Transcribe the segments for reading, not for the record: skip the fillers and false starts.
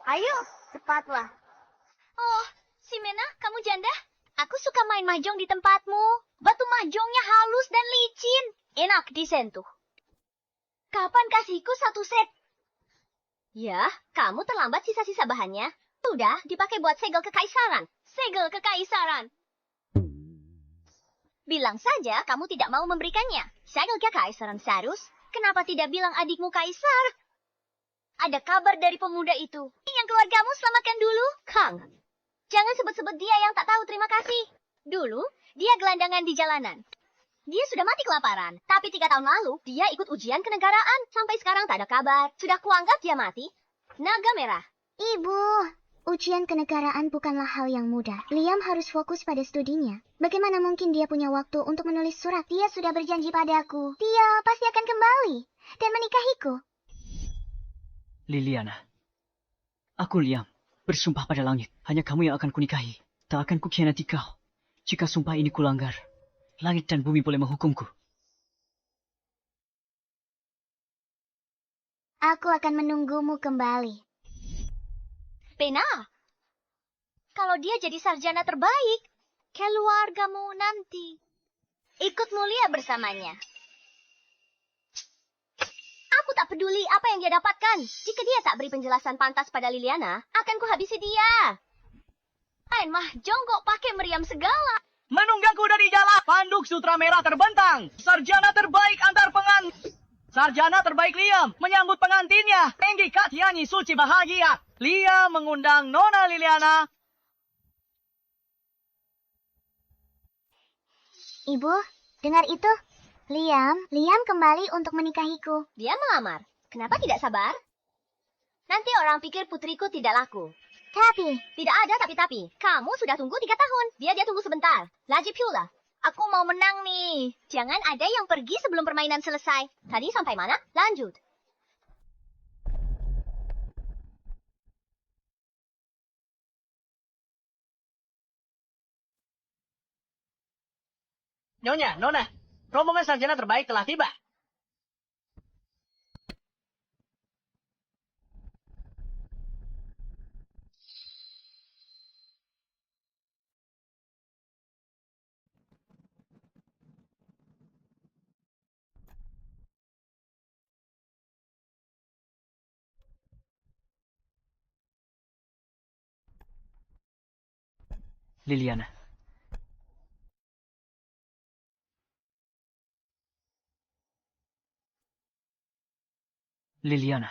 Ayo, cepatlah. Oh, Ximena, kamu janda? Aku suka main mahjong di tempatmu. Batu mahjongnya halus dan licin. Enak disentuh. Kapan kasihku satu set? Ya, kamu terlambat sisa-sisa bahannya. Sudah dipakai buat segel kekaisaran. Segel kekaisaran. Bilang saja kamu tidak mau memberikannya. Segel kekaisaran Sarus. Kenapa tidak bilang adikmu kaisar? Ada kabar dari pemuda itu. Yang keluargamu selamatkan dulu, Kang. Jangan sebut-sebut dia yang tak tahu terima kasih. Dulu, dia gelandangan di jalanan. Dia sudah mati kelaparan. Tapi 3 tahun lalu, dia ikut ujian kenegaraan. Sampai sekarang tak ada kabar. Sudah kuanggap dia mati. Naga merah. Ibu, ujian kenegaraan bukanlah hal yang mudah. Liam harus fokus pada studinya. Bagaimana mungkin dia punya waktu untuk menulis surat? Dia sudah berjanji padaku. Dia pasti akan kembali dan menikahiku. Liliana, aku Liam, bersumpah pada langit, hanya kamu yang akan kunikahi. Tak akan kukhianati kau. Jika sumpah ini kulanggar, langit dan bumi boleh menghukumku. Aku akan menunggumu kembali. Pena. Kalau dia jadi sarjana terbaik, keluargamu nanti ikut mulia bersamanya. Aku tak peduli apa yang dia dapatkan. Jika dia tak beri penjelasan pantas pada Liliana, akan kuhabisi dia. Main mahjong kok pakai meriam segala. Menunggangku dari jalan, panduk sutra merah terbentang. Sarjana terbaik antar Sarjana terbaik Liam menyambut pengantinnya. Tinggi Kat nyanyi suci bahagia. Liam mengundang Nona Liliana. Ibu, dengar itu? Liam kembali untuk menikahiku. Dia melamar. Kenapa tidak sabar? Nanti orang pikir putriku tidak laku. Tapi, Tidak ada tapi-tapi. Kamu sudah tunggu 3 tahun. Dia tunggu sebentar. Lagi pula. Aku mau menang nih. Jangan ada yang pergi sebelum permainan selesai. Tadi sampai mana? Lanjut. Nona, rombongan sarjana terbaik telah tiba. Liliana. Liliana,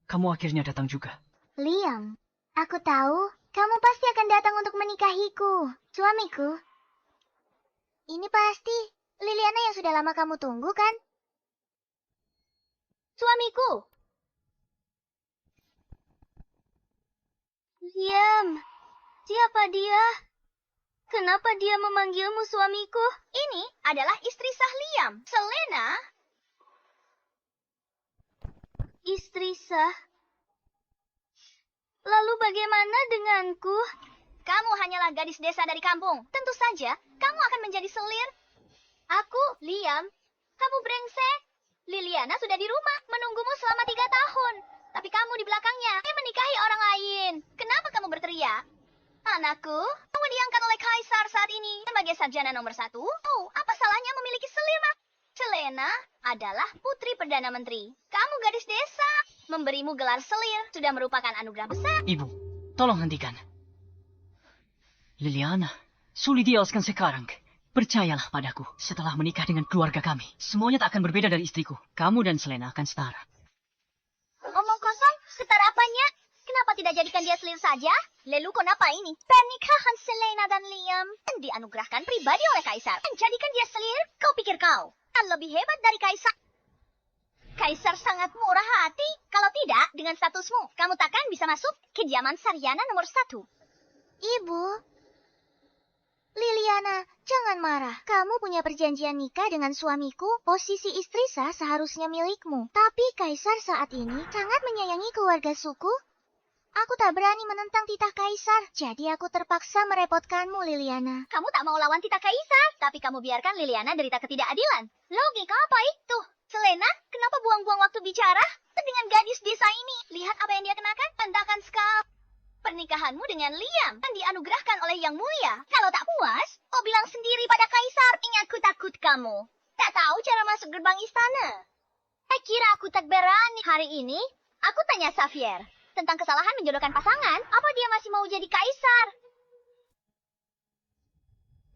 kamu akhirnya datang juga. Liam, aku tahu kamu pasti akan datang untuk menikahiku, suamiku. Ini pasti Liliana yang sudah lama kamu tunggu, kan? Suamiku. Liam. Siapa dia? Kenapa dia memanggilmu suamiku? Ini adalah istri sah Liam, Selena. Istri sah? Lalu bagaimana denganku? Kamu hanyalah gadis desa dari kampung. Tentu saja, kamu akan menjadi selir. Aku, Liam. Kamu brengsek. Liliana sudah di rumah, menunggumu selama 3 tahun. Tapi kamu di belakangnya, menikahi orang lain. Kenapa kamu berteriak? Anakku, kamu diangkat oleh kaisar saat ini sebagai sarjana nomor 1. Oh, apa salahnya memiliki selir, Mak? Selena adalah putri Perdana Menteri. Kamu gadis desa. Memberimu gelar selir sudah merupakan anugerah besar. Ibu, tolong hentikan. Liliana, sulit dijelaskan sekarang. Percayalah padaku, setelah menikah dengan keluarga kami, semuanya tak akan berbeda dari istriku. Kamu dan Selena akan setara. Omong kosong, setara apanya? Kenapa tidak jadikan dia selir saja? Lalu kenapa ini? Pernikahan Selena dan Liam dianugerahkan pribadi oleh kaisar. Dan jadikan dia selir? Kau pikir kau kan lebih hebat dari kaisar? Kaisar sangat murah hati. Kalau tidak, dengan statusmu, kamu takkan bisa masuk ke zaman sarjana nomor 1. Ibu, Liliana, jangan marah. Kamu punya perjanjian nikah dengan suamiku. Posisi istri sah seharusnya milikmu. Tapi kaisar saat ini sangat menyayangi keluarga suku. Aku tak berani menentang titah kaisar. Jadi aku terpaksa merepotkanmu, Liliana. Kamu tak mau lawan titah kaisar, tapi kamu biarkan Liliana derita ketidakadilan. Logika apa itu? Selena, kenapa buang-buang waktu bicara dengan gadis desa ini? Lihat apa yang dia kenakan. Anda akan pernikahanmu dengan Liam dan dianugerahkan oleh Yang Mulia. Kalau tak puas, kau bilang sendiri pada Kaisar. Ingat, aku takut kamu tak tahu cara masuk gerbang istana. Saya kira aku tak berani. Hari ini, aku tanya Xavier tentang kesalahan menjodohkan pasangan. Apa dia masih mau jadi Kaisar?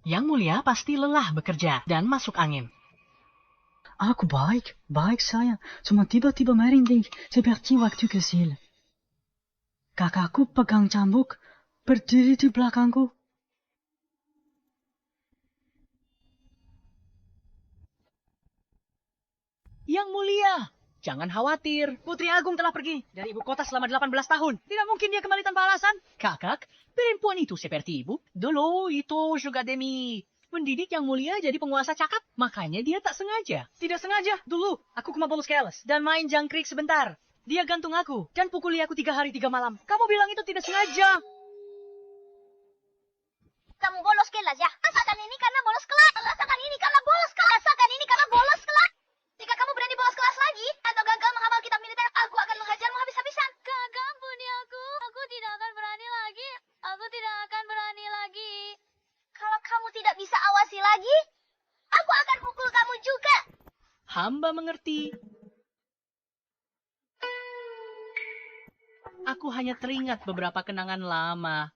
Yang Mulia pasti lelah bekerja dan masuk angin. Aku baik sayang. Cuma tiba-tiba merinding seperti waktu kecil. Kakakku pegang cambuk, berdiri di belakangku. Yang Mulia, jangan khawatir. Putri Agung telah pergi dari ibu kota selama 18 tahun. Tidak mungkin dia kembali tanpa alasan. Kakak, perempuan itu seperti ibu. Dulu itu juga demi mendidik Yang Mulia jadi penguasa cakap. Makanya dia tak sengaja. Tidak sengaja. Dulu, aku ke Mabulus Keles dan main jangkrik sebentar. Dia gantung aku dan pukuli aku 3 hari 3 malam. Kamu bilang itu tidak sengaja. Kamu bolos kelas ya? Rasakan ini karena bolos kelas. Rasakan ini karena bolos kelas. Rasakan ini karena bolos kelas. Jika kamu berani bolos kelas lagi atau gagal menghafal kitab militer, aku akan menghajarmu habis-habisan. Kakak, ampuni aku. Aku tidak akan berani lagi. Aku tidak akan berani lagi. Kalau kamu tidak bisa awasi lagi, aku akan pukul kamu juga. Hamba mengerti. Aku hanya teringat beberapa kenangan lama.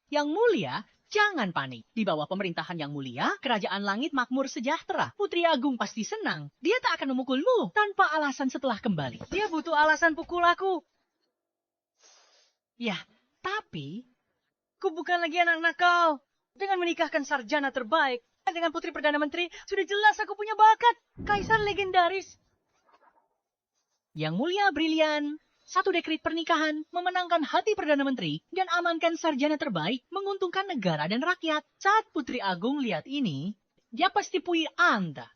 Yang Mulia, jangan panik. Di bawah pemerintahan Yang Mulia, kerajaan langit makmur sejahtera. Putri Agung pasti senang. Dia tak akan memukulmu tanpa alasan setelah kembali. Dia butuh alasan pukul aku. Ya, tapi ku bukan lagi anak nakal. Dengan menikahkan sarjana terbaik dengan putri Perdana Menteri, sudah jelas aku punya bakat. Kaisar legendaris. Yang Mulia brilian. Satu dekret pernikahan, memenangkan hati Perdana Menteri, dan amankan sarjana terbaik, menguntungkan negara dan rakyat. Saat Putri Agung lihat ini, dia pasti puji Anda.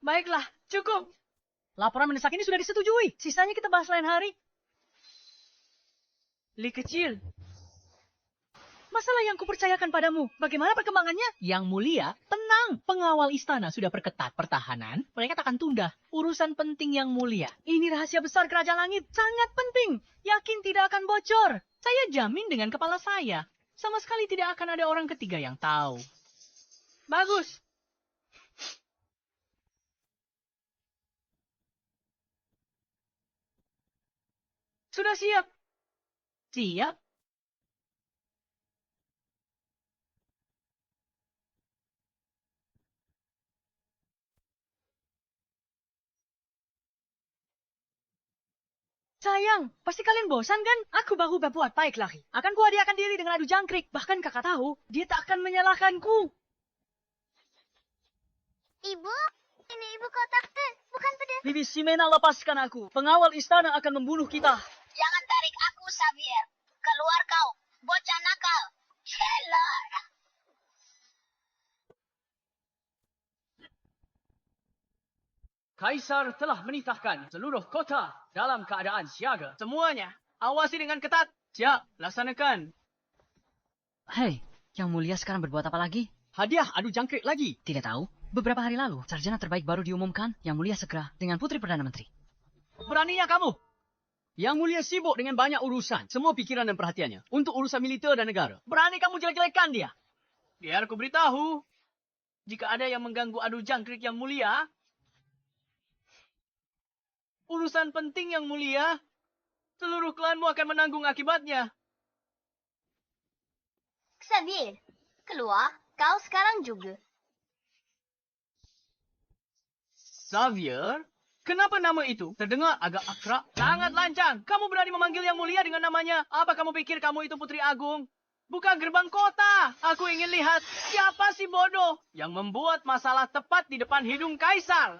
Baiklah, cukup. Laporan mendesak ini sudah disetujui. Sisanya kita bahas lain hari. Li kecil. Masalah yang kupercayakan padamu, bagaimana perkembangannya? Yang Mulia, tenang. Pengawal istana sudah perketat pertahanan. Mereka tak akan tunda. Urusan penting Yang Mulia. Ini rahasia besar kerajaan langit. Sangat penting. Yakin tidak akan bocor. Saya jamin dengan kepala saya. Sama sekali tidak akan ada orang ketiga yang tahu. Bagus. Sudah siap. Siap. Sayang, pasti kalian bosan kan? Aku baru berbuat baik lagi. Akan kuhadiahkan diri dengan adu jangkrik. Bahkan kakak tahu, dia tak akan menyalahkanku. Ibu, ini ibu kota. Bukan pedang. Bibi Ximena, lepaskan aku. Pengawal istana akan membunuh kita. Jangan tarik aku, Xavier. Keluar kau, bocah nakal. Keluar. Kaisar telah menitahkan seluruh kota dalam keadaan siaga. Semuanya, awasi dengan ketat. Siap, laksanakan. Hei, Yang Mulia sekarang berbuat apa lagi? Hadiah adu jangkrik lagi. Tidak tahu. Beberapa hari lalu, sarjana terbaik baru diumumkan. Yang Mulia segera dengan Putri Perdana Menteri. Beraninya kamu. Yang Mulia sibuk dengan banyak urusan. Semua pikiran dan perhatiannya untuk urusan militer dan negara. Berani kamu jelek-jelekan dia. Biar aku beritahu. Jika ada yang mengganggu adu jangkrik Yang Mulia, urusan penting Yang Mulia, seluruh klanmu akan menanggung akibatnya. Xavier, keluar. Kau sekarang juga. Xavier? Kenapa nama itu terdengar agak akrab? Sangat lancang. Kamu berani memanggil Yang Mulia dengan namanya. Apa kamu pikir kamu itu Putri Agung? Buka gerbang kota. Aku ingin lihat siapa si bodoh yang membuat masalah tepat di depan hidung Kaisar.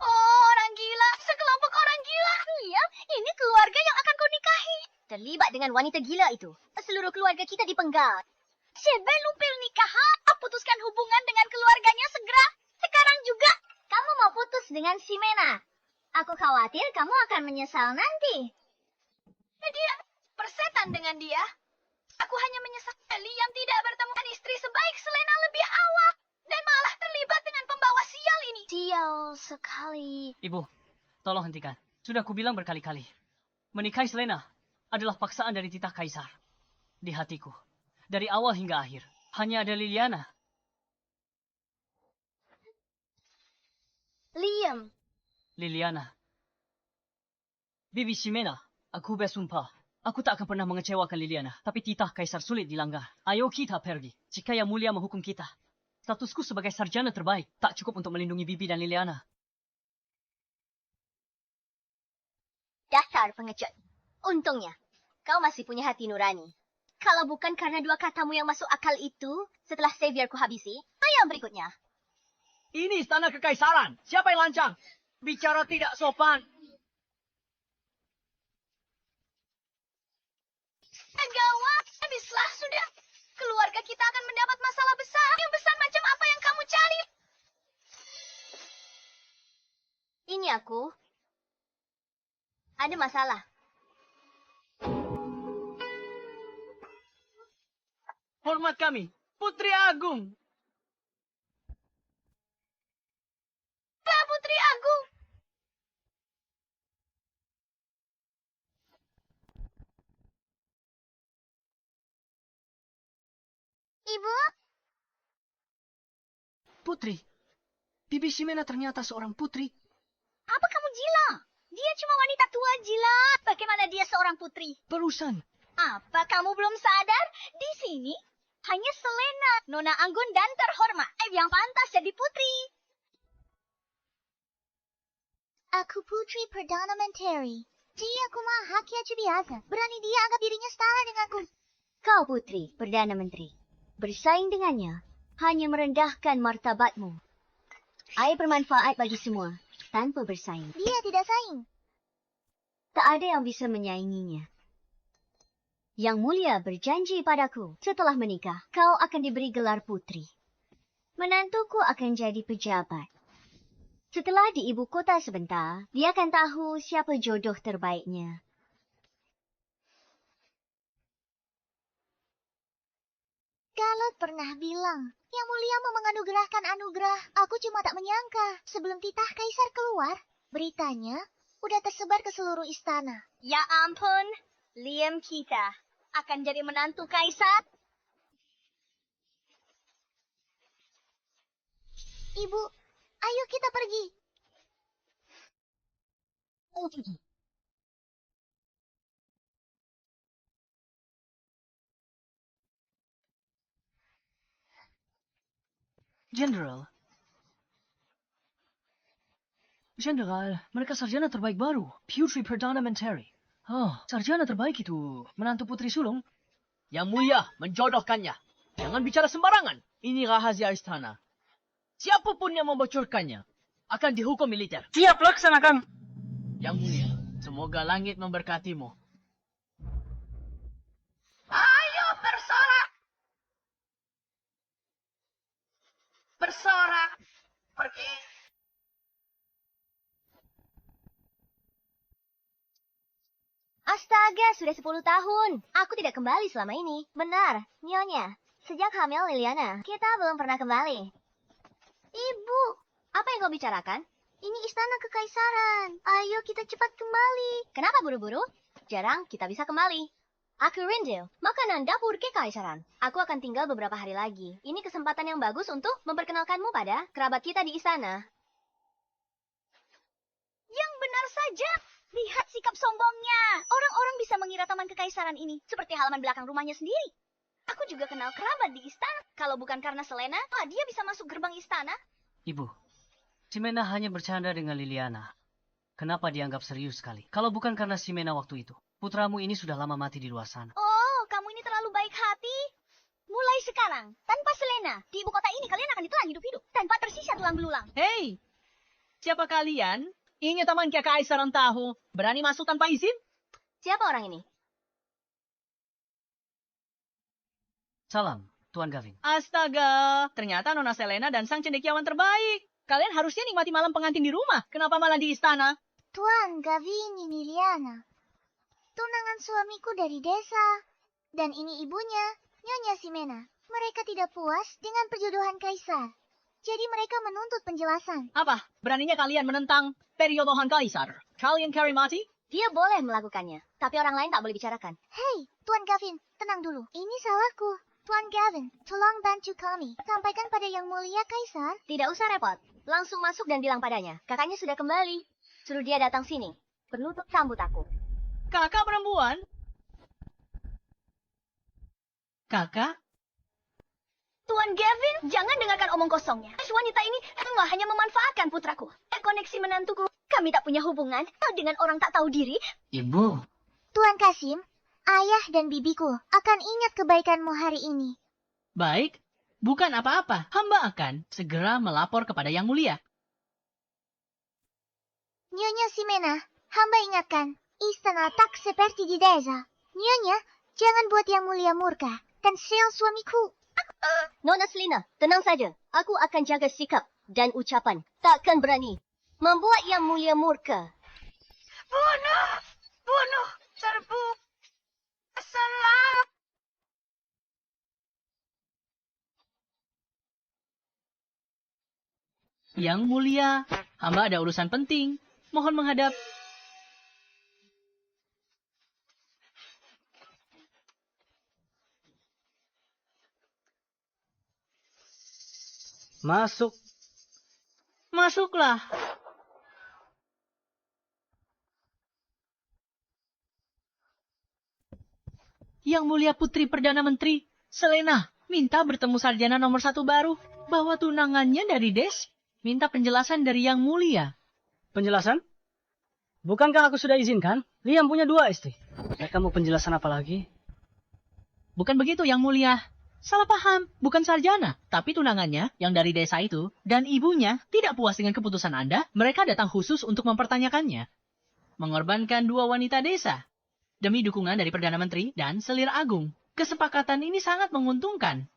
Oh, orang gila. Sekelompok orang gila. Liam, ini keluarga yang akan kau nikahi. Terlibat dengan wanita gila itu. Seluruh keluarga kita dipenggal. Sebelum pernikahan, putuskan hubungan dengan keluarganya segera. Sekarang juga. Kamu mau putus dengan Ximena. Aku khawatir kamu akan menyesal nanti. Dia persetan dengan dia. Aku hanya menyesal Liam tidak bertemu dengan istri sebaik Selena lebih awal. Dan malah terlibat dengan pembawa sial ini. Sial sekali. Ibu, tolong hentikan. Sudah kubilang berkali-kali. Menikahi Selena adalah paksaan dari titah kaisar. Di hatiku, dari awal hingga akhir, hanya ada Liliana. Liam, Liliana. Bibi Ximena, aku bersumpah. Aku tak akan pernah mengecewakan Liliana. Tapi titah kaisar sulit dilanggar. Ayo kita pergi. Jika Yang Mulia menghukum kita. Statusku sebagai sarjana terbaik tak cukup untuk melindungi Bibi dan Liliana. dasar pengecut. Untungnya, kau masih punya hati nurani. Kalau bukan karena dua katamu yang masuk akal itu, setelah Xavierku habisi, ayo berikutnya. Ini istana kekaisaran. Siapa yang lancang? Bicara tidak sopan. Gawat, habislah sudah. Keluarga kita akan mendapat masalah besar. Yang besar macam apa yang kamu cari? Ini aku. Ada masalah. Hormat kami. Putri Agung. Pak Putri Agung. Ibu, Putri. Bibi Ximena ternyata seorang putri. Apa kamu gila? Dia cuma wanita tua gila. Bagaimana dia seorang putri? Barusan. Apa kamu belum sadar? Di sini hanya Selena, nona anggun dan terhormat yang pantas jadi putri. aku Putri Perdana Menteri. Dia kumaha aja biasa. Berani dia anggap dirinya setara denganku. Kau putri Perdana Menteri. Bersaing dengannya hanya merendahkan martabatmu. Air bermanfaat bagi semua tanpa bersaing. Dia tidak saing. Tak ada yang bisa menyainginya. Yang Mulia berjanji padaku, setelah menikah, kau akan diberi gelar putri. Menantuku akan jadi pejabat. Setelah di ibu kota sebentar, dia akan tahu siapa jodoh terbaiknya. Gatot pernah bilang, Yang Mulia mau menganugerahkan anugerah. Aku cuma tak menyangka, sebelum titah kaisar keluar, beritanya udah tersebar ke seluruh istana. Ya ampun, Liam kita akan jadi menantu kaisar. Ibu, ayo kita pergi. Jenderal, mereka sarjana terbaik baru. Putri Perdana Menteri. Oh, sarjana terbaik itu menantu putri sulung. Yang Mulia menjodohkannya. Jangan bicara sembarangan. Ini rahasia istana. Siapapun yang membocorkannya akan dihukum militer. Siap laksanakan. Yang Mulia, semoga langit memberkatimu. Ayo bersorak! Bersorak! Pergi! Astaga, sudah 10 tahun. Aku tidak kembali selama ini. Benar, Nyonya. Sejak hamil Liliana, kita belum pernah kembali. Ibu, apa yang kau bicarakan? Ini istana kekaisaran. Ayo kita cepat kembali. Kenapa buru-buru? Jarang kita bisa kembali. Aku rindu makanan dapur kekaisaran. Aku akan tinggal beberapa hari lagi. Ini kesempatan yang bagus untuk memperkenalkanmu pada kerabat kita di istana. Yang benar saja. Lihat sikap sombongnya. Orang-orang bisa mengira taman kekaisaran ini seperti halaman belakang rumahnya sendiri. Aku juga kenal kerabat di istana. Kalau bukan karena Selena, dia bisa masuk gerbang istana. Ibu, Ximena hanya bercanda dengan Liliana. Kenapa dianggap serius sekali? Kalau bukan karena Ximena waktu itu, putramu ini sudah lama mati di luar sana. Oh, kamu ini terlalu baik hati. Mulai sekarang, tanpa Selena, di ibu kota ini kalian akan ditelan hidup-hidup. Tanpa tersisa tulang belulang. Hei, siapa kalian? Ingin taman kekaisaran tahu. Berani masuk tanpa izin? Siapa orang ini? Salam, Tuan Gavin. Astaga, ternyata Nona Selena dan sang cendekiawan terbaik. Kalian harusnya nikmati malam pengantin di rumah. Kenapa malah di istana? Tuan Gavin ini Liliana. Tunangan suamiku dari desa. Dan ini ibunya, Nyonya Ximena. Mereka tidak puas dengan perjodohan kaisar. Jadi mereka menuntut penjelasan. Apa? Beraninya kalian menentang periodohan kaisar? Kalian cari mati? Dia boleh melakukannya, tapi orang lain tak boleh bicarakan. Hei, Tuan Gavin, tenang dulu. Ini salahku. Tuan Gavin, tolong bantu kami. Sampaikan pada Yang Mulia Kaisar. Tidak usah repot. Langsung masuk dan bilang padanya. Kakaknya sudah kembali. Suruh dia datang sini. Penutup rambut aku. Kakak perempuan? Kakak? Tuan Gavin, jangan dengarkan omong kosongnya. Wanita ini hanya memanfaatkan putraku. Koneksi menantuku. Kami tak punya hubungan dengan orang tak tahu diri. Ibu. Tuan Kasim, ayah dan bibiku akan ingat kebaikanmu hari ini. Baik, bukan apa-apa. Hamba akan segera melapor kepada Yang Mulia. Nyonya Simena, hamba ingatkan, istana tak seperti di desa. Nyonya, jangan buat Yang Mulia murka dan sel suamiku. Nona Selina, tenang saja. Aku akan jaga sikap dan ucapan. Takkan berani membuat Yang Mulia murka. Bunuh, serbu, salah. Yang Mulia, hamba ada urusan penting. Mohon menghadap. Masuk. Masuklah. Yang Mulia Putri Perdana Menteri, Selena, minta bertemu sarjana nomor 1 baru. Bahwa tunangannya dari Des. Minta penjelasan dari Yang Mulia. Penjelasan? Bukankah aku sudah izinkan? Liam punya 2 istri. Mereka mau penjelasan apa lagi? Bukan begitu, Yang Mulia. Salah paham, bukan sarjana, tapi tunangannya yang dari desa itu, dan ibunya tidak puas dengan keputusan Anda, mereka datang khusus untuk mempertanyakannya. Mengorbankan 2 wanita desa, demi dukungan dari Perdana Menteri dan Selir Agung. Kesepakatan ini sangat menguntungkan.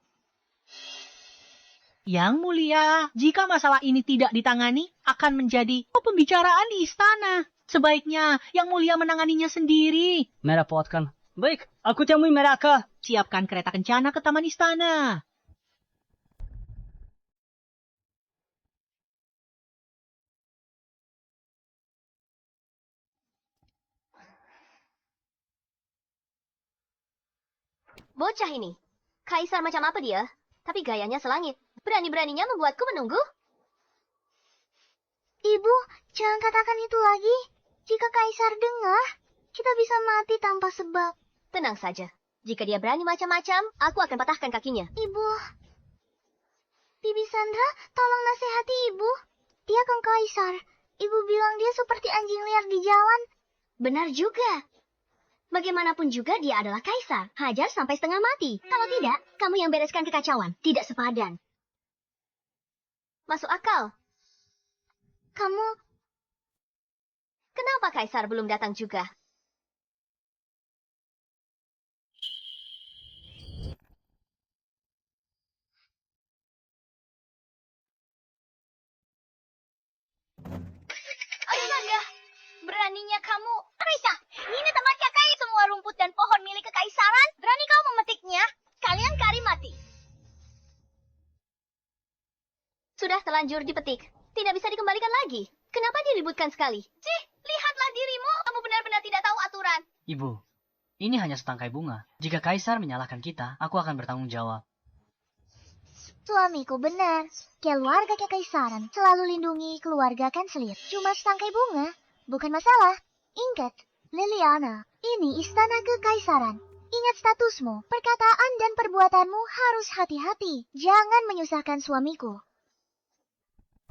Yang Mulia, jika masalah ini tidak ditangani, akan menjadi pembicaraan di istana. Sebaiknya Yang Mulia menanganinya sendiri. Merepotkan. Baik, aku temui mereka. Siapkan kereta kencana ke taman istana. Bocah ini. Kaisar macam apa dia? Tapi gayanya selangit. Berani-beraninya membuatku menunggu. Ibu, jangan katakan itu lagi. Jika Kaisar dengar, kita bisa mati tanpa sebab. Tenang saja. Jika dia berani macam-macam, aku akan patahkan kakinya. Ibu, Bibi Sandra, tolong nasihati ibu. Dia kan Kaisar. Ibu bilang dia seperti anjing liar di jalan. Benar juga. Bagaimanapun juga dia adalah kaisar. Hajar sampai setengah mati. Kalau tidak, kamu yang bereskan kekacauan. Tidak sepadan. Masuk akal. Kamu, Kenapa kaisar belum datang juga? Astaga, beraninya kamu. Risa, ini tempatnya kayak semua rumput dan pohon milik kekaisaran. Berani kau memetiknya? Kalian kari mati. Sudah terlanjur dipetik. Tidak bisa dikembalikan lagi. Kenapa diributkan sekali? Cih, lihatlah dirimu. Kamu benar-benar tidak tahu aturan. Ibu, ini hanya setangkai bunga. Jika Kaisar menyalahkan kita, aku akan bertanggung jawab. suamiku benar. Keluarga kekaisaran selalu lindungi keluarga kanselir. Cuma setangkai bunga, bukan masalah. Ingat, Liliana, ini istana kekaisaran. Ingat statusmu, perkataan dan perbuatanmu harus hati-hati. Jangan menyusahkan suamiku.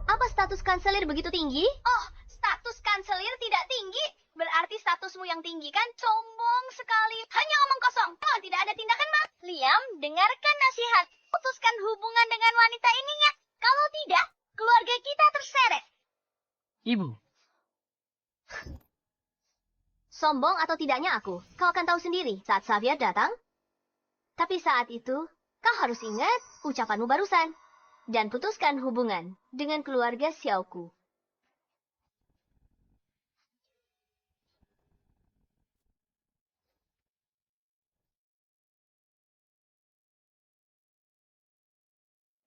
Apa status kanselir begitu tinggi? Oh, status kanselir tidak tinggi. Berarti statusmu yang tinggi kan? Sombong sekali. Hanya omong kosong. Oh, tidak ada tindakan, Mak. Liam, dengarkan nasihat. Putuskan hubungan dengan wanita ini ya. Kalau tidak, keluarga kita terseret. Ibu, Sombong atau tidaknya aku, kau akan tahu sendiri saat Xavier datang. Tapi saat itu, kau harus ingat ucapanmu barusan. Dan putuskan hubungan dengan keluarga Xiaoku.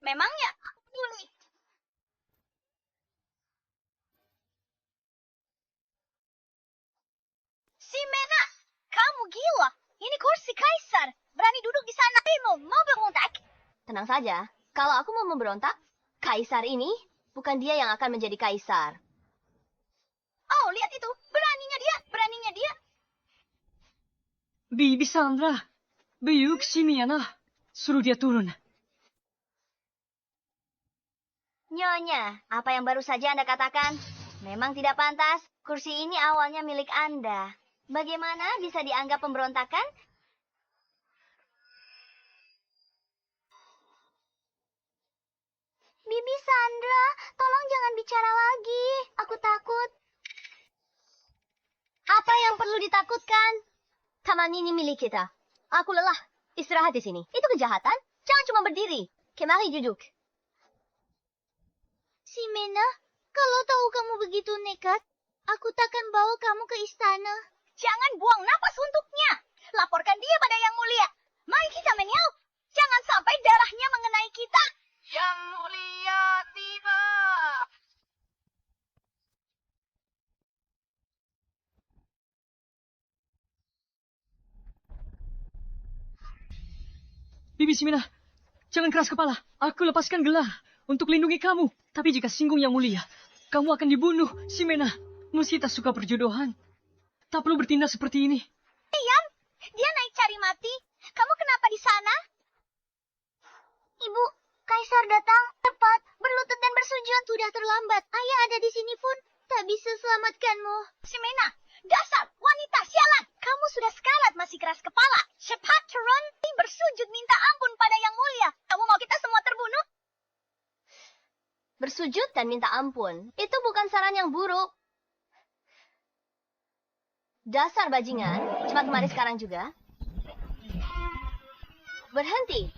Memangnya aku peduli. Tenang saja, kalau aku mau memberontak, kaisar ini bukan dia yang akan menjadi kaisar. Oh, lihat itu. Beraninya dia. Beraninya dia. Bibi Sandra, Biuk Simiana, suruh dia turun. Nyonya, apa yang baru saja Anda katakan? Memang tidak pantas. Kursi ini awalnya milik Anda. Bagaimana bisa dianggap pemberontakan? Bibi Sandra, tolong jangan bicara lagi. Aku takut. Apa yang perlu ditakutkan? Taman ini milik kita. Aku lelah. Istirahat di sini. Itu kejahatan? Jangan cuma berdiri. Kemari duduk. Ximena, kalau tahu kamu begitu nekat, aku takkan bawa kamu ke istana. Jangan buang napas untuknya. Laporkan dia pada Yang Mulia. Mari kita menyau. Jangan sampai darahnya mengenai kita. Yang mulia tiba. Bibi Simina, jangan keras kepala. Aku lepaskan gelar untuk lindungi kamu. Tapi jika singgung Yang Mulia, kamu akan dibunuh, Simena. Meski tak suka perjodohan, tak perlu bertindak seperti ini. Diam. Dia naik cari mati. Kamu kenapa di sana? Ibu, Kaisar datang tepat, berlutut dan bersujud. Sudah terlambat. Ayah ada di sini pun tak bisa selamatkanmu. Simena, dasar wanita sialan. Kamu sudah sekarat masih keras kepala. Cepat turun, bersujud minta ampun pada Yang Mulia. Kamu mau kita semua terbunuh? Bersujud dan minta ampun, itu bukan saran yang buruk. Dasar bajingan, cepat kemari sekarang juga. Berhenti.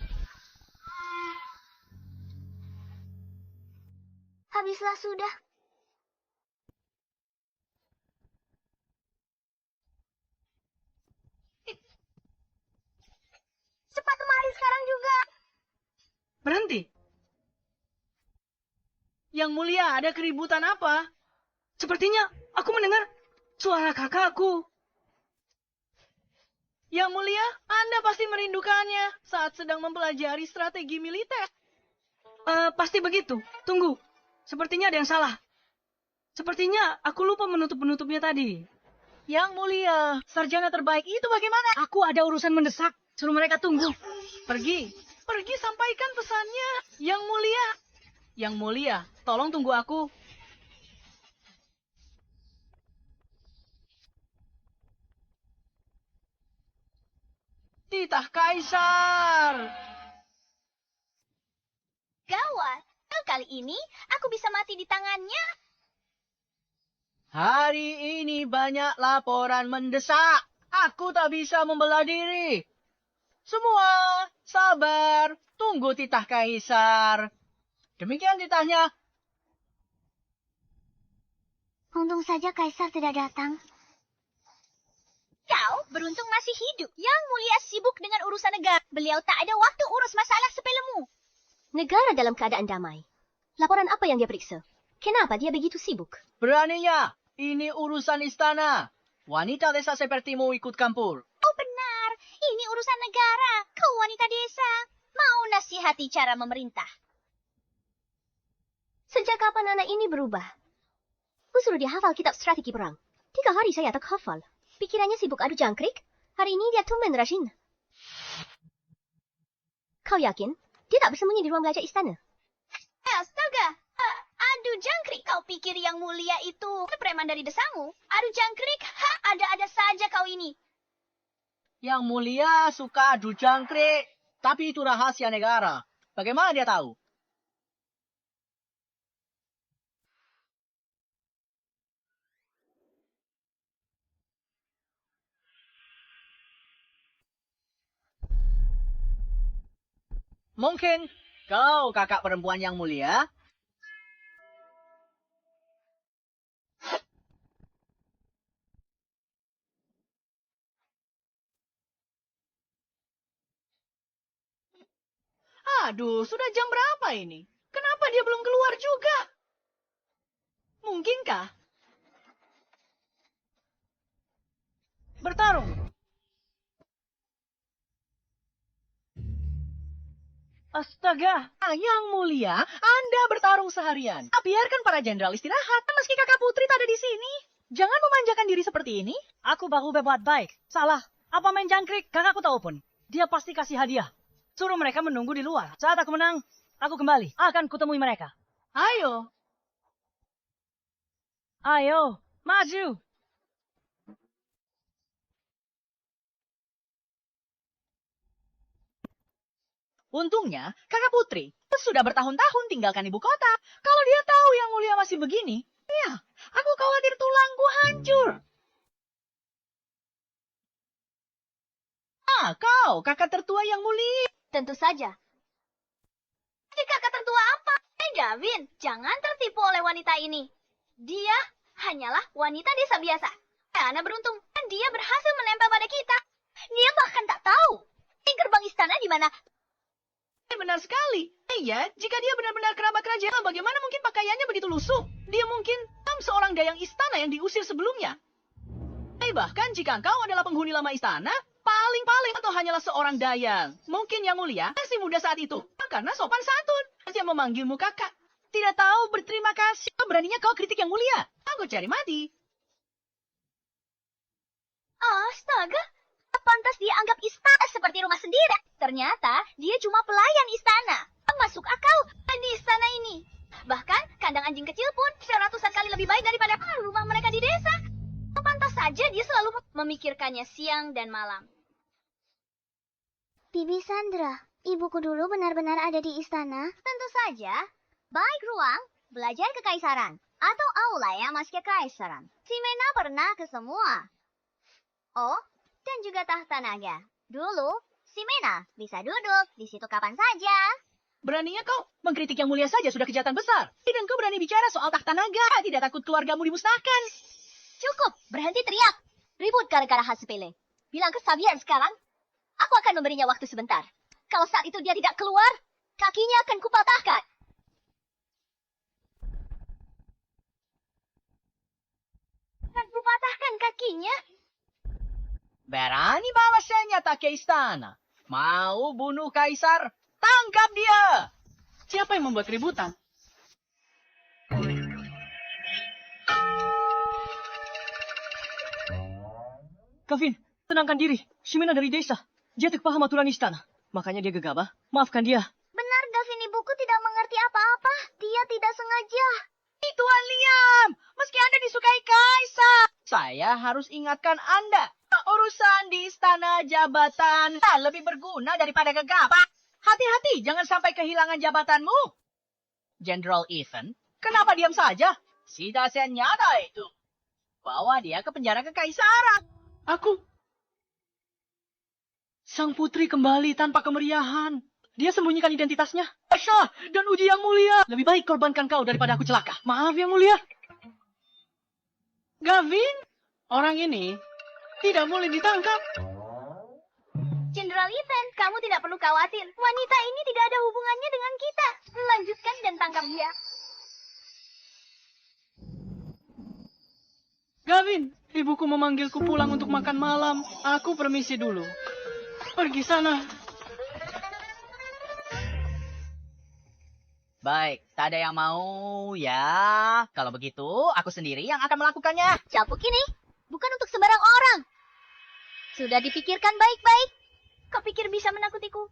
Habislah sudah. Cepat kemari sekarang juga. Berhenti. Yang Mulia, ada keributan apa? Sepertinya aku mendengar suara kakakku. Yang Mulia, Anda pasti merindukannya saat sedang mempelajari strategi militer. Pasti begitu. Tunggu. Sepertinya ada yang salah. Sepertinya aku lupa menutup-penutupnya tadi. Yang Mulia, sarjana terbaik itu bagaimana? Aku ada urusan mendesak. Suruh mereka tunggu. Pergi. Pergi sampaikan pesannya. Yang Mulia. Yang Mulia, tolong tunggu aku. Titah Kaisar. Gawat. Kali ini aku bisa mati di tangannya. Hari ini banyak laporan mendesak. Aku tak bisa membela diri. Semua sabar. Tunggu titah Kaisar. Demikian titahnya. Untung saja Kaisar tidak datang. Kau beruntung masih hidup. Yang Mulia sibuk dengan urusan negara. Beliau tak ada waktu urus masalah sepelemu. Negara dalam keadaan damai. Laporan apa yang dia periksa? Kenapa dia begitu sibuk? Beraninya. Ini urusan istana. Wanita desa sepertimu ikut campur. Oh benar, ini urusan negara. Kau wanita desa. Mau nasihati cara memerintah. Sejak kapan anak ini berubah? Ku suruh dia hafal kitab strategi perang. 3 hari saya tak hafal. Pikirannya sibuk adu jangkrik. Hari ini dia tumben rajin. Kau yakin? Dia tak bersembunyi di ruang belajar istana. Astaga! Adu jangkrik. Kau pikir Yang Mulia itu preman dari desamu? Adu jangkrik? Ada-ada saja kau ini. Yang Mulia suka adu jangkrik. Tapi itu rahasia negara. Bagaimana dia tahu? Mungkin kau kakak perempuan Yang Mulia? Aduh, sudah jam berapa ini? Kenapa dia belum keluar juga? Mungkinkah? Bertarung. Astaga, Yang Mulia, Anda bertarung seharian. Biarkan para jenderal istirahat, meski kakak putri tak ada di sini. Jangan memanjakan diri seperti ini. Aku baru berbuat baik. Salah. Apa main jangkrik? Kakakku tahu pun. Dia pasti kasih hadiah. Suruh mereka menunggu di luar. Saat aku menang, aku kembali. Akan kutemui mereka. Ayo. Ayo, maju. Untungnya, kakak putri sudah bertahun-tahun tinggalkan ibu kota. Kalau dia tahu Yang Mulia masih begini, ya, aku khawatir tulangku hancur. Kau, kakak tertua Yang Mulia. Tentu saja. Kakak tertua apa? Gavin, jangan tertipu oleh wanita ini. Dia hanyalah wanita desa biasa. Ana beruntung, dan dia berhasil menempel pada kita. Dia bahkan tak tahu di gerbang istana di mana. Benar sekali. Iya, jika dia benar-benar kerabat kerajaan, bagaimana mungkin pakaiannya begitu lusuh? Dia mungkin seorang dayang istana yang diusir sebelumnya. Bahkan jika engkau adalah penghuni lama istana, paling-paling atau hanyalah seorang dayang. Mungkin Yang Mulia masih muda saat itu. Karena sopan santun. Dia memanggilmu kakak. Tidak tahu berterima kasih. Beraninya kau kritik Yang Mulia. Aku cari mati. Astaga, pantas dia anggap istana seperti rumah sendiri. Ternyata dia cuma pelayan istana. Masuk akal di istana ini. Bahkan kandang anjing kecil pun seratusan kali lebih baik daripada rumah mereka di desa. Pantas saja dia selalu memikirkannya siang dan malam. Bibi Sandra, ibuku dulu benar-benar ada di istana. Tentu saja, baik ruang belajar kekaisaran atau aula yang masih kekaisaran. Si Mena pernah ke semua. Oh, dan juga tahta naga. Dulu, si Mena bisa duduk di situ kapan saja. Beraninya kau mengkritik Yang Mulia saja sudah kejahatan besar. Dan kau berani bicara soal tahta naga. Tidak takut keluargamu dimusnahkan. Cukup, berhenti teriak. Ribut gara-gara hal sepele. Bilang ke Xavier sekarang. Aku akan memberinya waktu sebentar. Kalau saat itu dia tidak keluar, kakinya akan kupatahkan. Akan kupatahkan kakinya. Berani bawa senjata ke istana. Mau bunuh kaisar? Tangkap dia! Siapa yang membuat keributan? Gavin, tenangkan diri. Shimena dari desa. Dia tak paham aturan istana. Makanya dia gegabah. Maafkan dia. Benar, Gavin, ibuku tidak mengerti apa-apa. Dia tidak sengaja. Tuan Liam, meski Anda disukai kaisar, saya harus ingatkan Anda. Urusan di istana jabatan lebih berguna daripada gegabah. Hati-hati, jangan sampai kehilangan jabatanmu. Jenderal Ethan, kenapa diam saja? Sudah nyata itu. Bawa dia ke penjara kekaisaran. Aku. Sang putri kembali tanpa kemeriahan. Dia sembunyikan identitasnya. Aisyah dan uji Yang Mulia. Lebih baik korbankan kau daripada aku celaka. Maaf Yang Mulia. Gavin, orang ini tidak boleh ditangkap. Jenderal Ethan, kamu tidak perlu khawatir. Wanita ini tidak ada hubungannya dengan kita. Lanjutkan dan tangkap dia. Gavin, ibuku memanggilku pulang untuk makan malam. Aku permisi dulu. Pergi sana. Baik, tak ada yang mau ya. Kalau begitu, aku sendiri yang akan melakukannya. Capuk ini bukan untuk sembarang orang. Sudah dipikirkan baik-baik. Kau pikir bisa menakutiku?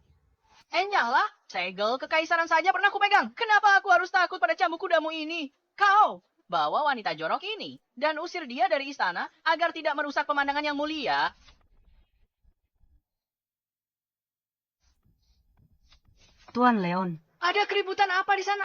Nyala, segel kekaisaran saja pernah kupegang. Kenapa aku harus takut pada cambuk kudamu ini? Kau bawa wanita jorok ini dan usir dia dari istana agar tidak merusak pemandangan Yang Mulia. Tuan Leon, Ada keributan apa di sana?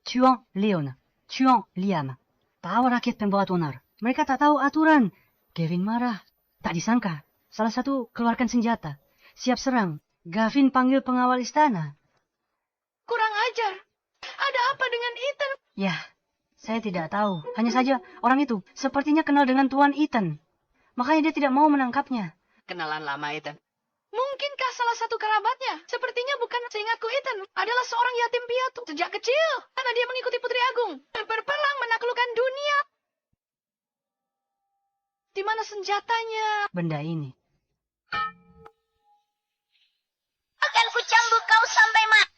Tuan Leon, Tuan Liam. Bawa rakyat pembuat onar. Mereka tak tahu aturan. Gavin marah. Tak disangka. Salah satu keluarkan senjata. Siap serang. Gavin panggil pengawal istana. Kurang ajar. Ada apa dengan Ethan? Ya, saya tidak tahu. Hanya saja orang itu sepertinya kenal dengan Tuan Ethan. Makanya dia tidak mau menangkapnya. Kenalan lama Ethan. Mungkinkah salah satu kerabatnya? Sepertinya bukan, seingatku Ethan adalah seorang yatim piatu sejak kecil. Karena dia mengikuti Putri Agung. Berperang menaklukkan dunia. Di mana senjatanya? Benda ini. Akan kucambuk kau sampai mati.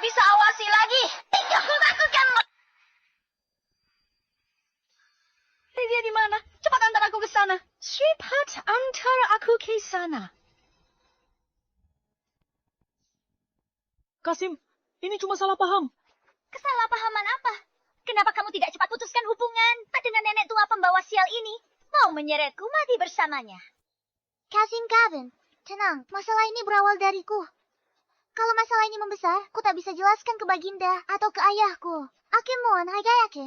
bisa awasi lagi. Aku takutkan. Lydia di mana? Cepat antar aku ke sana. Cepat antar aku ke sana. Kasim, ini cuma salah paham. Kesalahpahaman apa? Kenapa kamu tidak cepat putuskan hubungan dengan nenek tua pembawa sial ini? Mau menyeretku mati bersamanya. Kasim Kevin, tenang, masalah ini berawal dariku. Kalau masalah ini membesar, ku tak bisa jelaskan ke Baginda atau ke ayahku. Aku mohon, Hagayake.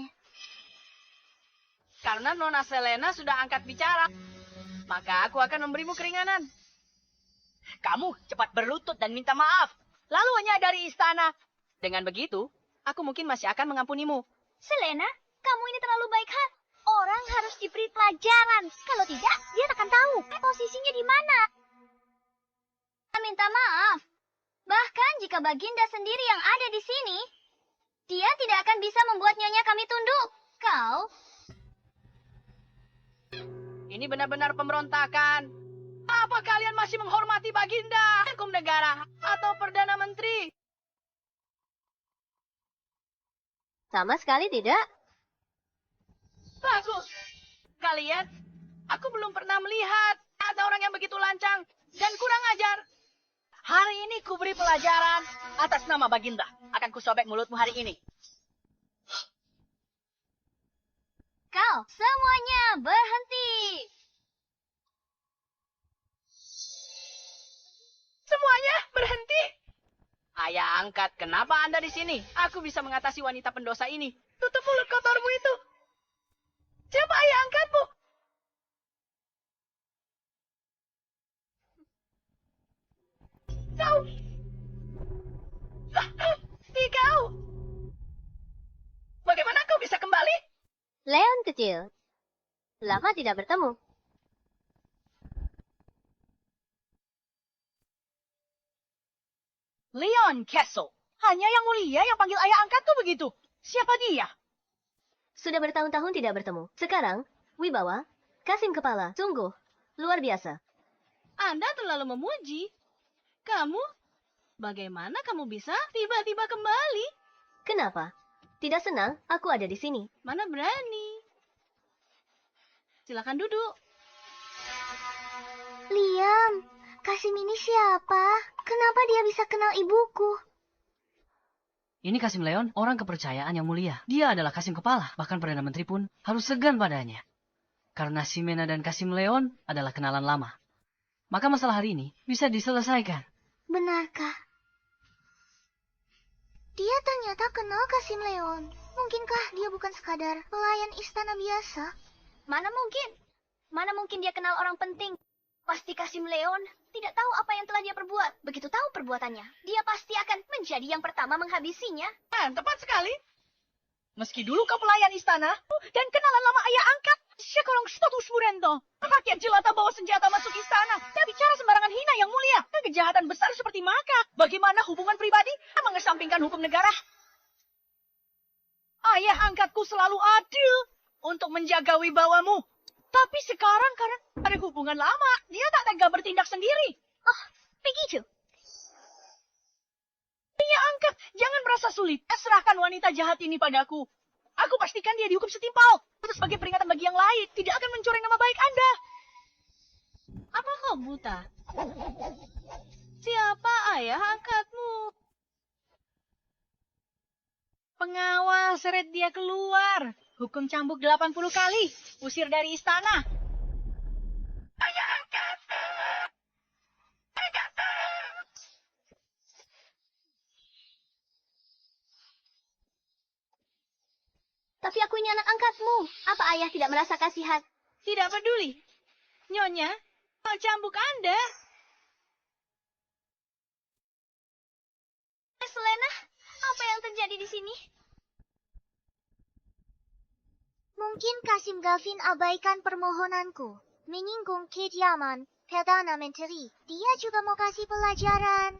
Karena Nona Selena sudah angkat bicara, maka aku akan memberimu keringanan. Kamu cepat berlutut dan minta maaf. Lalu hanya dari istana. Dengan begitu, aku mungkin masih akan mengampunimu. Selena, kamu ini terlalu baik hati. Orang harus diberi pelajaran. Kalau tidak, dia akan tahu posisinya di mana. Minta maaf. Bahkan jika Baginda sendiri yang ada di sini, dia tidak akan bisa membuat nyonya kami tunduk. Kau? Ini benar-benar pemberontakan. Apa kalian masih menghormati Baginda, hukum negara, atau Perdana Menteri? Sama sekali tidak. Bagus. Kalian, aku belum pernah melihat ada orang yang begitu lancang dan kurang ajar. Hari ini ku beri pelajaran atas nama Baginda. Akan kusobek mulutmu hari ini. Kau semuanya berhenti. Semuanya berhenti. Ayah angkat, kenapa Anda di sini? Aku bisa mengatasi wanita pendosa ini. Tutup mulut kotormu itu. Siapa ayah angkatmu? Kau. Kau. Bagaimana kau bisa kembali? Leon kecil. Lama tidak bertemu. Leon Castle. Hanya yang mulia yang panggil ayah angkatku begitu. Siapa dia? Sudah bertahun-tahun tidak bertemu. Sekarang, Wibawa, Kasim kepala. Sungguh, luar biasa. Anda terlalu memuji. Kamu? Bagaimana kamu bisa tiba-tiba kembali? Kenapa? Tidak senang aku ada di sini. Mana berani. Silakan duduk. Liam, Kasim ini siapa? Kenapa dia bisa kenal ibuku? Ini Kasim Leon, orang kepercayaan yang mulia. Dia adalah Kasim Kepala. Bahkan Perdana Menteri pun harus segan padanya. Karena Ximena dan Kasim Leon adalah kenalan lama. Maka masalah hari ini bisa diselesaikan. Benarkah? Dia ternyata kenal Kasim Leon. Mungkinkah dia bukan sekadar pelayan istana biasa? Mana mungkin? Mana mungkin dia kenal orang penting? Pasti Kasim Leon tidak tahu apa yang telah dia perbuat. Begitu tahu perbuatannya, dia pasti akan menjadi yang pertama menghabisinya. Tepat sekali. Meski dulu kau pelayan istana dan kenalan lama ayah angkat, sekarang status Murento. Rakyat jelata bawa senjata masuk istana. Dia bicara sembarangan hina yang mulia. Dan kejahatan besar seperti maka. Bagaimana hubungan pribadi mengesampingkan hukum negara? Ayah angkatku selalu adil untuk menjaga wibawamu. Tapi sekarang karena ada hubungan lama, dia tak tega bertindak sendiri. Oh, begitu. Dia angkat, jangan merasa sulit. Serahkan wanita jahat ini padaku. Aku pastikan dia dihukum setimpal. Itu sebagai peringatan bagi yang lain. Tidak akan mencoreng nama baik Anda. Apa kau buta? Siapa ayah angkatmu? Pengawal seret dia keluar. Hukum cambuk 80 kali. Usir dari istana. Ayah angkat. Tapi aku ini anak angkatmu. Apa ayah tidak merasa kasihan? Tidak peduli. Nyonya, mau cambuk Anda. Selena, apa yang terjadi di sini? Mungkin Kasim Gavin abaikan permohonanku. Menyinggung kediaman Perdana Menteri. Dia juga mau kasih pelajaran.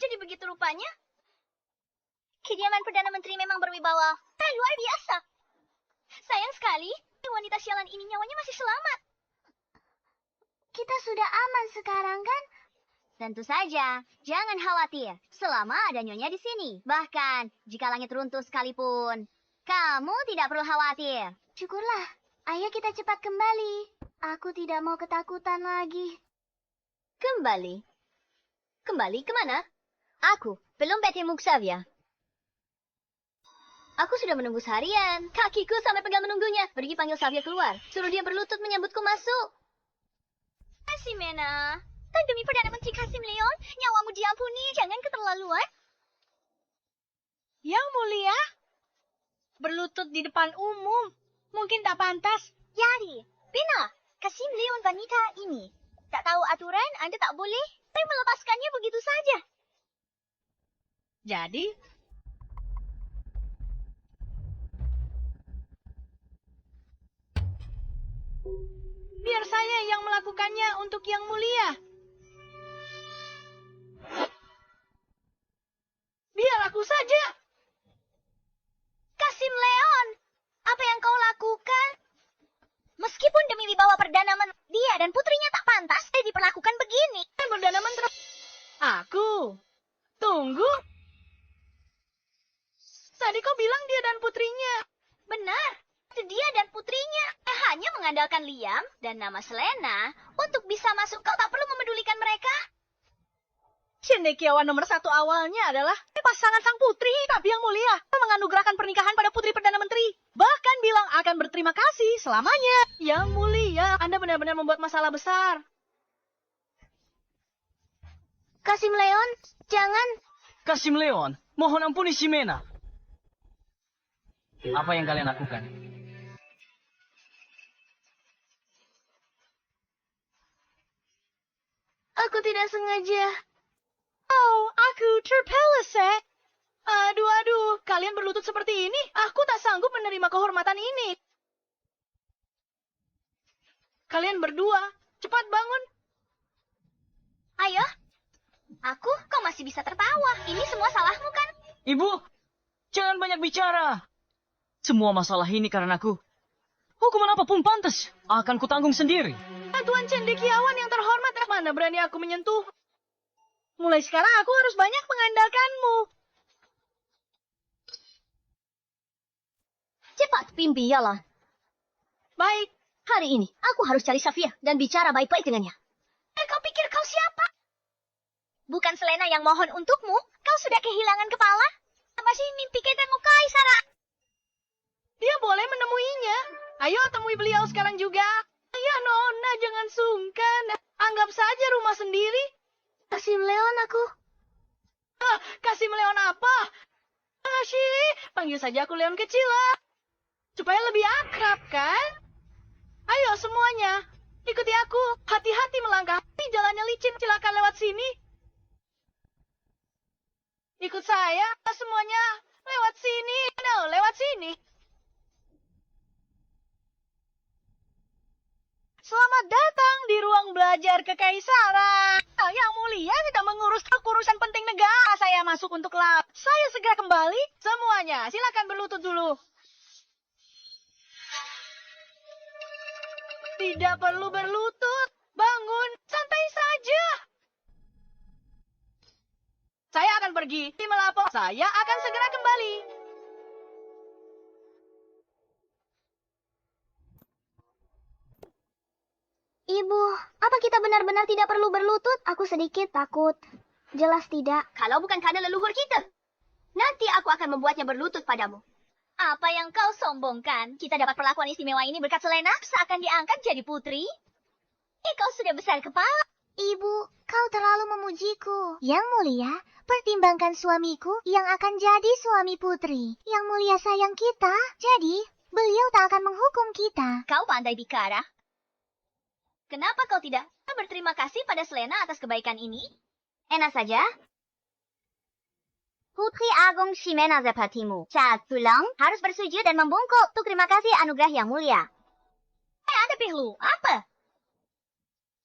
Jadi begitu rupanya? Kediaman Perdana Menteri memang berwibawa. Luar biasa. Sayang sekali, wanita sialan ini nyawanya masih selamat. Kita sudah aman sekarang kan? Tentu saja, jangan khawatir. Selama ada Nyonya di sini. Bahkan, jika langit runtuh sekalipun, kamu tidak perlu khawatir. Syukurlah. Ayo kita cepat kembali. Aku tidak mau ketakutan lagi. Kembali? Kembali kemana? Aku, belum Betty Muxavia. Aku sudah menunggu seharian. Kakiku sampai pegal menunggunya. Pergi panggil Xavier keluar. Suruh dia berlutut menyambutku masuk. Ximena. Dan demi Perdana Menteri Kasim Leon, nyawamu diampuni. Jangan keterlaluan. Yang mulia, berlutut di depan umum. Mungkin tak pantas. Yari, Bina, Kasim Leon wanita ini. Tak tahu aturan, Anda tak boleh. Saya melepaskannya begitu saja. Jadi, biar saya yang melakukannya untuk yang mulia. Biar aku saja. Kasim Leon, apa yang kau lakukan? Meskipun demi wibawa Perdana Menteri, dia dan putrinya tak pantas diperlakukan begini. Perdana Menteri. Aku. Tunggu. Tadi kau bilang dia dan putrinya. Benar, itu dia dan putrinya. Hanya mengandalkan Liam dan nama Selena untuk bisa masuk. Kau tak perlu memedulikan mereka. Cendekiawan nomor 1 awalnya adalah pasangan sang putri, tapi yang mulia menganugerahkan pernikahan pada putri Perdana Menteri. Bahkan bilang akan berterima kasih selamanya. Yang mulia, Anda benar-benar membuat masalah besar. Kasim Leon, jangan. Kasim Leon, mohon ampuni Ximena. Apa yang kalian lakukan? Aku tidak sengaja. Oh, aku terpeleset. Aduh, kalian berlutut seperti ini. Aku tak sanggup menerima kehormatan ini. Kalian berdua, cepat bangun. Ayo. Kau masih bisa tertawa. Ini semua salahmu kan? Ibu, jangan banyak bicara. Semua masalah ini karena aku. Hukuman apapun pantas, akan kutanggung sendiri. Tuan cendekiawan yang terhormat, mana berani aku menyentuh. Mulai sekarang aku harus banyak mengandalkanmu. Cepat, Pimpialah. Baik, Hari ini, aku harus cari Safia dan bicara baik-baik dengannya. Kau pikir kau siapa? Bukan Selena yang mohon untukmu. Kau sudah kehilangan kepala. Masih mimpi ketemu Kaisar. dia boleh menemuinya. Ayo temui beliau sekarang juga. Ya Nona, jangan sungkan. Anggap saja rumah sendiri. Kasim Leon aku. Kasih Leon apa? Panggil saja aku Leon kecil lah. Supaya lebih akrab, kan? Ayo semuanya, ikuti aku. Hati-hati melangkah. Jalannya licin, silakan lewat sini. Ikut saya, semuanya. Lewat sini. No, lewat sini. Selamat datang di ruang belajar kekaisaran. Yang mulia tidak mengurus urusan penting negara. Saya masuk untuk lab. Saya segera kembali. Semuanya, silakan berlutut dulu. Tidak perlu berlutut. Bangun, santai saja. Saya akan pergi. Melapor. Saya akan segera kembali. Ibu, apa kita benar-benar tidak perlu berlutut? Aku sedikit takut. Jelas tidak. Kalau bukan karena leluhur kita, nanti aku akan membuatnya berlutut padamu. Apa yang kau sombongkan? Kita dapat perlakuan istimewa ini berkat Selena, seakan diangkat jadi putri. Kau sudah besar kepala. Ibu, kau terlalu memujiku. Yang mulia, pertimbangkan suamiku yang akan jadi suami putri. Yang mulia sayang kita, jadi beliau tak akan menghukum kita. Kau pandai bicara. Kenapa kau tidak berterima kasih pada Selena atas kebaikan ini? Enak saja. Putri Agung Ximena Zepatimu, saat pulang harus bersujud dan membungkuk untuk terima kasih anugerah yang mulia. Ada perlu apa?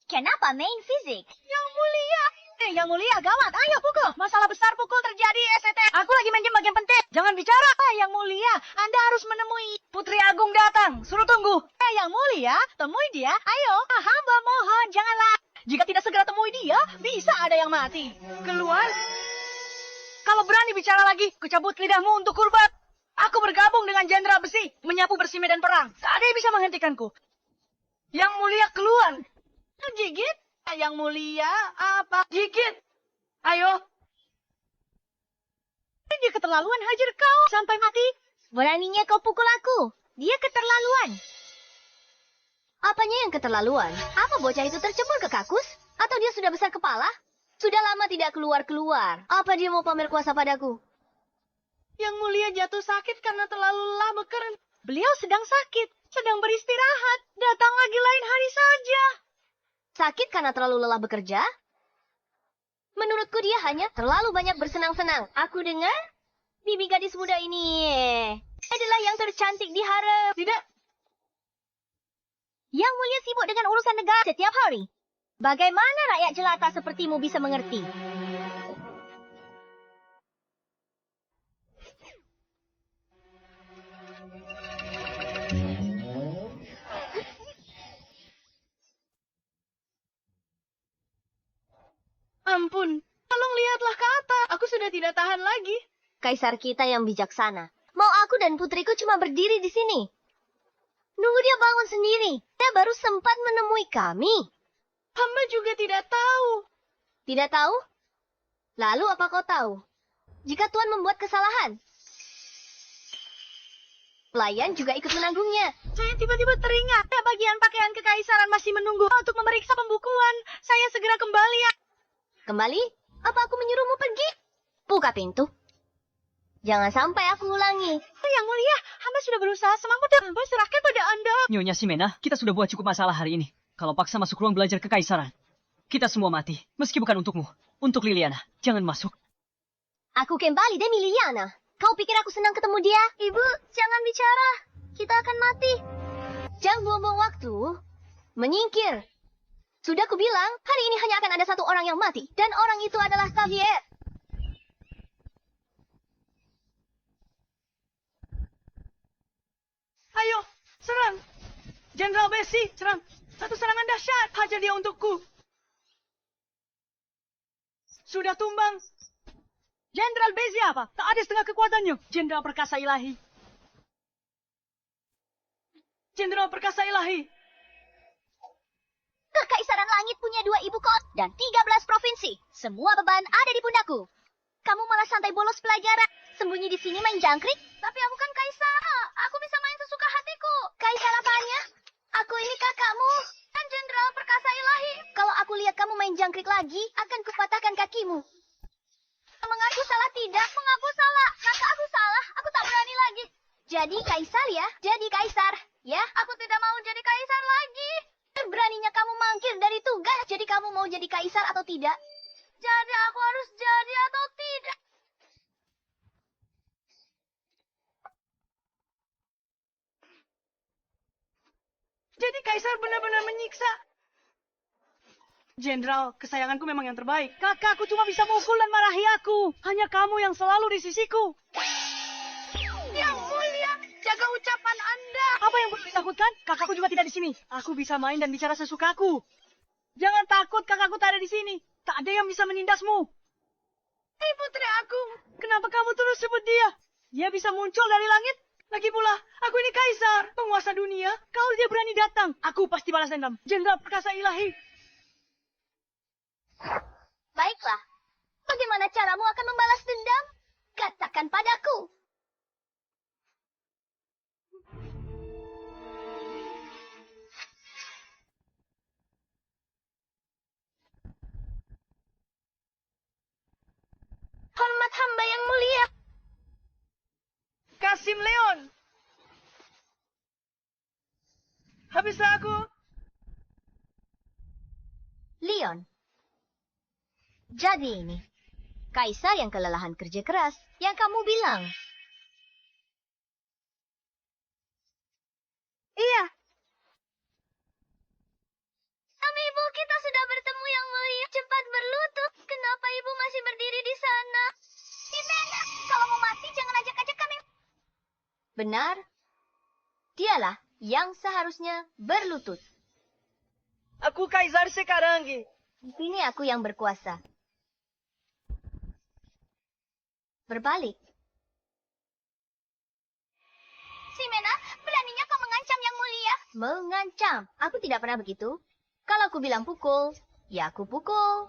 Kenapa main fisik? Yang mulia. Yang mulia, gawat. Ayo pukul. Masalah besar pukul terjadi, ST. Aku lagi main game bagian penting. Jangan bicara. Yang mulia, Anda harus menemui Putri Agung datang. Suruh tunggu. Yang mulia, temui dia. Ayo. Hamba mohon, janganlah. Jika tidak segera temui dia, bisa ada yang mati. Keluar. Kalau berani bicara lagi, kucabut lidahmu untuk kurbat. Aku bergabung dengan Jenderal Besi, menyapu bersih medan perang. Tak ada yang bisa menghentikanku. Yang mulia keluar. Gigit? Yang mulia apa? Gigit. Ayo. Dia keterlaluan, hajar kau sampai mati. Beraninya kau pukul aku. Dia keterlaluan. Apanya yang keterlaluan? Apa bocah itu tercebur ke kakus? Atau dia sudah besar kepala? Sudah lama tidak keluar-keluar. Apa dia mau pamer kuasa padaku? Yang mulia jatuh sakit karena terlalu lelah bekerja. Beliau sedang sakit, sedang beristirahat. Datang lagi lain hari saja. Sakit karena terlalu lelah bekerja? Menurutku dia hanya terlalu banyak bersenang-senang. Aku dengar bibi gadis muda ini adalah yang tercantik di harem. Tidak. Yang mulia sibuk dengan urusan negara setiap hari. Bagaimana rakyat jelata sepertimu bisa mengerti? Ampun, tolong lihatlah ke atas. Aku sudah tidak tahan lagi. Kaisar kita yang bijaksana. Mau aku dan putriku cuma berdiri di sini. Nunggu dia bangun sendiri. Dia baru sempat menemui kami. Hamba juga tidak tahu. Tidak tahu? Lalu apa kau tahu? Jika Tuan membuat kesalahan, pelayan juga ikut menanggungnya. Saya tiba-tiba teringat. Bagian pakaian kekaisaran masih menunggu untuk memeriksa pembukuan. Saya segera kembali ya. Kembali? Apa aku menyuruhmu pergi? Buka pintu. Jangan sampai aku ulangi. Yang mulia, hamba sudah berusaha semampu dan hamba serahkan pada Anda. Nyonya Simena, kita sudah buat cukup masalah hari ini. Kalau paksa masuk ruang belajar kekaisaran, kita semua mati. Meski bukan untukmu, untuk Liliana. Jangan masuk. Aku kembali demi Liliana. Kau pikir aku senang ketemu dia? Ibu, jangan bicara. Kita akan mati. Jangan buang-buang waktu. Menyingkir. Sudah kubilang, hari ini hanya akan ada satu orang yang mati. Dan orang itu adalah Xavier. Ayo, serang. Jenderal Besi, serang. Satu serangan dahsyat. Hajar dia untukku. Sudah tumbang. Jenderal Besi apa? Tak ada setengah kekuatannya. Jenderal Perkasa Ilahi. Jenderal Perkasa Ilahi. Kekaisaran Langit punya 2 ibu kota dan 13 provinsi. Semua beban ada di pundakku. Kamu malah santai bolos pelajaran. Sembunyi di sini main jangkrik. Tapi aku kan kaisar. Aku bisa main sesuka hatiku. Kaisar apanya? Aku ini kakakmu. Dan Jenderal Perkasa Ilahi. Kalau aku lihat kamu main jangkrik lagi, akan kupatahkan kakimu. Mengaku salah tidak? Mengaku salah. Maka aku salah. Aku tak berani lagi. Jadi kaisar ya? Jadi kaisar. Ya, aku tidak mau jadi kaisar lagi. Beraninya kamu mangkir dari tugas. Jadi kamu mau jadi kaisar atau tidak? Jadi aku harus jadi atau tidak? Jadi kaisar benar-benar menyiksa. Jenderal, kesayanganku memang yang terbaik. Kakakku cuma bisa mukul dan marahi aku. Hanya kamu yang selalu di sisiku. Yang mulia, jaga ucapan Anda. Apa yang perlu ditakutkan? Kakakku juga tidak di sini. Aku bisa main dan bicara sesukaku. Jangan takut, kakakku tak ada di sini. Tak ada yang bisa menindasmu. Hei putri aku, kenapa kamu terus sebut dia? Dia bisa muncul dari langit. Lagi pula, aku ini kaisar, penguasa dunia. Kalau dia berani datang, aku pasti balas dendam. Jenderal Perkasa Ilahi. Baiklah. Bagaimana caramu akan membalas dendam? Katakan padaku. Hormat hamba yang mulia. Kasim Leon. Habislah aku. Leon. Jadi ini, kaisar yang kelelahan kerja keras, yang kamu bilang. Iya. Ibu, kita sudah bertemu yang mulia. Cepat berlutut. Kenapa ibu masih berdiri di sana? Simena, kalau mau mati jangan ajak-ajak kami. Benar. Dialah yang seharusnya berlutut. Aku kaisar sekarang. Di sini aku yang berkuasa. Berbalik. Simena, beraninya kau mengancam Yang Mulia? Mengancam? Aku tidak pernah begitu. Kalau aku bilang pukul, ya aku pukul.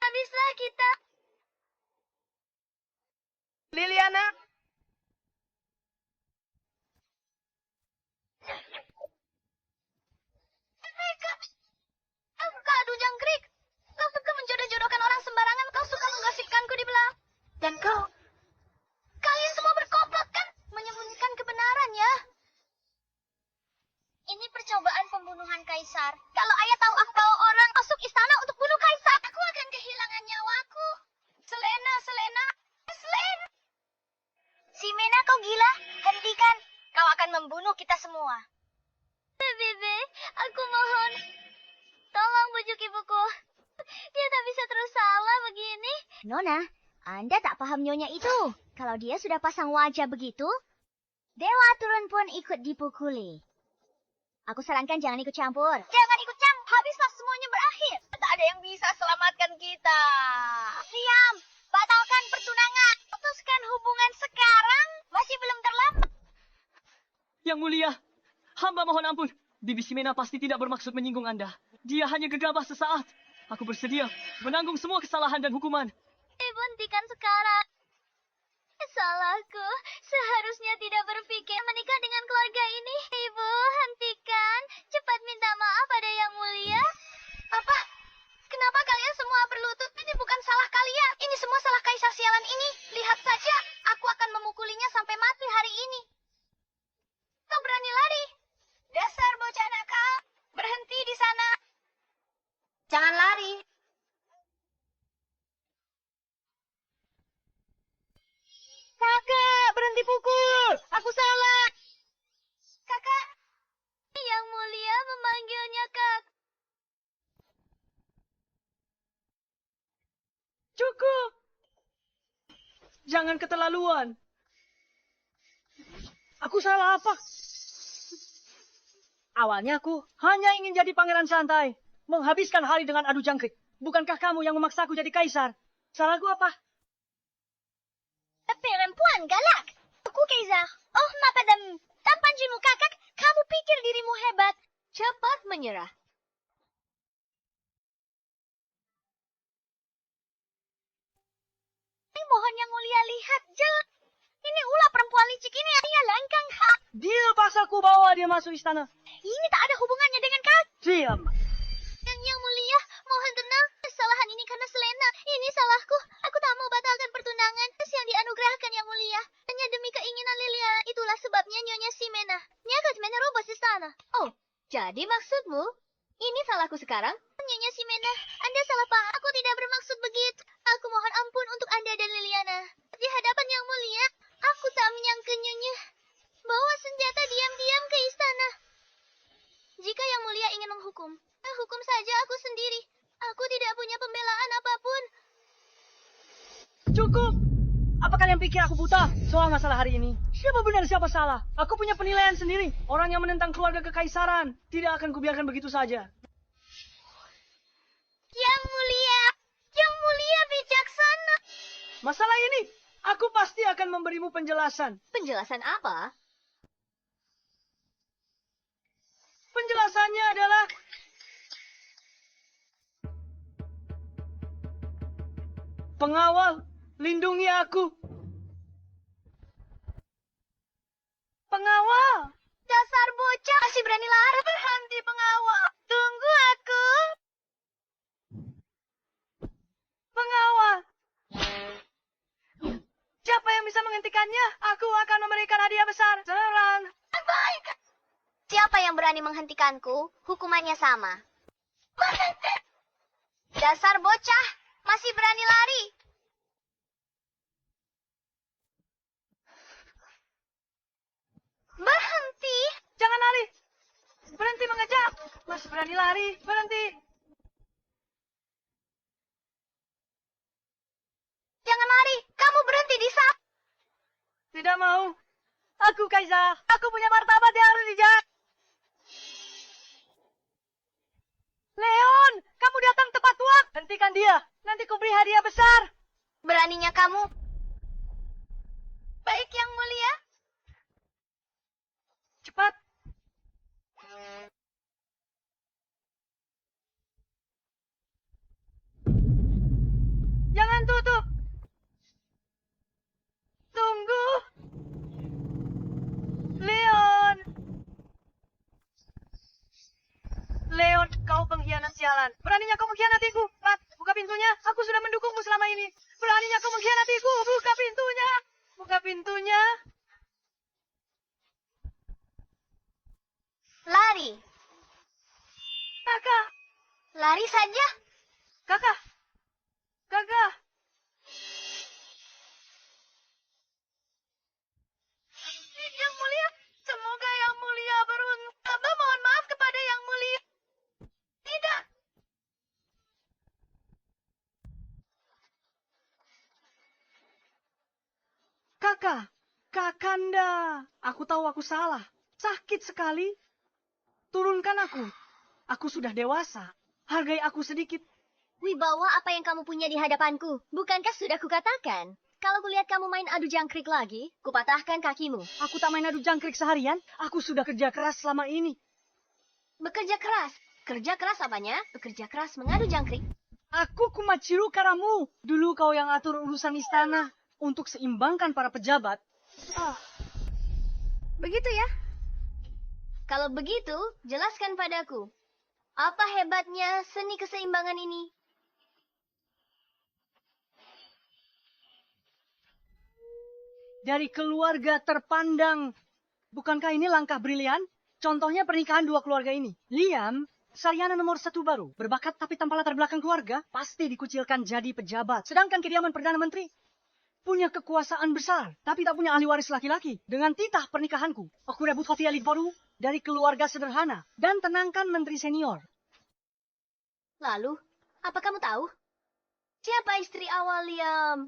Habislah kita. Liliana, Aduh, jangkrik. Kau suka menjodoh-jodohkan orang sembarangan. Kau suka menggosipkanku di belakang. Dan kau... Kalian semua berkomplot kan? Menyembunyikan kebenaran ya. Ini percobaan pembunuhan Kaisar. Kalau ayah tahu aku bawa orang masuk istana untuk bunuh kaisar, aku akan kehilangan nyawaku. Selena. Simena, kau gila? Hentikan. Kau akan membunuh kita semua. Bebe, aku mohon. Tolong bujuk ibuku. Dia tak bisa terus salah begini. Nona, Anda tak paham nyonya itu. Kalau dia sudah pasang wajah begitu, Dewa Turun pun ikut dipukuli. Aku sarankan jangan ikut campur. Jangan ikut campur. Habislah semuanya berakhir. tak ada yang bisa selamatkan kita. Diam, batalkan pertunangan. Putuskan hubungan sekarang. Masih belum terlambat. Yang Mulia, hamba mohon ampun. Bibi Simena pasti tidak bermaksud menyinggung Anda. Dia hanya gegabah sesaat. Aku bersedia menanggung semua kesalahan dan hukuman. Ibu, hentikan sekarang. Salahku. Seharusnya tidak berpikir menikah dengan keluarga ini. Ibu, hentikan. Cepat minta maaf pada Yang Mulia. Apa? Kenapa kalian semua berlutut? Ini bukan salah kalian. Ini semua salah kaisar sialan ini. Lihat saja. Aku akan memukulinya sampai mati hari ini. Kau berani lari? Dasar bocah nakal. Berhenti di sana. Jangan lari. Kakak, berhenti pukul. Aku salah. Kakak. Yang Mulia memanggilnya Kak. Cukup. Jangan keterlaluan. Aku salah apa? Awalnya aku hanya ingin jadi pangeran santai. Menghabiskan hari dengan adu jangkrik. Bukankah kamu yang memaksaku jadi kaisar? Salahku apa? Perempuan galak. Aku Kaisar. Oh, mapadam. Tampan jimu kakak. Kamu pikir dirimu hebat. Cepat menyerah. Mohon Yang Mulia lihat. Jangan. Ini ulah perempuan licik ini. Dia langkang hak. Dia paksaku bawa dia masuk istana. Ini tak ada hubungannya dengan kau. Diam. Yang Mulia, mohon tenang. Kesalahan ini karena Selena. Ini salahku. Aku tak mau batalkan pertunangan yang dianugerahkan Yang Mulia. Hanya demi keinginan Liliana. Itulah sebabnya Nyonya Simena. Nyagat menerobos istana. Oh, jadi maksudmu? Ini salahku sekarang? Nyonya Simena, Anda salah paham. Aku tidak bermaksud begitu. Aku mohon ampun untuk Anda dan Liliana. Di hadapan Yang Mulia, aku tak menyangka Nyonya. Bawa senjata diam-diam ke istana. Jika Yang Mulia ingin menghukum, hukum saja aku sendiri. Aku tidak punya pembelaan apapun. Cukup. Apa kalian pikir aku buta soal masalah hari ini? Siapa benar, siapa salah? Aku punya penilaian sendiri. Orang yang menentang keluarga kekaisaran tidak akan kubiarkan begitu saja. Yang Mulia bijaksana. Masalah ini, aku pasti akan memberimu penjelasan. Penjelasan apa? Penjelasannya adalah... Pengawal, lindungi aku. Pengawal! Dasar bocah masih berani lari. Berhenti pengawal. Tunggu aku. Pengawal! Siapa yang bisa menghentikannya? Aku akan memberikan hadiah besar. Serang! Baik. Siapa yang berani menghentikanku, hukumannya sama. Dasar bocah, masih berani lari. Berhenti. Jangan lari! Berhenti mengejar! Mas berani lari! Berhenti! Jangan lari. Kamu berhenti di saat. Tidak mau. Aku kaisar. Aku punya martabat yang harus dijaga. Leon, kamu datang tepat waktu. Hentikan dia. Nanti ku beri hadiah besar. Beraninya kamu. Baik, Yang Mulia. Cepat. Jangan tutup. Tunggu. Leon. Leon, kau pengkhianat sialan. Beraninya kau mengkhianatiku. Rat, buka pintunya. Aku sudah mendukungmu selama ini. Beraninya kau mengkhianatiku. Buka pintunya. Buka pintunya. Lari. Kakak. Lari saja. Kakak. Kakak. Yang Mulia. Semoga Yang Mulia beruntung. Mohon maaf kepada Yang Mulia. Tidak. Kakak. Kakanda. Aku tahu aku salah. Sakit sekali. Turunkan aku. Aku sudah dewasa. Hargai aku sedikit. Wibawa apa yang kamu punya di hadapanku? Bukankah sudah kukatakan? Kalau kulihat kamu main adu jangkrik lagi, kupatahkan kakimu. Aku tak main adu jangkrik seharian. Aku sudah kerja keras selama ini. Bekerja keras. Kerja keras apanya? Bekerja keras mengadu jangkrik. Aku Kumachiru Karamu. Dulu kau yang atur urusan istana. Untuk seimbangkan para pejabat. Begitu ya? Kalau begitu, jelaskan padaku. Apa hebatnya seni keseimbangan ini? Dari keluarga terpandang. Bukankah ini langkah brilian? Contohnya pernikahan dua keluarga ini. Liam, sarjana nomor 1 baru. Berbakat tapi tanpa latar belakang keluarga. Pasti dikucilkan jadi pejabat. Sedangkan kediaman Perdana Menteri punya kekuasaan besar, tapi tak punya ahli waris laki-laki. Dengan titah pernikahanku, aku rebut Hofi elit baru dari keluarga sederhana. Dan tenangkan menteri senior. Lalu, apa kamu tahu? Siapa istri awal Liam?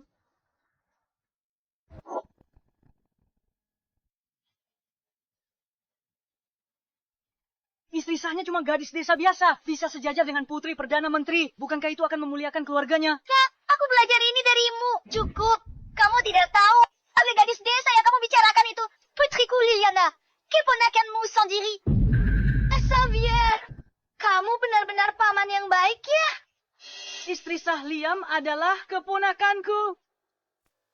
Istri sahnya cuma gadis desa biasa. Bisa sejajar dengan putri Perdana Menteri. Bukankah itu akan memuliakan keluarganya? Kak, aku belajar ini darimu. Cukup. Kamu tidak tahu. Oleh gadis desa yang kamu bicarakan itu. Putriku Liliana. Keponakanmu sendiri. Xavier. Kamu benar-benar paman yang baik ya? Istri sah Liam adalah keponakanku.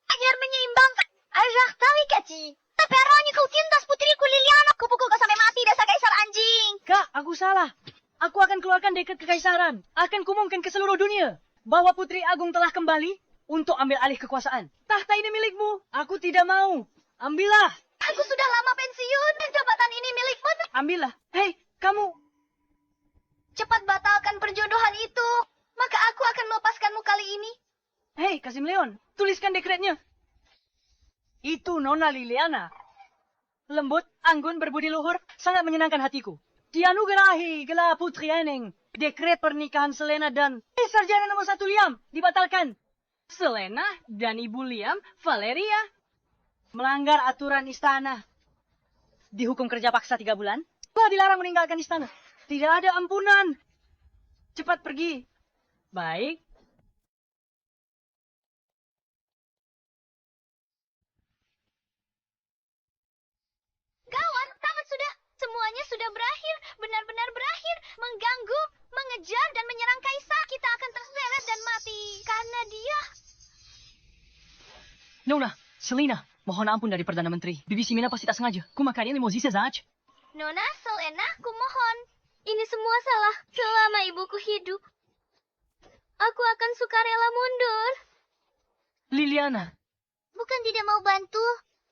Agar menyeimbangkan. Ajar tarikati. Tapi arahnya kau tindas putriku Liliana. Kupukul kau sampai mati dasar kaisar anjing. Kak, aku salah. Aku akan keluarkan dekret kekaisaran. Akan kumumkan ke seluruh dunia bahwa Putri Agung telah kembali untuk ambil alih kekuasaan. Tahta ini milikmu. Aku tidak mau. Ambillah. Aku sudah lama pensiun. Jabatan ini milikmu. Ambillah. Hei, kamu. Cepat batalkan perjodohan itu. Maka aku akan melepaskanmu kali ini. Hei, Kasim Leon. Tuliskan dekretnya. Itu Nona Liliana. Lembut, anggun, berbudi luhur. Sangat menyenangkan hatiku. Dianugerahi gelar Putri Eneng. Dekret pernikahan Selena dan sarjana nomor 1 Liam dibatalkan. Selena dan Ibu Liam, Valeria, melanggar aturan istana. Dihukum kerja paksa 3 bulan. Telah dilarang meninggalkan istana. Tidak ada ampunan. Cepat pergi. Baik. Kawan, tamat sudah. Semuanya sudah berakhir. Benar-benar berakhir. Mengganggu, mengejar, dan menyerang kaisar. Kita akan terseret dan mati. Karena dia... Nona, Selena, mohon ampun dari Perdana Menteri. Bibi Simena pasti tak sengaja. Kumakan ini mozisa saja. Nona, Selena, kumohon. Ini semua salah. Selama ibuku hidup, aku akan sukarela mundur. Liliana. Bukan tidak mau bantu,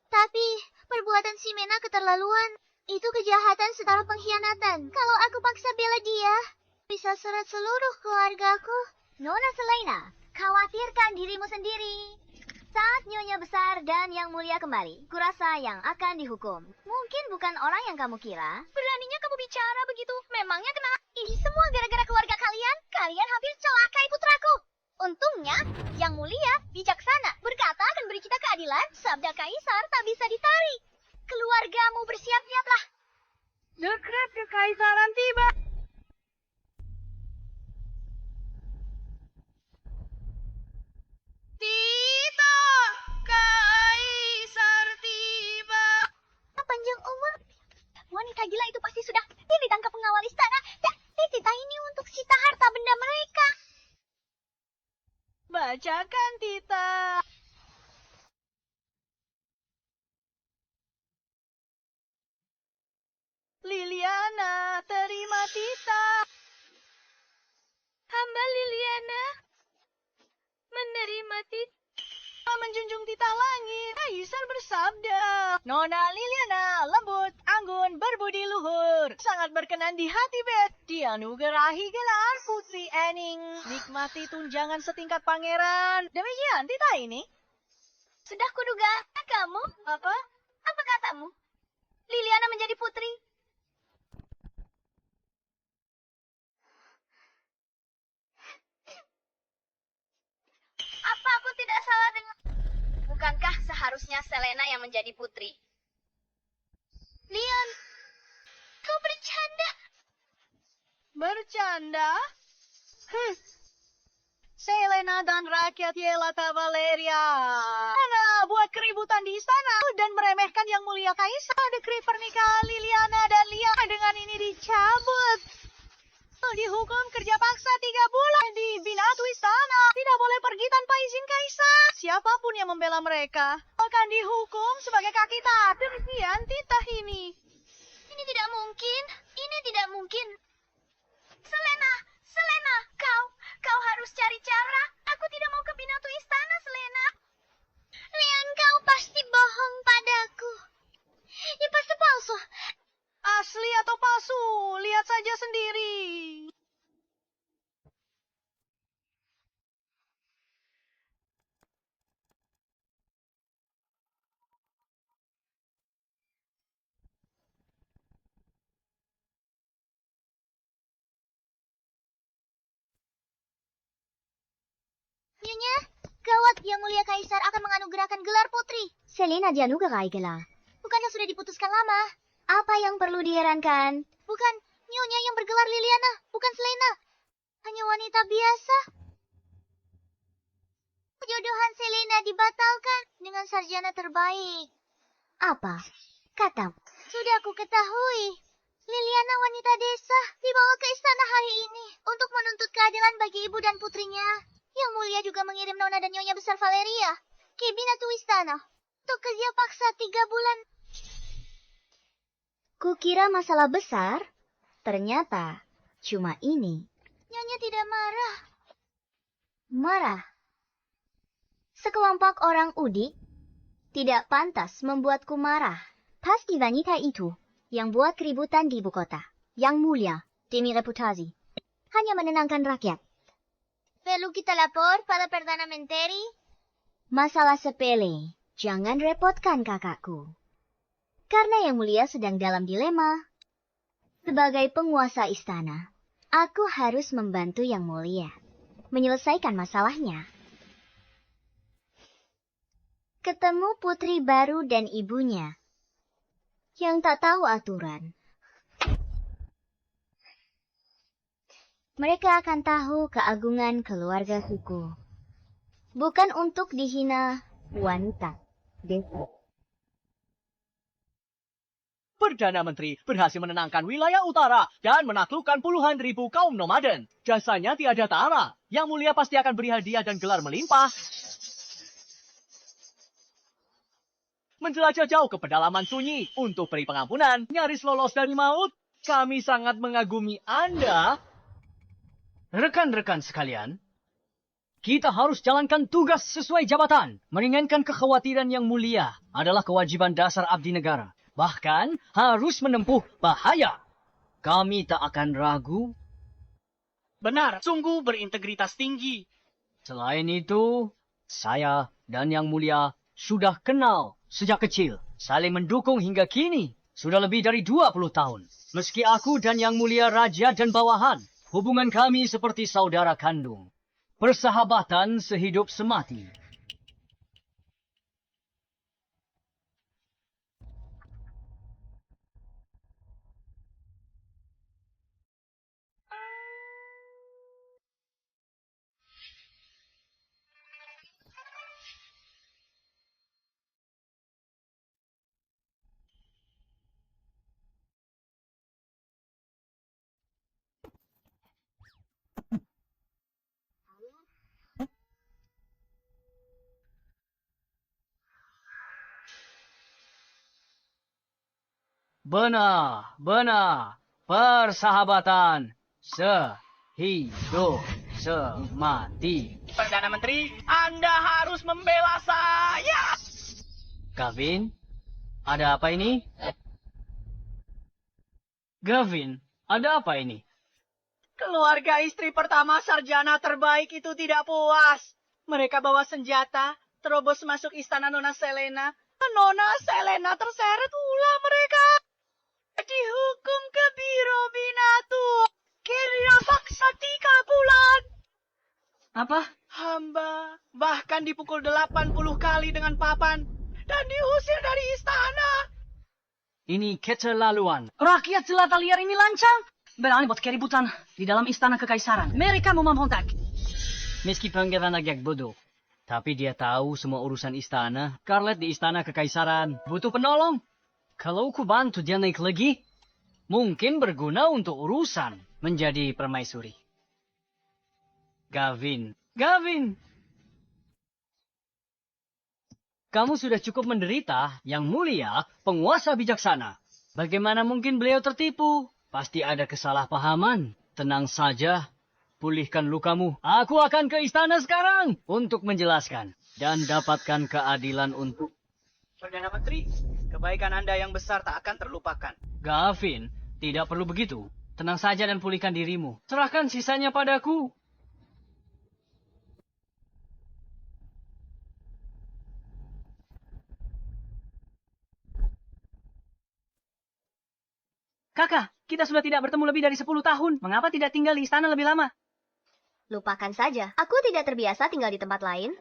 tapi perbuatan si Mena keterlaluan. Itu kejahatan setara pengkhianatan. Kalau aku paksa bela dia, bisa seret seluruh keluargaku. Nona Selena, khawatirkan dirimu sendiri. Saat Nyonya Besar dan Yang Mulia kembali, kurasa yang akan dihukum. Mungkin bukan orang yang kamu kira. Beraninya kamu bicara begitu. Memangnya kenapa? Ini semua gara-gara keluarga kalian. Kalian hampir celakai putraku. Untungnya, Yang Mulia, bijaksana, berkata akan beri kita keadilan. Sabda Kaisar tak bisa ditarik. Keluargamu bersiap-siaplah. Dekret kekaisaran tiba. Tita, kaisar tiba. Panjang umur. Wanita gila itu pasti sudah ditangkap pengawal istana. Dan titah ini untuk sita harta benda mereka. Bacakan, Tita. Liliana, terima Tita. Hamba Liliana menerima Tita. Menjunjung titah langit, Kaisar bersabda. Nona Liliana, lembut, anggun, berbudi luhur. Sangat berkenan di hati Bet. Dianugerahi gelar Putri Ening. Nikmati tunjangan setingkat pangeran. Demikian titah ini. Sudah kuduga. Kamu? Apa? Apa katamu? Liliana menjadi putri. Apa aku tidak salah dengan... Bukankah seharusnya Selena yang menjadi putri? Lian, kau bercanda. Bercanda? Selena dan rakyat Yelata Valeria. Karena buat keributan di istana dan meremehkan Yang Mulia Kaisar. Dekret pernikahan Liliana dan Lia dengan ini dicabut. Dihukum kerja paksa 3 bulan di Binatu Istana. Tidak boleh pergi tanpa izin Kaisar. Siapapun yang membela mereka akan dihukum sebagai kaki taat. Demikian titah ini. Ini tidak mungkin. Ini tidak mungkin. Selena, kau harus cari cara. Aku tidak mau ke Binatu Istana, Selena. Lian, kau pasti bohong padaku. Ini pasti palsu. Asli atau palsu? Lihat saja sendiri. Nyonya, gawat, Yang Mulia Kaisar akan menganugerahkan gelar putri. Selena dianugerai gelar. Bukannya sudah diputuskan lama? Apa yang perlu diherankan? Bukan Nyonya yang bergelar Liliana, bukan Selena. Hanya wanita biasa. Perjodohan Selena dibatalkan dengan sarjana terbaik. Apa? Katamu. Sudah aku ketahui. Liliana wanita desa dibawa ke istana hari ini untuk menuntut keadilan bagi ibu dan putrinya. Yang Mulia juga mengirim Nona dan Nyonya besar Valeria ke Binatu Istana untuk kerja paksa 3 bulan. Kukira masalah besar, ternyata cuma ini. Nyonya tidak marah. Marah? Sekelompok orang udik tidak pantas membuatku marah. Pasti wanita itu yang buat keributan di ibu kota. Yang Mulia, demi reputasi. Hanya menenangkan rakyat. Perlu kita lapor pada Perdana Menteri? Masalah sepele. Jangan repotkan kakakku. Karena Yang Mulia sedang dalam dilema. Sebagai penguasa istana, aku harus membantu Yang Mulia menyelesaikan masalahnya. Ketemu putri baru dan ibunya yang tak tahu aturan. Mereka akan tahu keagungan keluarga suku. Bukan untuk dihina wanita desa. Perdana Menteri berhasil menenangkan wilayah utara dan menaklukkan puluhan ribu kaum nomaden. Jasanya tiada tara. Yang Mulia pasti akan beri hadiah dan gelar melimpah. Menjelajah jauh ke pedalaman sunyi untuk beri pengampunan. Nyaris lolos dari maut. Kami sangat mengagumi Anda. Rekan-rekan sekalian, kita harus jalankan tugas sesuai jabatan. Meringankan kekhawatiran Yang Mulia adalah kewajiban dasar abdi negara. Bahkan harus menempuh bahaya. Kami tak akan ragu. Benar, sungguh berintegritas tinggi. Selain itu, saya dan Yang Mulia sudah kenal sejak kecil. Saling mendukung hingga kini. Sudah lebih dari 20 tahun. Meski aku dan Yang Mulia raja dan bawahan, hubungan kami seperti saudara kandung. Persahabatan sehidup semati. Benar. Persahabatan sehidup semati. Perdana Menteri, Anda harus membela saya. Gavin, ada apa ini? Gavin, ada apa ini? Keluarga istri pertama sarjana terbaik itu tidak puas. Mereka bawa senjata, terobos masuk istana Nona Selena. Nona Selena terseret ulah mereka. Dihukum ke biro binatu. Kira paksa 3 bulan. Apa? Hamba bahkan dipukul 80 kali dengan papan. Dan diusir dari istana. Ini keterlaluan. Rakyat jelata liar ini lancang. Berani buat keributan di dalam istana kekaisaran. Mereka mau memberontak. Meski pangeran agak bodoh, tapi dia tahu semua urusan istana. Scarlet di istana kekaisaran butuh penolong. Kalau ku bantu dia naik lagi, mungkin berguna untuk urusan menjadi permaisuri. Gavin, kamu sudah cukup menderita, Yang Mulia, penguasa bijaksana. Bagaimana mungkin beliau tertipu? Pasti ada kesalahpahaman. Tenang saja, pulihkan lukamu. Aku akan ke istana sekarang untuk menjelaskan dan dapatkan keadilan untuk... Perdana Menteri, kebaikan Anda yang besar tak akan terlupakan. Gavin, tidak perlu begitu. Tenang saja dan pulihkan dirimu. Serahkan sisanya padaku. Kakak, kita sudah tidak bertemu lebih dari 10 tahun. Mengapa tidak tinggal di istana lebih lama? Lupakan saja. Aku tidak terbiasa tinggal di tempat lain.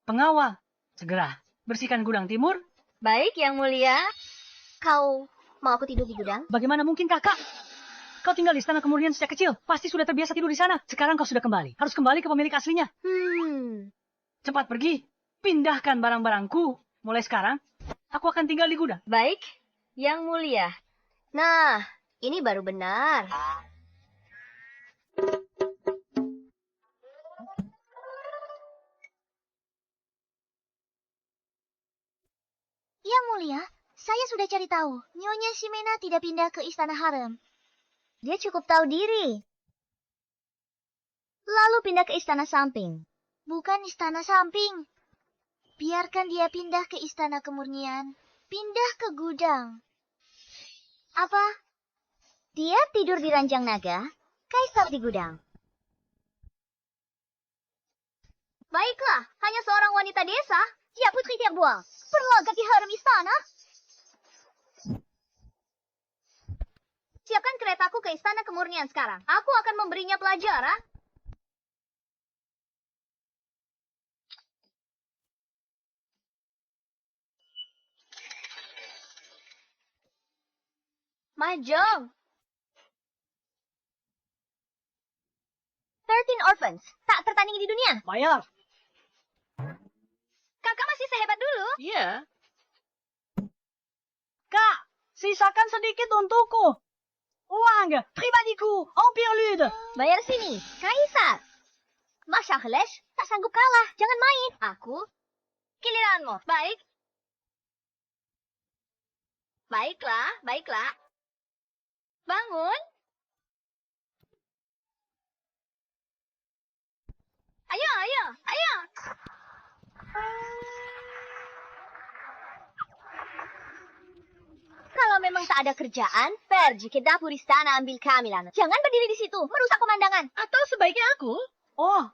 Pengawal, segera bersihkan gudang timur. Baik, Yang Mulia. Kau mau aku tidur di gudang? Bagaimana mungkin, Kakak? Kau tinggal di istana kemurnian sejak kecil. Pasti sudah terbiasa tidur di sana. Sekarang kau sudah kembali. Harus kembali ke pemilik aslinya. Cepat pergi. Pindahkan barang-barangku. Mulai sekarang, aku akan tinggal di gudang. Baik, Yang Mulia. Nah, ini baru benar. Yang Mulia, saya sudah cari tahu. Nyonya Shimena tidak pindah ke istana harem. Dia cukup tahu diri. Lalu pindah ke istana samping. Bukan istana samping. Biarkan dia pindah ke istana kemurnian. Pindah ke gudang. Apa? Dia tidur di ranjang naga, kaisar di gudang. Baiklah, hanya seorang wanita desa. Ya, putri tiap buang. Berlagak di harem istana. Siapkan keretaku ke istana kemurnian sekarang. Aku akan memberinya pelajaran. Mahjong. 13 orphans. Tak tertandingi di dunia. Bayar. Kakak masih sehebat dulu. Iya. Kak, sisakan sedikit untukku. Uang pribadiku, Empire Lude. Bayar sini. Kaisar. Mas Charles tak sanggup kalah. Jangan main. Aku. Giliranmu. Baik. Baiklah. Bangun. Ayo. Kalau memang tak ada kerjaan, pergi ke dapur istana ambil camilan. Jangan berdiri di situ, merusak pemandangan. Atau sebaiknya aku? Oh,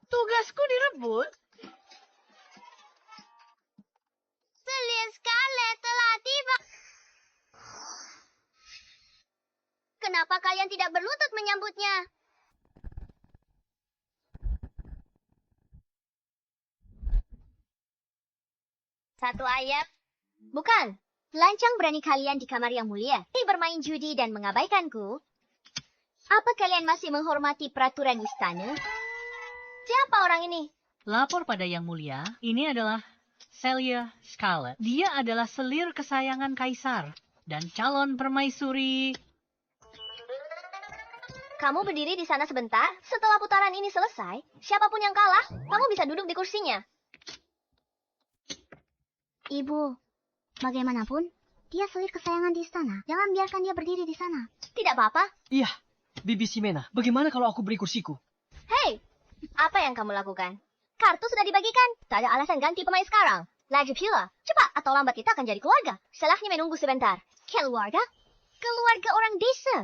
Tugasku direbut. Selir Scarlet telah tiba. Kenapa kalian tidak berlutut menyambutnya? Satu ayat. Bukan. Lancang berani kalian di kamar yang mulia. Ini bermain judi dan mengabaikanku. Apa kalian masih menghormati peraturan istana? Siapa orang ini? Lapor pada Yang Mulia, ini adalah Celia Scarlet. Dia adalah selir kesayangan Kaisar dan calon permaisuri. Kamu berdiri di sana sebentar. Setelah putaran ini selesai, siapapun yang kalah, kamu bisa duduk di kursinya. Ibu, bagaimanapun, dia selir kesayangan di istana. Jangan biarkan dia berdiri di sana. Tidak apa-apa. Iya, Bibi Simena, bagaimana kalau aku beri kursiku? Hei, apa yang kamu lakukan? Kartu sudah dibagikan. Tak ada alasan ganti pemain sekarang. Lagi pula, cepat atau lambat kita akan jadi keluarga. Salahnya menunggu sebentar. Keluarga? Keluarga orang desa.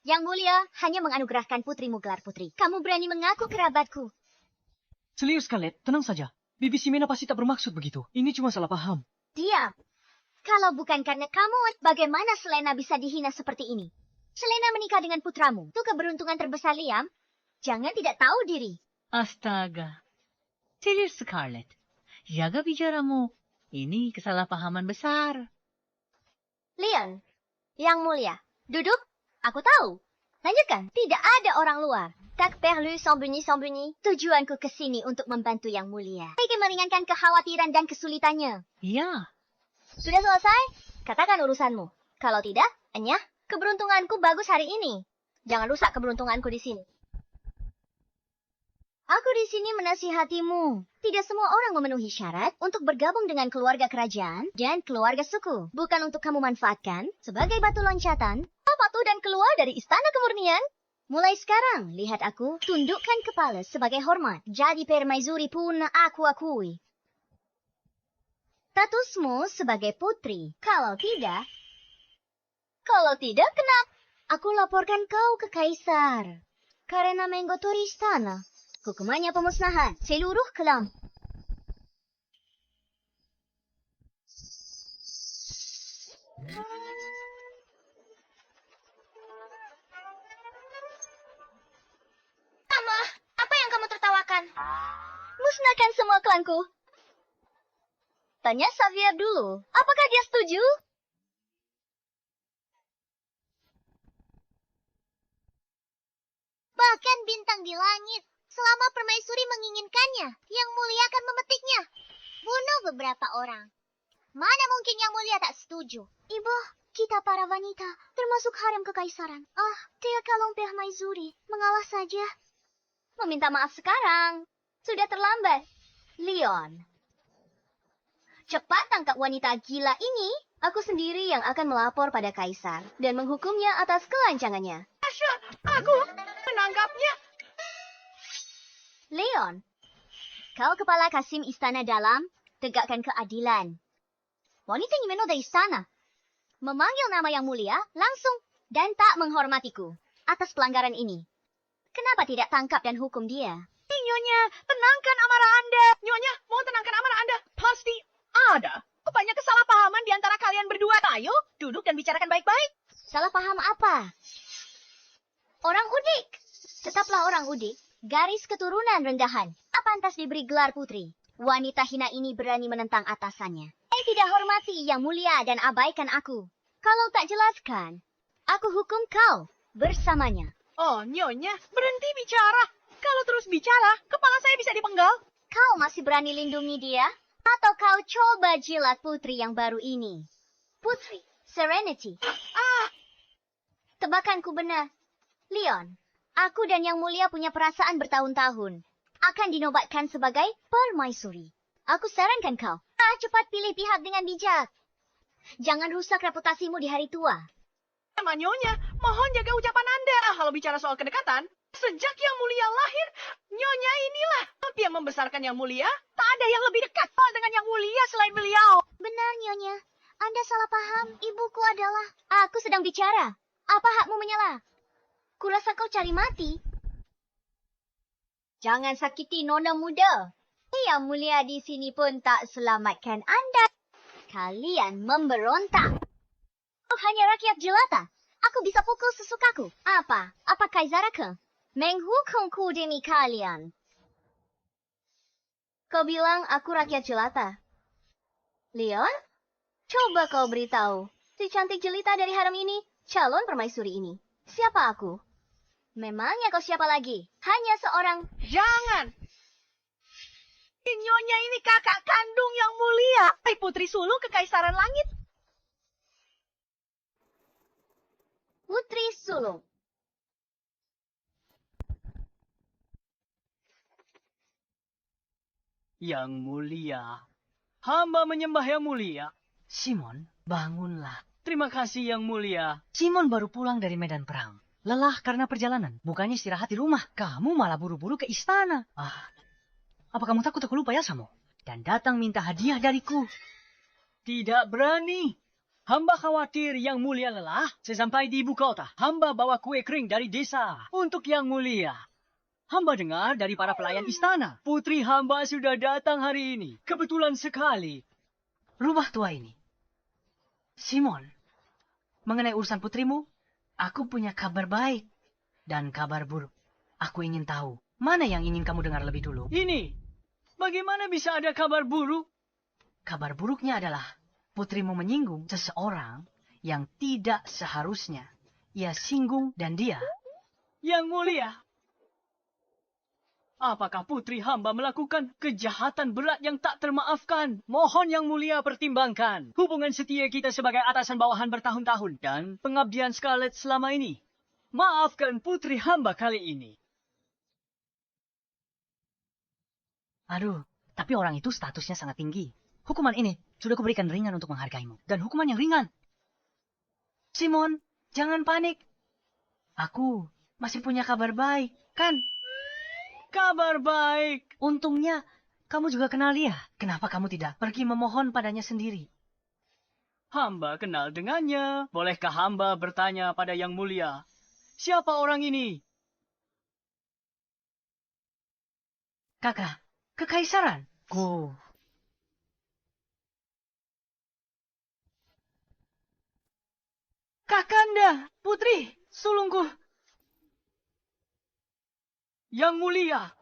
Yang Mulia hanya menganugerahkan putrimu gelar putri. Kamu berani mengaku kerabatku. Celia Scarlet, tenang saja. Bibi Simena pasti tak bermaksud begitu. Ini cuma salah paham. Diam. Kalau bukan karena kamu, bagaimana Selena bisa dihina seperti ini? Selena menikah dengan putramu. Itu keberuntungan terbesar, Liam. Jangan tidak tahu diri. Astaga. Celia Scarlet, jaga bicaramu. Ini kesalahpahaman besar. Leon, Yang Mulia, duduk. Aku tahu. Lanjutkan. Tidak ada orang luar. Tak perlu sembunyi-sembunyi. Tujuanku ke sini untuk membantu Yang Mulia. Ingin meringankan kekhawatiran dan kesulitannya. Iya. Sudah selesai? Katakan urusanmu. Kalau tidak, enyah, keberuntunganku bagus hari ini. Jangan rusak keberuntunganku di sini. Aku di sini menasihatimu. Tidak semua orang memenuhi syarat untuk bergabung dengan keluarga kerajaan dan keluarga suku. Bukan untuk kamu manfaatkan sebagai batu loncatan, patuh dan keluar dari istana kemurnian. Mulai sekarang, lihat aku, tundukkan kepala sebagai hormat. Jadi permaisuri pun aku akui. Statusmu sebagai putri. Kalau tidak, kenapa? Aku laporkan kau ke Kaisar. Karena menggotori istana. Hukumannya pemusnahan seluruh klan. Apa yang kamu tertawakan? Musnahkan semua klanku. Tanya Xavier dulu. Apakah dia setuju? Bahkan bintang di langit. Selama permaisuri menginginkannya, Yang Mulia akan memetiknya. Bunuh beberapa orang. Mana mungkin Yang Mulia tak setuju? Ibu, kita para wanita, termasuk harem kekaisaran. Dia kalung permaisuri. Mengalah saja. Meminta maaf sekarang. Sudah terlambat. Leon. Cepat tangkap wanita gila ini. Aku sendiri yang akan melapor pada Kaisar dan menghukumnya atas kelancangannya. Asya, aku menangkapnya. Leon, kau kepala Kasim Istana Dalam, tegakkan keadilan. Wanita ini menoda istana. Memanggil nama Yang Mulia langsung dan tak menghormatiku atas pelanggaran ini. Kenapa tidak tangkap dan hukum dia? Nyonya, tenangkan amarah Anda. Nyonya, mohon tenangkan amarah Anda. Pasti ada. Banyak kesalahpahaman di antara kalian berdua. Ayo, duduk dan bicarakan baik-baik. Salah paham apa? Orang udik. Tetaplah orang udik. Garis keturunan rendahan. Tak pantas diberi gelar putri. Wanita hina ini berani menentang atasannya. Tidak hormati Yang Mulia dan abaikan aku. Kalau tak jelaskan, aku hukum kau bersamanya. Oh, Nyonya, berhenti bicara. Kalau terus bicara, kepala saya bisa dipenggal. Kau masih berani lindungi dia? Atau kau coba jilat putri yang baru ini? Putri, Serenity. Tebakanku benar. Leon, aku dan Yang Mulia punya perasaan bertahun-tahun. Akan dinobatkan sebagai permaisuri. Aku sarankan kau, cepat pilih pihak dengan bijak. Jangan rusak reputasimu di hari tua. Sama Nyonya, mohon jaga ucapan Anda. Kalau bicara soal kedekatan, sejak Yang Mulia lahir, Nyonya inilah yang membesarkan Yang Mulia. Tak ada yang lebih dekat dengan Yang Mulia selain beliau. Benar, Nyonya. Anda salah paham. Ibuku adalah... Aku sedang bicara. Apa hakmu menyela? Kurasa kau cari mati. Jangan sakiti nona muda. Yang Mulia di sini pun tak selamatkan Anda. Kalian memberontak. Hanya rakyat jelata. Aku bisa pukul sesukaku. Apa? Apa Kaisaraka? Menghukumku demi kalian. Kau bilang aku rakyat jelata. Leon, coba kau beritahu, si cantik jelita dari harem ini, calon permaisuri ini. Siapa aku? Memangnya kau siapa lagi? Hanya seorang... Jangan! Nyonya ini kakak kandung yang mulia. Putri sulung Kekaisaran Langit. Putri sulung. Yang mulia. Hamba menyembah yang mulia. Simon, bangunlah. Terima kasih yang mulia. Simon baru pulang dari medan perang. Lelah karena perjalanan. Bukannya istirahat di rumah. Kamu malah buru-buru ke istana. Apa kamu takut aku lupa ya, Samo? Dan datang minta hadiah dariku. Tidak berani. Hamba khawatir yang mulia lelah. Sesampai di ibu kota, hamba bawa kue kering dari desa untuk yang mulia. Hamba dengar dari para pelayan istana. Putri hamba sudah datang hari ini. Kebetulan sekali. Rubah tua ini. Simon, mengenai urusan putrimu, aku punya kabar baik dan kabar buruk. Aku ingin tahu, mana yang ingin kamu dengar lebih dulu? Ini, bagaimana bisa ada kabar buruk? Kabar buruknya adalah putrimu menyinggung seseorang yang tidak seharusnya ia singgung dan dia... Yang mulia, apakah putri hamba melakukan kejahatan berat yang tak termaafkan? Mohon yang mulia pertimbangkan hubungan setia kita sebagai atasan bawahan bertahun-tahun dan pengabdian Scarlett selama ini. Maafkan putri hamba kali ini. Aduh, tapi orang itu statusnya sangat tinggi. Hukuman ini sudah kuberikan ringan untuk menghargaimu. Dan hukuman yang ringan. Simon, jangan panik. Aku masih punya kabar baik, kan? Kabar baik. Untungnya, kamu juga kenal dia. Kenapa kamu tidak pergi memohon padanya sendiri? Hamba kenal dengannya. Bolehkah hamba bertanya pada yang mulia? Siapa orang ini? Kakak, kekaisaran. Kakanda, putri, sulungku. Yang mulia,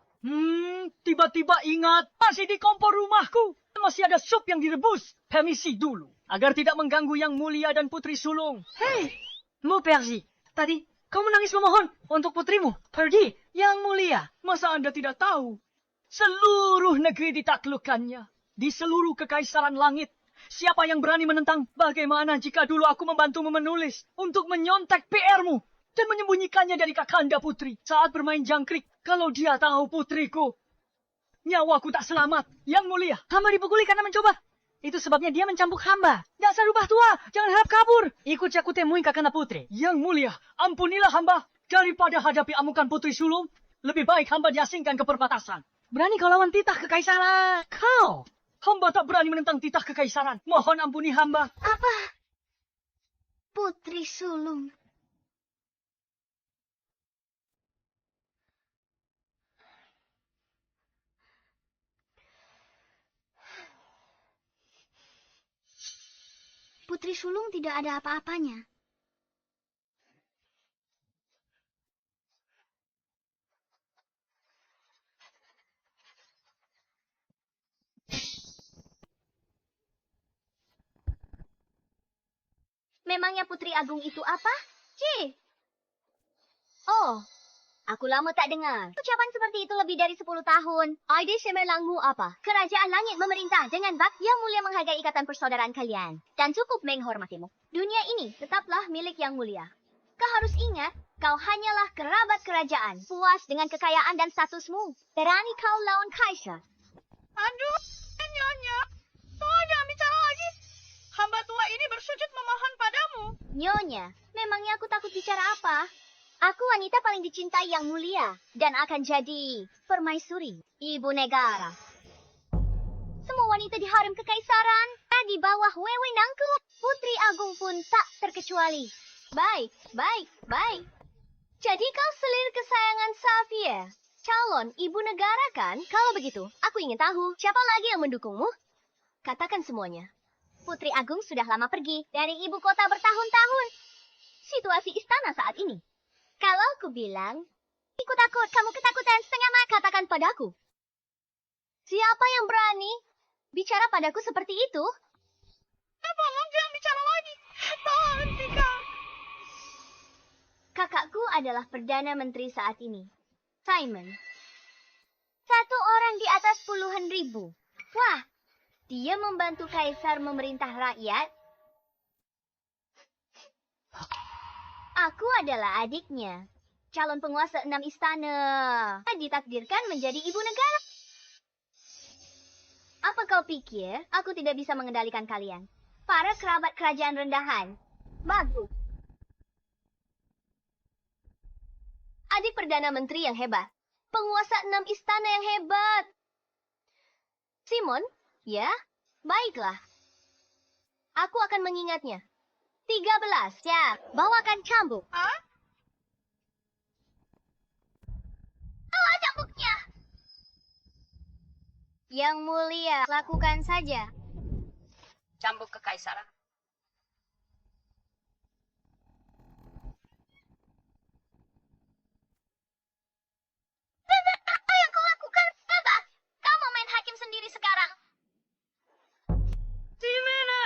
tiba-tiba ingat, masih di kompor rumahku. Masih ada sup yang direbus. Permisi dulu, agar tidak mengganggu yang mulia dan putri sulung. Hei, Mu Persi, tadi kau menangis memohon untuk putrimu. Pergi, yang mulia. Masa Anda tidak tahu? Seluruh negeri ditaklukkannya. Di seluruh kekaisaran langit. Siapa yang berani menentang? Bagaimana jika dulu aku membantumu menulis untuk menyontek PR-mu dan menyembunyikannya dari Kakanda putri saat bermain jangkrik? Kalau dia tahu putriku, nyawaku tak selamat. Yang mulia, Hamba dipukuli karena mencoba. Itu sebabnya dia mencambuk hamba. Dasar rubah tua, jangan harap kabur. Ikut aku temui Kakanda putri. yang mulia, ampunilah hamba. Daripada hadapi amukan putri sulung, lebih baik hamba diasingkan ke perbatasan. Berani kau lawan titah kekaisaran. Kau. Hamba tak berani menentang titah kekaisaran. Mohon ampuni hamba. Apa? Putri sulung. Putri sulung tidak ada apa-apanya. Memangnya Putri Agung itu apa? Ci. Oh, aku lama tak dengar. Ucapan seperti itu lebih dari 10 tahun. Ide semelangmu apa? Kerajaan langit memerintah dengan bak yang mulia menghargai ikatan persaudaraan kalian. Dan cukup menghormatimu. Dunia ini tetaplah milik yang mulia. Kau harus ingat, kau hanyalah kerabat kerajaan. Puas dengan kekayaan dan statusmu. Berani kau lawan kaisar. Aduh, Nyonya. Tolong jangan bicara lagi. Hamba tua ini bersujud memohon padamu. Nyonya, memangnya aku takut bicara apa? Aku wanita paling dicintai yang mulia dan akan jadi permaisuri, ibu negara. Semua wanita di harem kekaisaran di bawah wewenangku. Putri Agung pun tak terkecuali. Baik. Jadi kau selir kesayangan Xavier, calon ibu negara kan? Kalau begitu, aku ingin tahu siapa lagi yang mendukungmu? Katakan semuanya. Putri Agung sudah lama pergi dari ibu kota bertahun-tahun. Situasi istana saat ini. Kalau aku bilang, ikut takut, kamu ketakutan setengah mata, katakan padaku. Siapa yang berani bicara padaku seperti itu? Kakakku adalah Perdana Menteri saat ini, Simon. Satu orang di atas puluhan ribu. Wah, dia membantu kaisar memerintah rakyat. Aku adalah adiknya, calon penguasa 6 istana. Ditakdirkan menjadi ibu negara. Apa kau pikir aku tidak bisa mengendalikan kalian? Para kerabat kerajaan rendahan. Bagus. Adik Perdana Menteri yang hebat. Penguasa 6 istana yang hebat. Simon, ya, baiklah. Aku akan mengingatnya. 13, ya, bawakan cambuk. Bawa cambuknya. Yang mulia, lakukan saja. Cambuk kekaisaran. Apa yang kau lakukan? Apa? Kau mau main hakim sendiri sekarang. Ximena!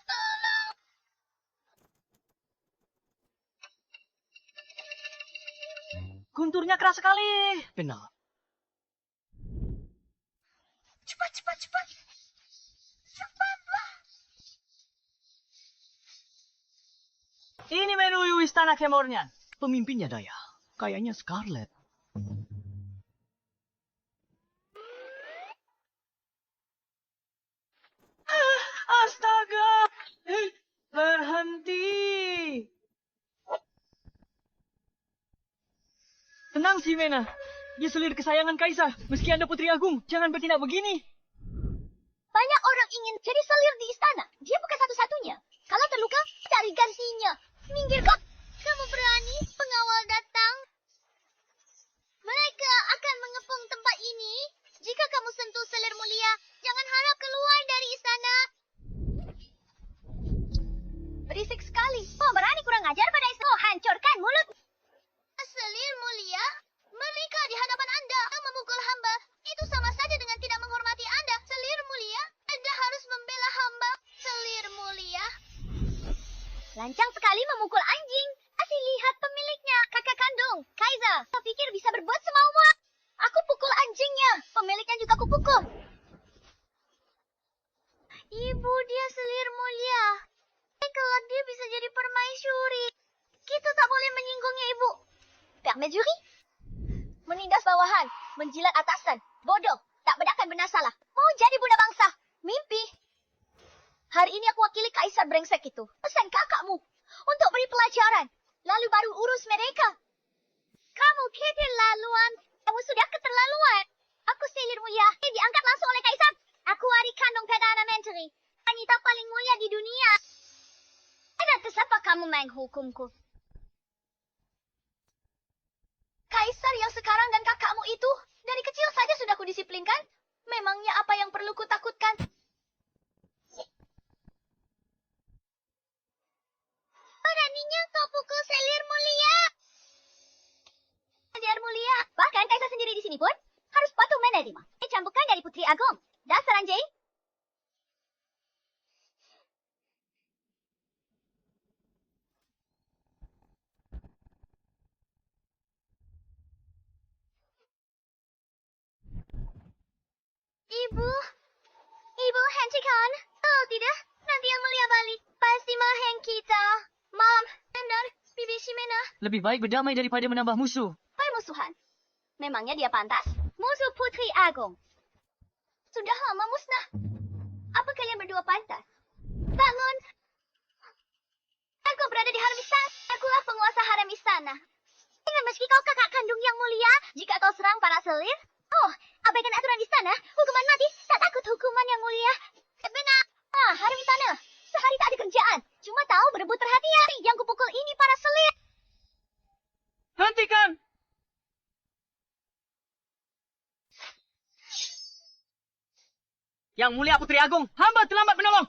Tolong. Gunturnya keras sekali. Benar. Cepat, cepat, cepat. Cepatlah. Ini menuju istana Kemornyan. Pemimpinnya Daya. Kayaknya Scarlet. Astaga! Berhenti! Tenang, Ximena. Dia selir kesayangan Kaisar. Meski Anda Putri Agung, jangan bertindak begini. Banyak orang ingin jadi selir di istana. Dia bukan satu-satunya. Kalau terluka, cari gantinya. Minggir kau. Kamu berani? Pengawal datang. Mereka akan mengepung tempat ini. Jika kamu sentuh selir mulia, jangan harap keluar dari istana. Berisik sekali. Oh, berani kurang ajar pada istana. Oh, hancurkan mulut. Selir mulia? Mereka di hadapan Anda memukul hamba. Itu sama saja dengan tidak menghormati Anda. Selir mulia, Anda harus membela hamba. Selir mulia. Lancang sekali memukul anjing. Kasih lihat pemiliknya, kakak kandung, Kaiser. Kau pikir bisa berbuat semaumu? Aku pukul anjingnya. Pemiliknya juga aku pukul. Ibu, dia selir mulia. Kelak dia bisa jadi permaisuri. Kita tak boleh menyinggungnya, Ibu. Permaisuri? Menindas bawahan, menjilat atasan, bodoh, tak bedakan benar salah. Mau jadi budak bangsa, mimpi. Hari ini aku wakili kaisar brengsek itu. Pesan kakakmu untuk beri pelajaran, lalu baru urus mereka. Kamu keterlaluan. Kamu sudah keterlaluan. Aku selir mulia, diangkat langsung oleh kaisar. Aku adik kandung Perdana Menteri, wanita paling mulia di dunia. Ada siapa kamu menghukumku? Kaisar yang sekarang dan kakakmu itu dari kecil saja sudah kudisiplinkan. Memangnya apa yang perlu kutakutkan? Beraninya kau pukul selir mulia. Selir mulia. Bahkan kaisar sendiri di sini pun harus patuh menerima. Cambukan dari Putri Agung. Dasar anjing. Ibu hentikan. Oh tidak, nanti yang mulia balik. Pasti maheng kita. Mam, benar, Bibi Ximena. Lebih baik berdamai daripada menambah musuh. Permusuhan. Memangnya dia pantas? Musuh Putri Agung. Sudah lama musnah. Apa kalian berdua pantas? Bangun. Aku berada di harem istana. Akulah penguasa harem istana. Dengan meski kau kakak kandung yang mulia, jika kau serang para selir, oh, abaikan aturan istana, hukuman mati, tak takut hukuman yang mulia. Benar. Harem istana. Sehari tak ada kerjaan. Cuma tahu berebut perhatian. Yang kupukul ini para selir. Hentikan! Yang mulia Putri Agung, hamba terlambat menolong.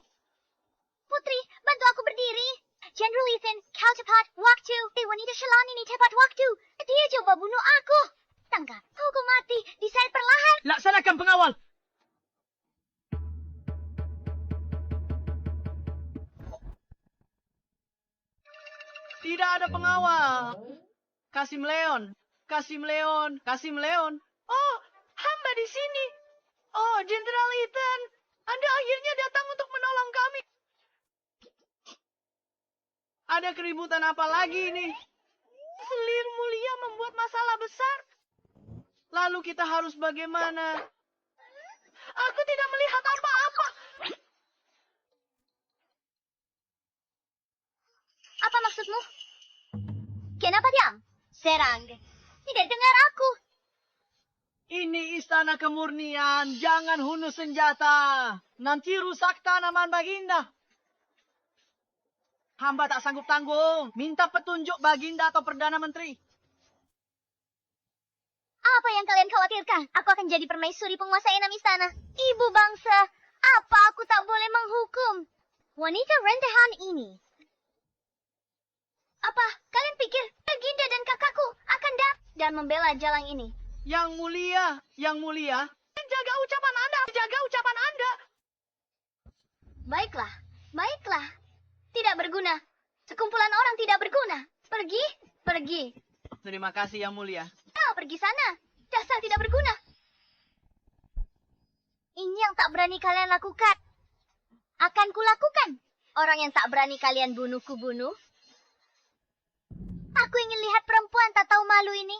Putri, bantu aku berdiri. Jenderal Ethan, kau cepat waktu. Wanita Shalon ini tepat waktu. Dia coba bunuh aku. Tangkap, hukum mati, disayat perlahan. Laksanakan pengawal. Tidak ada pengawal. Kasim Leon. Kasim Leon. Kasim Leon. Oh, hamba di sini. Oh, Jenderal Ethan. Anda akhirnya datang untuk menolong kami. Ada keributan apa lagi ini? Selir mulia membuat masalah besar. Lalu kita harus bagaimana? Aku tidak melihat apa-apa. Apa maksudmu? Kenapa diam? Serang. Tidak dengar aku. Ini istana kemurnian. Jangan hunus senjata. Nanti rusak tanaman Baginda. Hamba tak sanggup tanggung. Minta petunjuk Baginda atau Perdana Menteri. Apa yang kalian khawatirkan? Aku akan jadi permaisuri penguasa enam istana. Ibu bangsa, apa aku tak boleh menghukum wanita rendahan ini? Apa kalian pikir Baginda dan kakakku akan dan membela jalan ini? Yang mulia, jaga ucapan Anda, jaga ucapan Anda. Baiklah, baiklah. Tidak berguna. Sekumpulan orang tidak berguna. Pergi, pergi. Terima kasih Yang Mulia. Kau pergi sana. Dasar tidak berguna. Ini yang tak berani kalian lakukan. Akan kulakukan. Orang yang tak berani kalian bunuh, kubunuh. Aku ingin lihat perempuan tak tahu malu ini.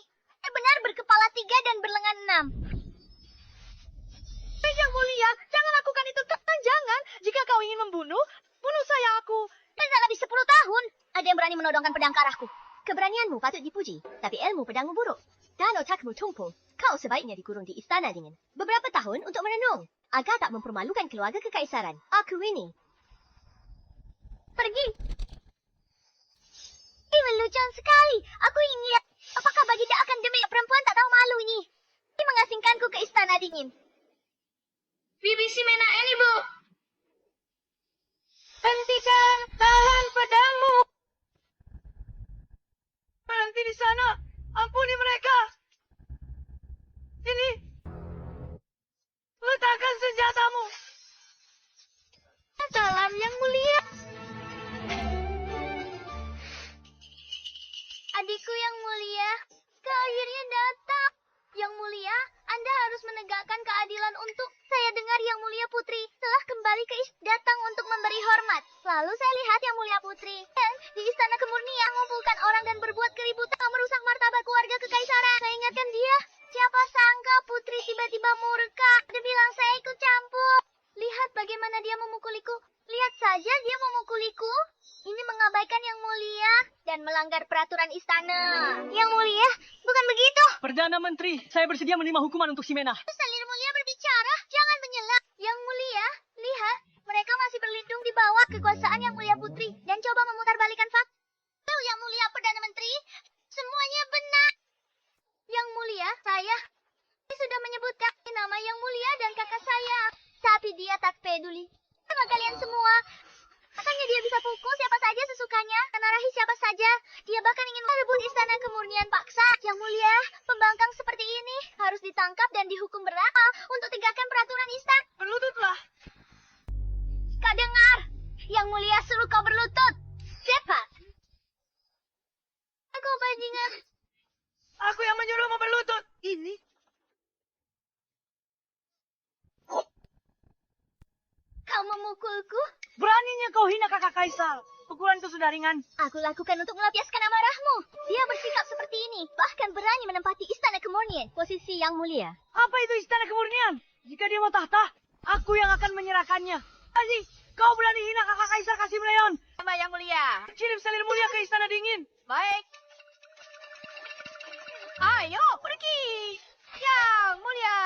Benar berkepala 3 dan berlengan 6. Yang Mulia, jangan lakukan itu. Jangan. Jika kau ingin membunuh, bunuh saya aku. Tak lebih 10 tahun. Ada yang berani menodongkan pedang ke arahku. Keberanianmu patut dipuji, tapi ilmu pedangmu buruk. Dan otakmu tumpul. Kau sebaiknya dikurung di istana dingin beberapa tahun untuk merenung, agar tak mempermalukan keluarga kekaisaran. Aku ini. Pergi. Ini melucuan sekali. Aku ingin lihat apakah Baginda akan demi perempuan tak tahu malu ini. Ini mengasingkanku ke istana dingin. Bibi Simena ini, Bu. Hentikan, tahan pedangmu. Berhenti di sana. Ampuni mereka. Ini. Letakkan senjatamu. Salam Yang Mulia. Adikku Yang Mulia, kau akhirnya datang. Yang Mulia, Anda harus menegakkan keadilan untuk... Saya dengar Yang Mulia Putri telah kembali ke datang untuk memberi hormat. Lalu saya lihat Yang Mulia Putri dan di Istana Kemurnian mengumpulkan orang dan berbuat keributan merusak martabat keluarga kekaisaran. Saya ingatkan dia. Siapa sangka Putri tiba-tiba murka dan bilang saya ikut campur. Lihat bagaimana dia memukuliku. Lihat saja dia memukuliku. Ini mengabaikan Yang Mulia dan melanggar peraturan istana. Yang Mulia, bukan begitu. Perdana Menteri, saya bersedia menerima hukuman untuk Simena. Selir Mulia berbicara, jangan menyela. Yang Mulia, lihat, mereka masih berlindung di bawah kekuasaan Yang Mulia Putri dan coba memutarbalikkan fakta. Yang Mulia Perdana Menteri, semuanya benar. Yang Mulia, saya sudah menyebutkan nama Yang Mulia dan kakak saya. Tapi dia tak peduli sama kalian semua. Katanya dia bisa pukul siapa saja sesukanya, menarahi siapa saja. Dia bahkan ingin merebut Istana Kemurnian paksa. Yang Mulia, pembangkang seperti ini harus ditangkap dan dihukum berat untuk tegakkan peraturan istana. Berlututlah. Kau dengar? Yang Mulia suruh kau berlutut. Cepat. Aku bajingan. Aku yang menyuruhmu berlutut. Ini. Kau memukulku? Beraninya kau hina kakak kaisar. Pukulan itu sudah ringan. Aku lakukan untuk melampiaskan amarahmu. Dia bersikap seperti ini, bahkan berani menempati Istana Kemurnian, posisi Yang Mulia. Apa itu istana kemurnian? Jika dia mau tahta, aku yang akan menyerahkannya. Aziz, kau berani hina kakak kaisar Kasim Leon. Sama Yang Mulia. Kirim selir mulia ke istana dingin. Baik. Ayo, pergi. Yang Mulia.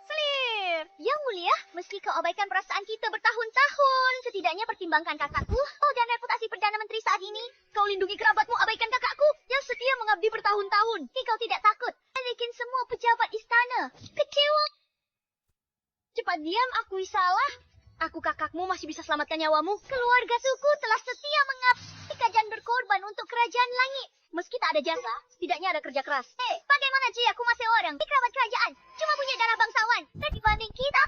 Selir. Yang Mulia, meski kau abaikan perasaan kita bertahun-tahun, setidaknya pertimbangkan kakakku. Oh, dan reputasi Perdana Menteri saat ini. Kau lindungi kerabatmu, abaikan kakakku yang setia mengabdi bertahun-tahun. Kau tidak takut. Bikin semua pejabat istana kecewa. Cepat diam, akui salah. Aku kakakmu masih bisa selamatkan nyawamu. Keluarga suku telah setia mengabdi dan berkorban untuk kerajaan langit. Meski tak ada jasa, setidaknya ada kerja keras. Bagaimana jika aku masih orang di kerabat kerajaan? Cuma punya darah bangsawan. Dan dibanding kita...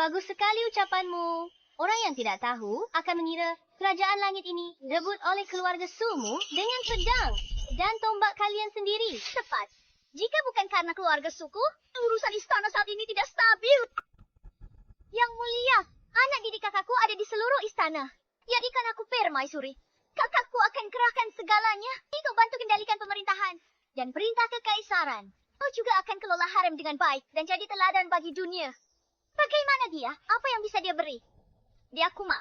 Bagus sekali ucapanmu. Orang yang tidak tahu akan mengira kerajaan langit ini direbut oleh keluarga Sumu dengan pedang dan tombak kalian sendiri. Tepat. Jika bukan karena keluarga suku, urusan istana saat ini tidak stabil. Yang mulia, anak didik kakakku ada di seluruh istana. Jadikan aku permaisuri. Kakakku akan kerahkan segalanya untuk bantu kendalikan pemerintahan dan perintah kekaisaran. Kau juga akan kelola harem dengan baik dan jadi teladan bagi dunia. Bagaimana dia? Apa yang bisa dia beri? Dia Kuma,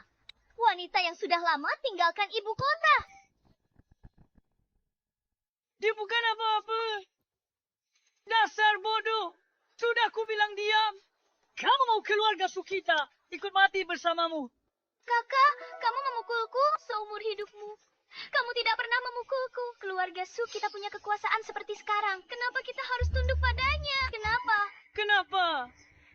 wanita yang sudah lama tinggalkan ibu kota. Dia bukan apa-apa. Dasar bodoh. Sudah ku bilang diam. Kamu mau keluarga Sukita ikut mati bersamamu. Kakak, kamu memukulku seumur hidupmu. Kamu tidak pernah memukulku. Keluarga Su kita punya kekuasaan seperti sekarang. Kenapa kita harus tunduk padanya? Kenapa? Kenapa?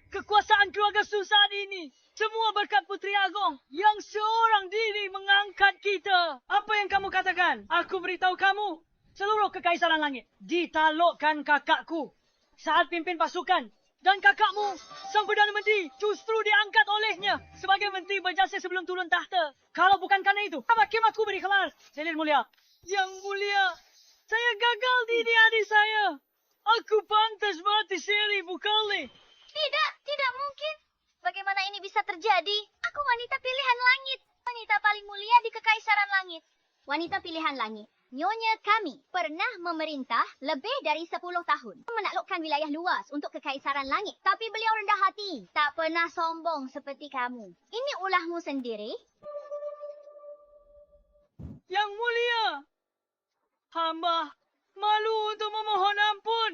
Kekuasaan keluarga Su saat ini semua berkat Putri Agong yang seorang diri mengangkat kita. Apa yang kamu katakan? Aku beritahu kamu. Seluruh kekaisaran langit ditaklukkan kakakku saat pimpin pasukan. Dan kakakmu, sang Perdana Menteri, justru diangkat olehnya sebagai menteri berjasa sebelum turun tahta. Kalau bukan karena itu, apa khidmatku beri kelar? Selir mulia. Yang mulia, saya gagal didik adik saya. Aku pantas mati seri bukannya. Tidak mungkin. Bagaimana ini bisa terjadi? Aku wanita pilihan langit. Wanita paling mulia di kekaisaran langit. Wanita pilihan langit. Nyonya kami pernah memerintah lebih dari 10 tahun. Menaklukkan wilayah luas untuk kekaisaran langit. Tapi beliau rendah hati. Tak pernah sombong seperti kamu. Ini ulahmu sendiri. Yang mulia, hamba malu untuk memohon ampun.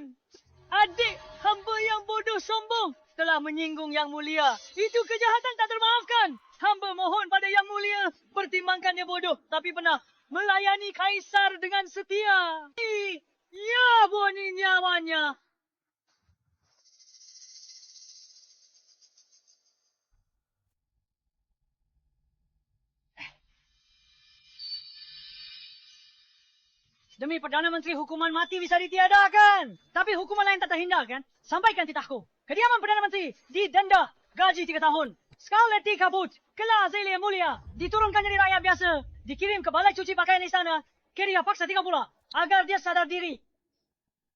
Adik hamba yang bodoh sombong telah menyinggung Yang Mulia. Itu kejahatan tak termaafkan. Hamba mohon pada Yang Mulia, pertimbangkan dia bodoh, tapi pernah melayani kaisar dengan setia. Ya, boni nyawanya. Demi Perdana Menteri, hukuman mati bisa ditiadakan. Tapi hukuman lain tak terhindarkan. Sampaikan titahku. Kediaman Perdana Menteri didenda gaji 3 tahun. Scarlet Tea kabut. Kelas Zelia Mulia diturunkan jadi rakyat biasa. Dikirim ke balai cuci pakaian istana. Keria paksa 3 bulan agar dia sadar diri.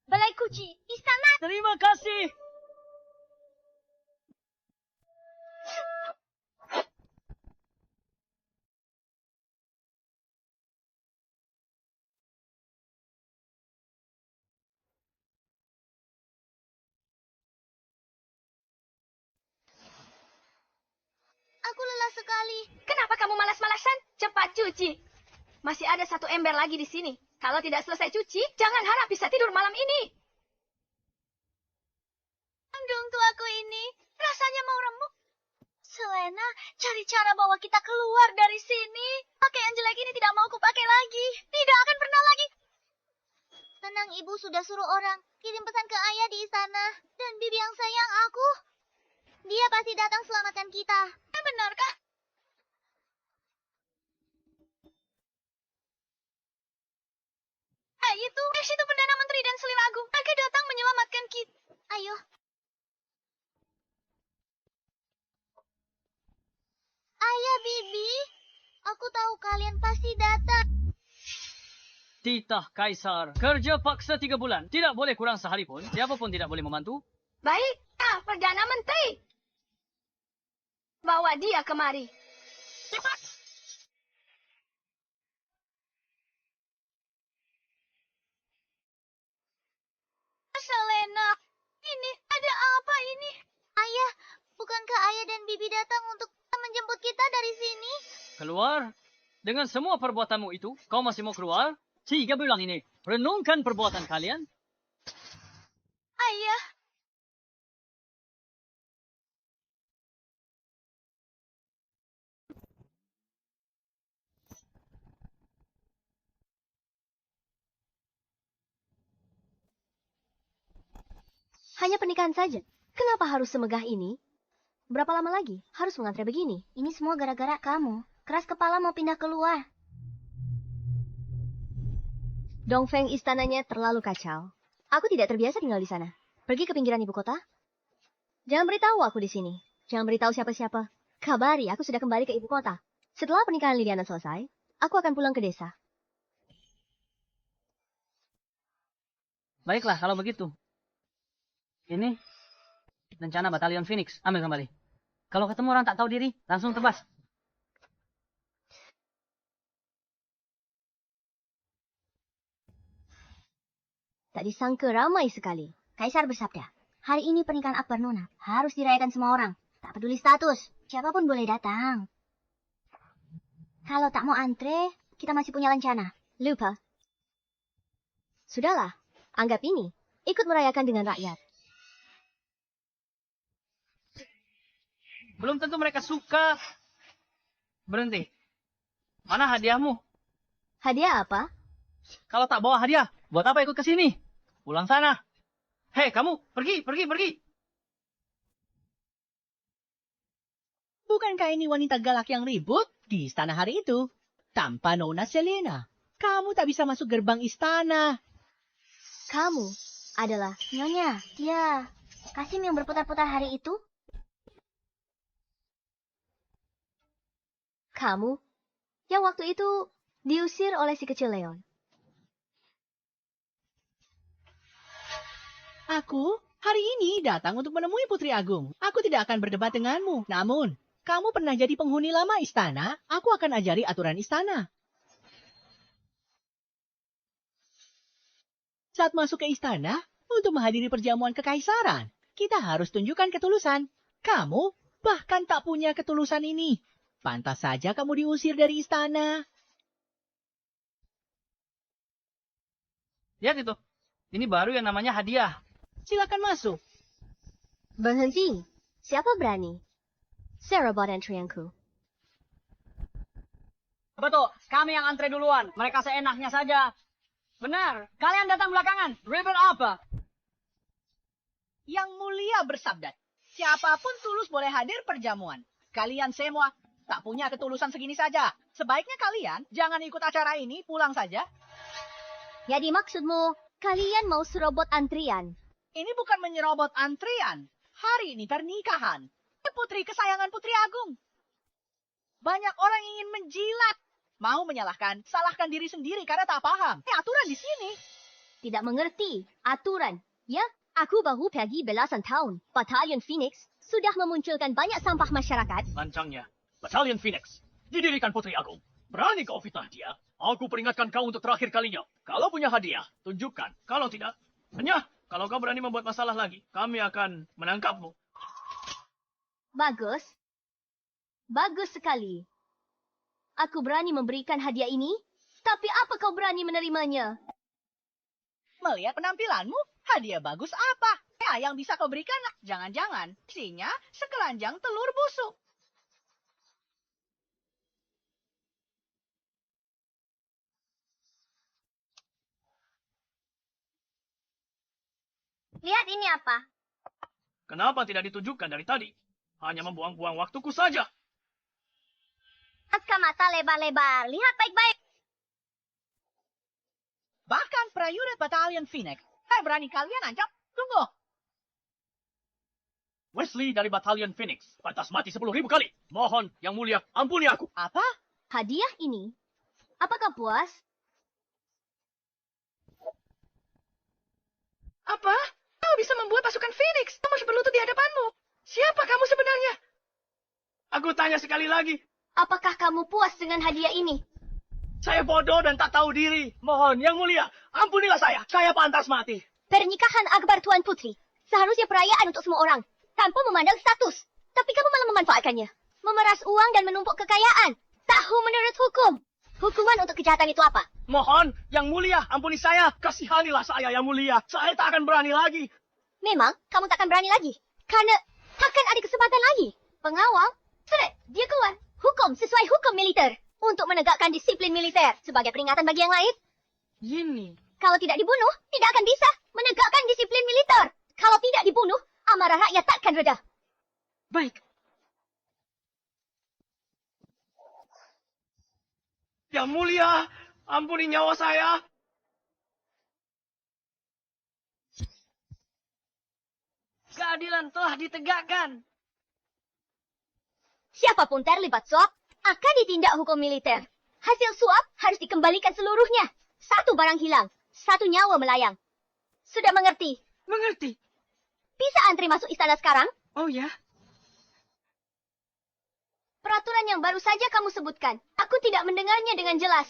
Balai Kuci, istana. Terima kasih. Aku lelah sekali. Kenapa kamu malas-malasan? Cepat cuci. Masih ada 1 ember lagi di sini. Kalau tidak selesai cuci, jangan harap bisa tidur malam ini. Kandung tuaku ini rasanya mau remuk. Selena, cari cara bawa kita keluar dari sini. Pakaian jelek ini tidak mau kupakai lagi. Tidak akan pernah lagi. Tenang, Ibu sudah suruh orang kirim pesan ke ayah di istana. Dan bibi yang sayang aku. Dia pasti datang selamatkan kita. Benarkah? Itu Perdana Menteri dan Selir Agung. Mereka datang menyelamatkan kita. Ayo. Ayah, bibi. Aku tahu kalian pasti datang. Titah Kaisar. Kerja paksa 3 bulan. Tidak boleh kurang sehari pun. Siapa pun tidak boleh membantu. Baik, Perdana Menteri. Bawa dia kemari. Selena, ini ada apa ini? Ayah, bukankah ayah dan bibi datang untuk menjemput kita dari sini? Keluar. Dengan semua perbuatanmu itu, kau masih mau keluar? 3 bulan ini. Renungkan perbuatan kalian. Ayah. Hanya pernikahan saja. Kenapa harus semegah ini? Berapa lama lagi harus mengantre begini? Ini semua gara-gara kamu. Keras kepala mau pindah keluar. Dongfeng istananya terlalu kacau. Aku tidak terbiasa tinggal di sana. Pergi ke pinggiran ibu kota. Jangan beritahu aku di sini. Jangan beritahu siapa-siapa. Kabari, aku sudah kembali ke ibu kota. Setelah pernikahan Liliana selesai, aku akan pulang ke desa. Baiklah, kalau begitu. Ini rencana Batalion Phoenix. Ambil kembali. Kalau ketemu orang tak tahu diri, langsung tebas. Tak disangka ramai sekali. Kaisar bersabda, hari ini pernikahan Akbar Nona harus dirayakan semua orang. Tak peduli status, siapapun boleh datang. Kalau tak mau antre, kita masih punya rencana. Lupa. Sudahlah, anggap ini. Ikut merayakan dengan rakyat. Belum tentu mereka suka. Berhenti. Mana hadiahmu? Hadiah apa? Kalau tak bawa hadiah, buat apa ikut ke sini? Pulang sana. Hei, kamu, pergi. Bukankah ini wanita galak yang ribut di istana hari itu? Tanpa Nona Selena, kamu tak bisa masuk gerbang istana. Kamu adalah Nyonya, dia Kasim yang berputar-putar hari itu? kamu yang waktu itu diusir oleh si kecil Leon. Aku hari ini datang untuk menemui Putri Agung. Aku tidak akan berdebat denganmu. Namun, kamu pernah jadi penghuni lama istana, aku akan ajari aturan istana. Saat masuk ke istana, untuk menghadiri perjamuan kekaisaran, kita harus tunjukkan ketulusan. Kamu bahkan tak punya ketulusan ini. Pantas saja kamu diusir dari istana. Lihat itu. Ini baru yang namanya hadiah. Silakan masuk. Berhenti. Siapa berani? Sarah bought entry-ku. Betul, kami yang antre duluan. Mereka seenaknya saja. Benar, kalian datang belakangan. River apa? Yang mulia bersabda, siapapun tulus boleh hadir perjamuan. Kalian semua tak punya ketulusan segini saja. Sebaiknya kalian jangan ikut acara ini, pulang saja. Jadi maksudmu, kalian mau serobot antrian? Ini bukan menyerobot antrian. Hari ini pernikahan. Putri kesayangan Putri Agung. Banyak orang ingin menjilat. Mau menyalahkan, salahkan diri sendiri karena tak paham. Aturan di sini. Tidak mengerti aturan. Ya, aku baru pergi belasan tahun. Batalion Phoenix sudah memunculkan banyak sampah masyarakat. Lancangnya, Batalion Phoenix didirikan Putri Agung. Berani kau fitnah dia? Aku peringatkan kau untuk terakhir kalinya. Kalau punya hadiah, tunjukkan. Kalau tidak, hanya kalau kau berani membuat masalah lagi, kami akan menangkapmu. Bagus. Bagus sekali. Aku berani memberikan hadiah ini, tapi apa kau berani menerimanya? Melihat penampilanmu, hadiah bagus apa? Yang bisa kau berikan, jangan-jangan isinya sekeranjang telur busuk. Lihat ini apa? Kenapa tidak ditunjukkan dari tadi? Hanya membuang-buang waktuku saja. Kacamata lebar-lebar. Lihat baik-baik. Bahkan prajurit Batalion Phoenix. Berani kalian ancam? Tunggu. Wesley dari Batalion Phoenix. Pantas mati 10.000 kali. Mohon, yang mulia, ampuni aku. Apa? Hadiah ini? Apakah puas? Apa? Kau bisa membuat pasukan Phoenix. Kau masih berlutut di hadapanmu. Siapa kamu sebenarnya? Aku tanya sekali lagi. Apakah kamu puas dengan hadiah ini? Saya bodoh dan tak tahu diri. Mohon, yang mulia, ampunilah saya. Saya pantas mati. Pernikahan Akbar Tuan Putri. Seharusnya perayaan untuk semua orang. Tanpa memandang status. Tapi kamu malah memanfaatkannya. Memeras uang dan menumpuk kekayaan. Tahu menurut hukum. Hukuman untuk kejahatan itu apa? Mohon, yang mulia, ampuni saya. Kasihanilah saya, yang mulia. Saya tak akan berani lagi. Memang kamu takkan berani lagi. Karena takkan ada kesempatan lagi. Pengawal, seret, dia keluar. Hukum sesuai hukum militer. Untuk menegakkan disiplin militer. Sebagai peringatan bagi yang lain. Ini. Kalau tidak dibunuh, tidak akan bisa menegakkan disiplin militer. Kalau tidak dibunuh, amarah rakyat takkan reda. Baik. Yang mulia, ampuni nyawa saya. Keadilan telah ditegakkan. Siapapun terlibat suap akan ditindak hukum militer. Hasil suap harus dikembalikan seluruhnya. 1 barang hilang, 1 nyawa melayang. Sudah mengerti? Mengerti? Bisa antri masuk istana sekarang? Oh ya? Peraturan yang baru saja kamu sebutkan. Aku tidak mendengarnya dengan jelas.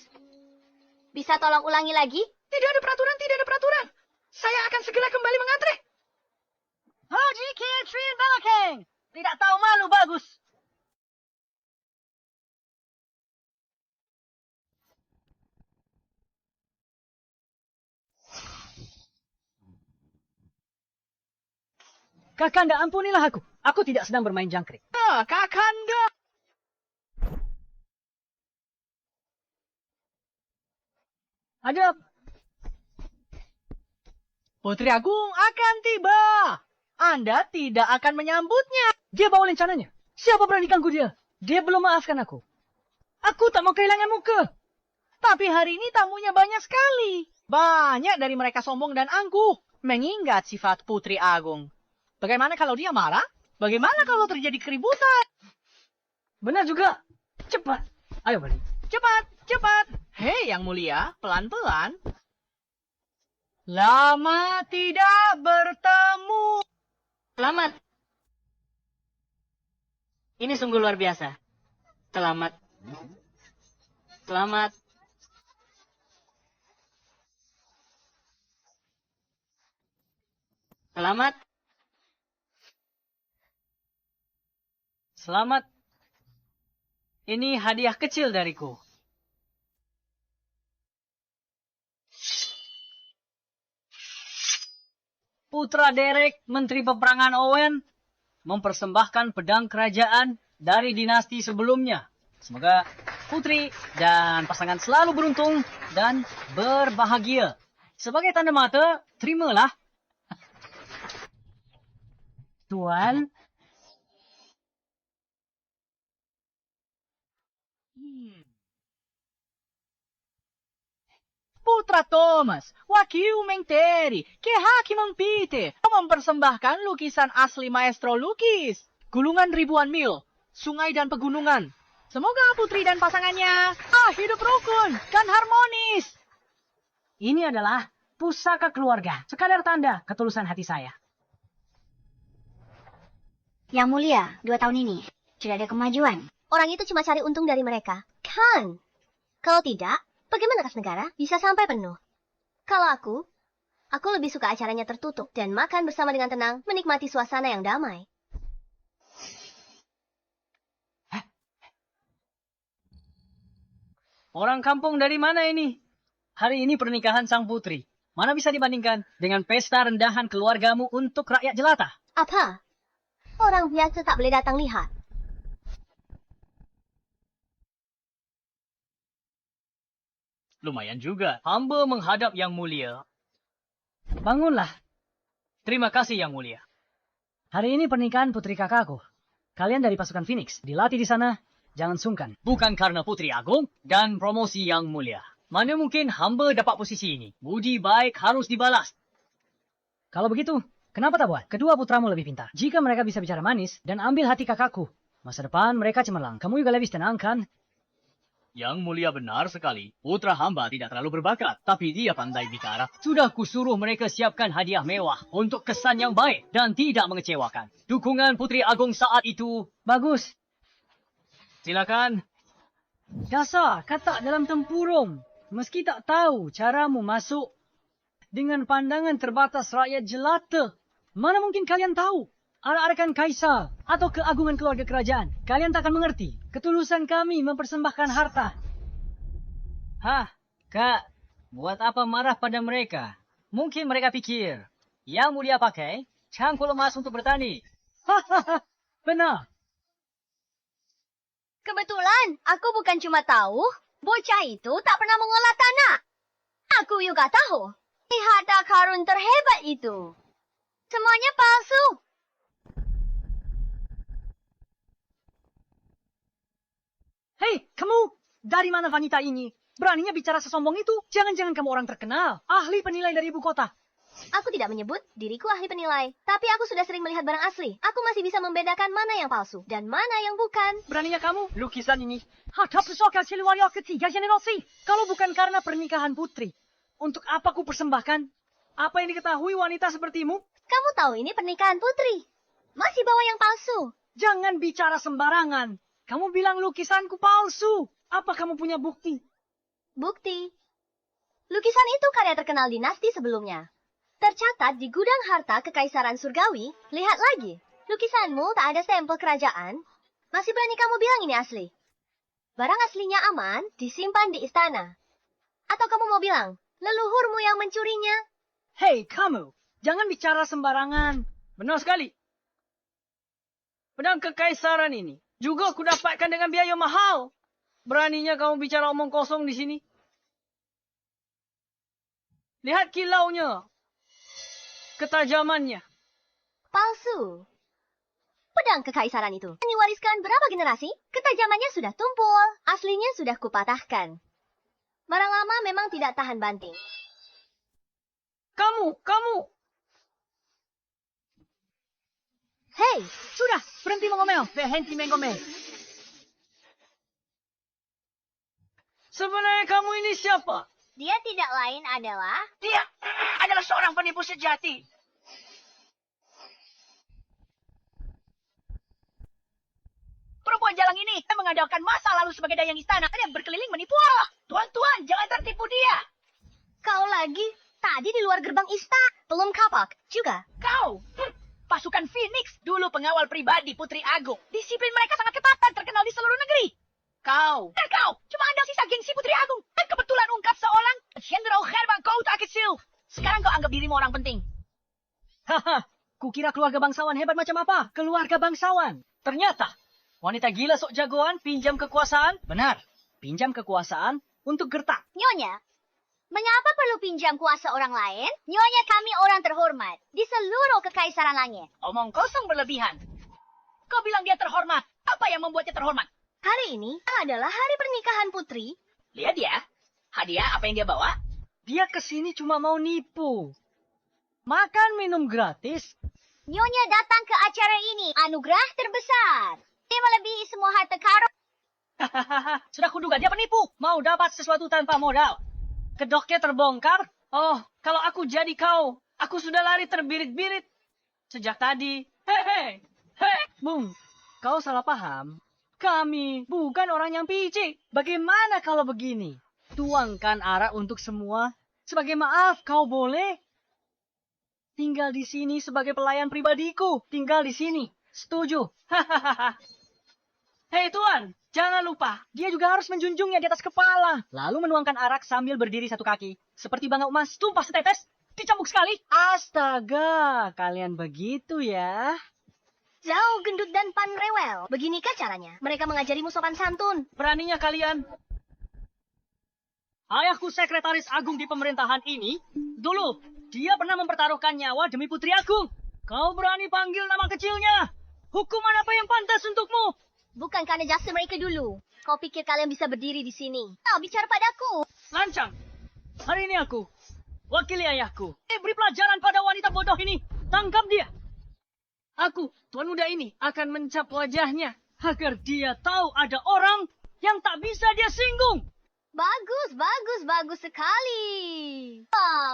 Bisa tolong ulangi lagi? Tidak ada peraturan, tidak ada peraturan. Saya akan segera kembali mengantre. Haji Kiatrin Balakeng. Tidak tahu malu bagus. Kakanda, ampunilah aku. Aku tidak sedang bermain jangkrik. Kakanda. Ada Putri Agung akan tiba. Anda tidak akan menyambutnya. Dia bawa lencananya. Siapa berani ganggu dia? Dia belum maafkan aku. Aku tak mau kehilangan muka. Tapi hari ini tamunya banyak sekali. Banyak dari mereka sombong dan angkuh. Mengingat sifat Putri Agung. Bagaimana kalau dia marah? Bagaimana kalau terjadi keributan? Benar juga. Cepat. Ayo balik. Cepat, cepat. Hei yang mulia, pelan-pelan. Lama tidak bertemu. Selamat. Ini sungguh luar biasa. Selamat. Selamat. Selamat. Selamat. Ini hadiah kecil dariku. Putra Derek, Menteri Peperangan Owen, mempersembahkan pedang kerajaan dari dinasti sebelumnya. Semoga putri dan pasangan selalu beruntung dan berbahagia. Sebagai tanda mata, terimalah. Tuan. Putra Thomas, Wakil Mengteri, Kehaki Mengpite, mempersembahkan lukisan asli maestro lukis. Gulungan ribuan mil, sungai dan pegunungan. Semoga putri dan pasangannya hidup rukun dan harmonis. Ini adalah pusaka keluarga, sekadar tanda ketulusan hati saya. Yang mulia, 2 tahun ini tidak ada kemajuan. Orang itu cuma cari untung dari mereka. Kan? Kalau tidak, bagaimana kas negara bisa sampai penuh? Kalau aku lebih suka acaranya tertutup dan makan bersama dengan tenang, menikmati suasana yang damai. Orang kampung dari mana ini? Hari ini pernikahan sang putri. Mana bisa dibandingkan dengan pesta rendahan keluargamu untuk rakyat jelata? Apa? Orang biasa tak boleh datang lihat. Lumayan juga. Hamba menghadap yang mulia. Bangunlah. Terima kasih yang mulia. Hari ini pernikahan putri kakakku. Kalian dari pasukan Phoenix, dilatih di sana, jangan sungkan. Bukan karena Putri Agung dan promosi yang mulia. Mana mungkin hamba dapat posisi ini? Budi baik harus dibalas. Kalau begitu, kenapa tak buat? Kedua putramu lebih pintar. Jika mereka bisa bicara manis dan ambil hati kakakku, masa depan mereka cemerlang. Kamu juga lebih tenang, kan? Yang mulia benar sekali. Putra hamba tidak terlalu berbakat, tapi dia pandai bicara. Sudah kusuruh mereka siapkan hadiah mewah untuk kesan yang baik dan tidak mengecewakan. Dukungan Putri Agung saat itu Bagus. silakan. Dasar kata dalam tempurung. Meski tak tahu caramu masuk. Dengan pandangan terbatas rakyat jelata. Mana mungkin kalian tahu? Arak-arakan kaisar atau keagungan keluarga kerajaan. Kalian tak akan mengerti. Ketulusan kami mempersembahkan harta. Hah, Kak, buat apa marah pada mereka? Mungkin mereka pikir, yang mulia pakai cangkul emas untuk bertani. Hahaha, benar. Kebetulan, aku bukan cuma tahu, bocah itu tak pernah mengolah tanah. Aku juga tahu. Lihat karun terhebat itu. Semuanya palsu. Hei, kamu dari mana wanita ini? Beraninya bicara sesombong itu? Jangan-jangan kamu orang terkenal, ahli penilai dari ibu kota. Aku tidak menyebut diriku ahli penilai, tapi aku sudah sering melihat barang asli. Aku masih bisa membedakan mana yang palsu dan mana yang bukan. Beraninya kamu, lukisan ini hadap pusaka Siliwangi ketiga generasi. Kalau bukan karena pernikahan putri, untuk apa ku persembahkan? Apa yang diketahui wanita sepertimu? Kamu tahu ini pernikahan putri. Masih bawa yang palsu. Jangan bicara sembarangan. Kamu bilang lukisanku palsu. Apa kamu punya bukti? Bukti. Lukisan itu karya terkenal dinasti sebelumnya. Tercatat di gudang harta kekaisaran surgawi. Lihat lagi. Lukisanmu tak ada stempel kerajaan. Masih berani kamu bilang ini asli? Barang aslinya aman, disimpan di istana. Atau kamu mau bilang, leluhurmu yang mencurinya? Hei, kamu. Jangan bicara sembarangan. Benar sekali. Pedang kekaisaran ini juga kudapatkan dengan biaya mahal. Beraninya kamu bicara omong kosong di sini. Lihat kilaunya. Ketajamannya. Palsu. Pedang kekaisaran itu diwariskan berapa generasi? Ketajamannya sudah tumpul. Aslinya sudah kupatahkan. Barang lama memang tidak tahan banting. Kamu. Hei, Sudah, berhenti mengomel. Berhenti mengomel. Sebenarnya kamu ini siapa? Dia tidak lain adalah... Dia adalah seorang penipu sejati. Perempuan jalang ini mengandalkan masa lalu sebagai dayang istana yang berkeliling menipu Allah. Tuan-tuan, jangan tertipu dia. kau lagi? Tadi di luar gerbang istana. Belum kapak juga. Kau, pasukan Phoenix, dulu pengawal pribadi Putri Agung. Disiplin mereka sangat ketat dan terkenal di seluruh negeri. Kau cuma andal sisa gengsi Putri Agung. Dan kebetulan ungkap seorang Jenderal Herman Kota Kecil. Sekarang kau anggap dirimu orang penting. Haha, kukira keluarga bangsawan hebat macam apa? Keluarga bangsawan. Ternyata, wanita gila sok jagoan pinjam kekuasaan. Benar, pinjam kekuasaan untuk gertak. Nyonya, mengapa perlu pinjam kuasa orang lain? Nyonya kami orang terhormat di seluruh kekaisaran langit. Omong kosong berlebihan. Kau bilang dia terhormat. Apa yang membuatnya terhormat? Hari ini adalah hari pernikahan putri. Lihat dia. Hadiah apa yang dia bawa? Dia kesini cuma mau nipu. Makan minum gratis. Nyonya datang ke acara ini, anugerah terbesar. Dia melebihi semua harta karun. Hahaha, sudah kuduga dia penipu. Mau dapat sesuatu tanpa modal. Kedoknya terbongkar. Oh, kalau aku jadi kau, aku sudah lari terbirit-birit. Sejak tadi. Hei. Bung, kau salah paham. Kami bukan orang yang picik. Bagaimana kalau begini? Tuangkan arak untuk semua. Sebagai maaf, kau boleh tinggal di sini sebagai pelayan pribadiku. Tinggal di sini. Setuju? Hahaha. Hei tuan, jangan lupa. Dia juga harus menjunjungnya di atas kepala. Lalu menuangkan arak sambil berdiri satu kaki. Seperti bangau emas, tumpah setetes. Dicambuk sekali. Astaga, kalian begitu ya. Jauh gendut dan pan rewel. Beginikah caranya? Mereka mengajarimu sopan santun. Beraninya kalian. Ayahku sekretaris agung di pemerintahan ini. Dulu, dia pernah mempertaruhkan nyawa demi Putri Agung. Kau berani panggil nama kecilnya? Hukuman apa yang pantas untukmu? Bukan karena jasa mereka dulu. Kau pikir kalian bisa berdiri di sini? Kau bicara padaku. Lancang. Hari ini aku, wakili ayahku. Beri pelajaran pada wanita bodoh ini. Tangkap dia. Aku, tuan muda ini, akan mencap wajahnya. Agar dia tahu ada orang yang tak bisa dia singgung. Bagus sekali.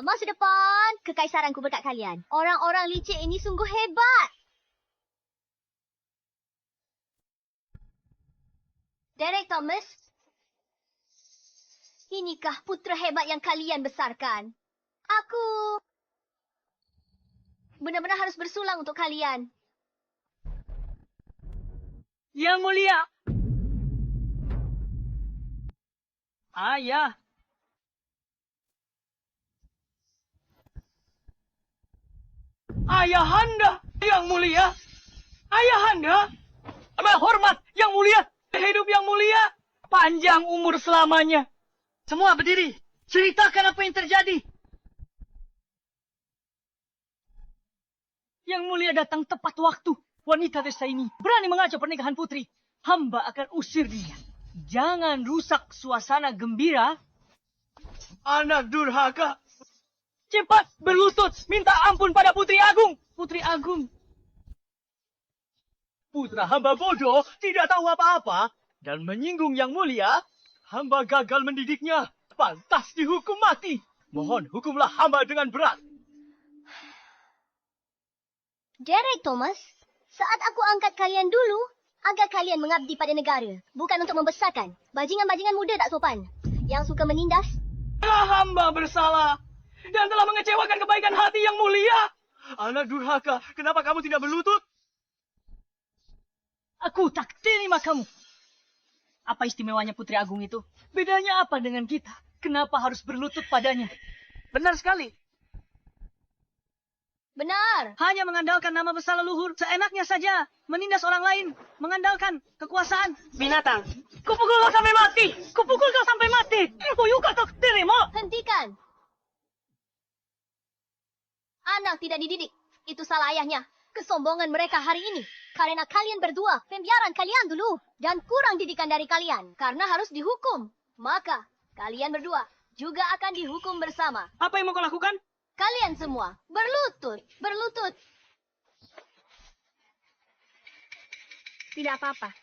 Masa depan, kekaisaranku berkat kalian. Orang-orang licik ini sungguh hebat. Derek Thomas, inikah putra hebat yang kalian besarkan? Aku benar-benar harus bersulang untuk kalian. Yang mulia. Ayah. Ayahanda yang mulia. Ayahanda. Hormat yang mulia. Hidup yang mulia. Panjang umur selamanya. Semua berdiri. Ceritakan apa yang terjadi. Yang mulia datang tepat waktu. Wanita desa ini berani mengacau pernikahan putri. Hamba akan usir dia. Jangan rusak suasana gembira. Anak durhaka. Cepat berlutut, minta ampun pada Putri Agung. Putri Agung. Putra hamba bodoh, tidak tahu apa-apa, dan menyinggung yang mulia. Hamba gagal mendidiknya, pantas dihukum mati. Mohon hukumlah hamba dengan berat. Derek Thomas, saat aku angkat kalian dulu, agar kalian mengabdi pada negara, bukan untuk membesarkan bajingan-bajingan muda tak sopan yang suka menindas. Hamba bersalah dan telah mengecewakan kebaikan hati yang mulia. Anak durhaka, kenapa kamu tidak berlutut? Aku tak terima kamu. Apa istimewanya Putri Agung itu? Bedanya apa dengan kita? Kenapa harus berlutut padanya? Benar sekali. Benar. Hanya mengandalkan nama besar leluhur, seenaknya saja. Menindas orang lain, mengandalkan kekuasaan. Binatang, kupukul kau sampai mati. Kupukul kau sampai mati. Kuyuka tak terima. Hentikan. Anak tidak dididik. Itu salah ayahnya. Kesombongan mereka hari ini. Karena kalian berdua, pembiaran kalian dulu. Dan kurang didikan dari kalian. Karena harus dihukum. Maka, kalian berdua juga akan dihukum bersama. Apa yang mau kau lakukan? Kalian semua, berlutut. Berlutut. Tidak apa-apa.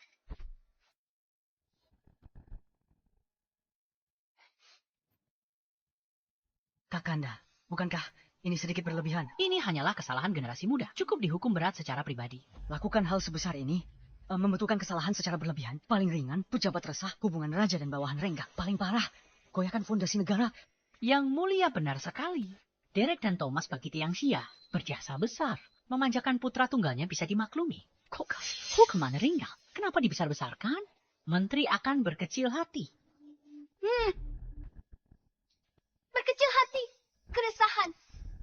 Kakanda, bukankah ini sedikit berlebihan? Ini hanyalah kesalahan generasi muda. Cukup dihukum berat secara pribadi. Lakukan hal sebesar ini, membentukkan kesalahan secara berlebihan. Paling ringan, pejabat resah, hubungan raja dan bawahan renggang. Paling parah, goyakan fondasi negara. Yang mulia benar sekali. Derek dan Thomas bagi Tiang Xia berjasa besar. Memanjakan putra tunggalnya bisa dimaklumi. Kok hukuman ringan? Kenapa dibesar-besarkan? Menteri akan berkecil hati. Berkecil hati. Keresahan.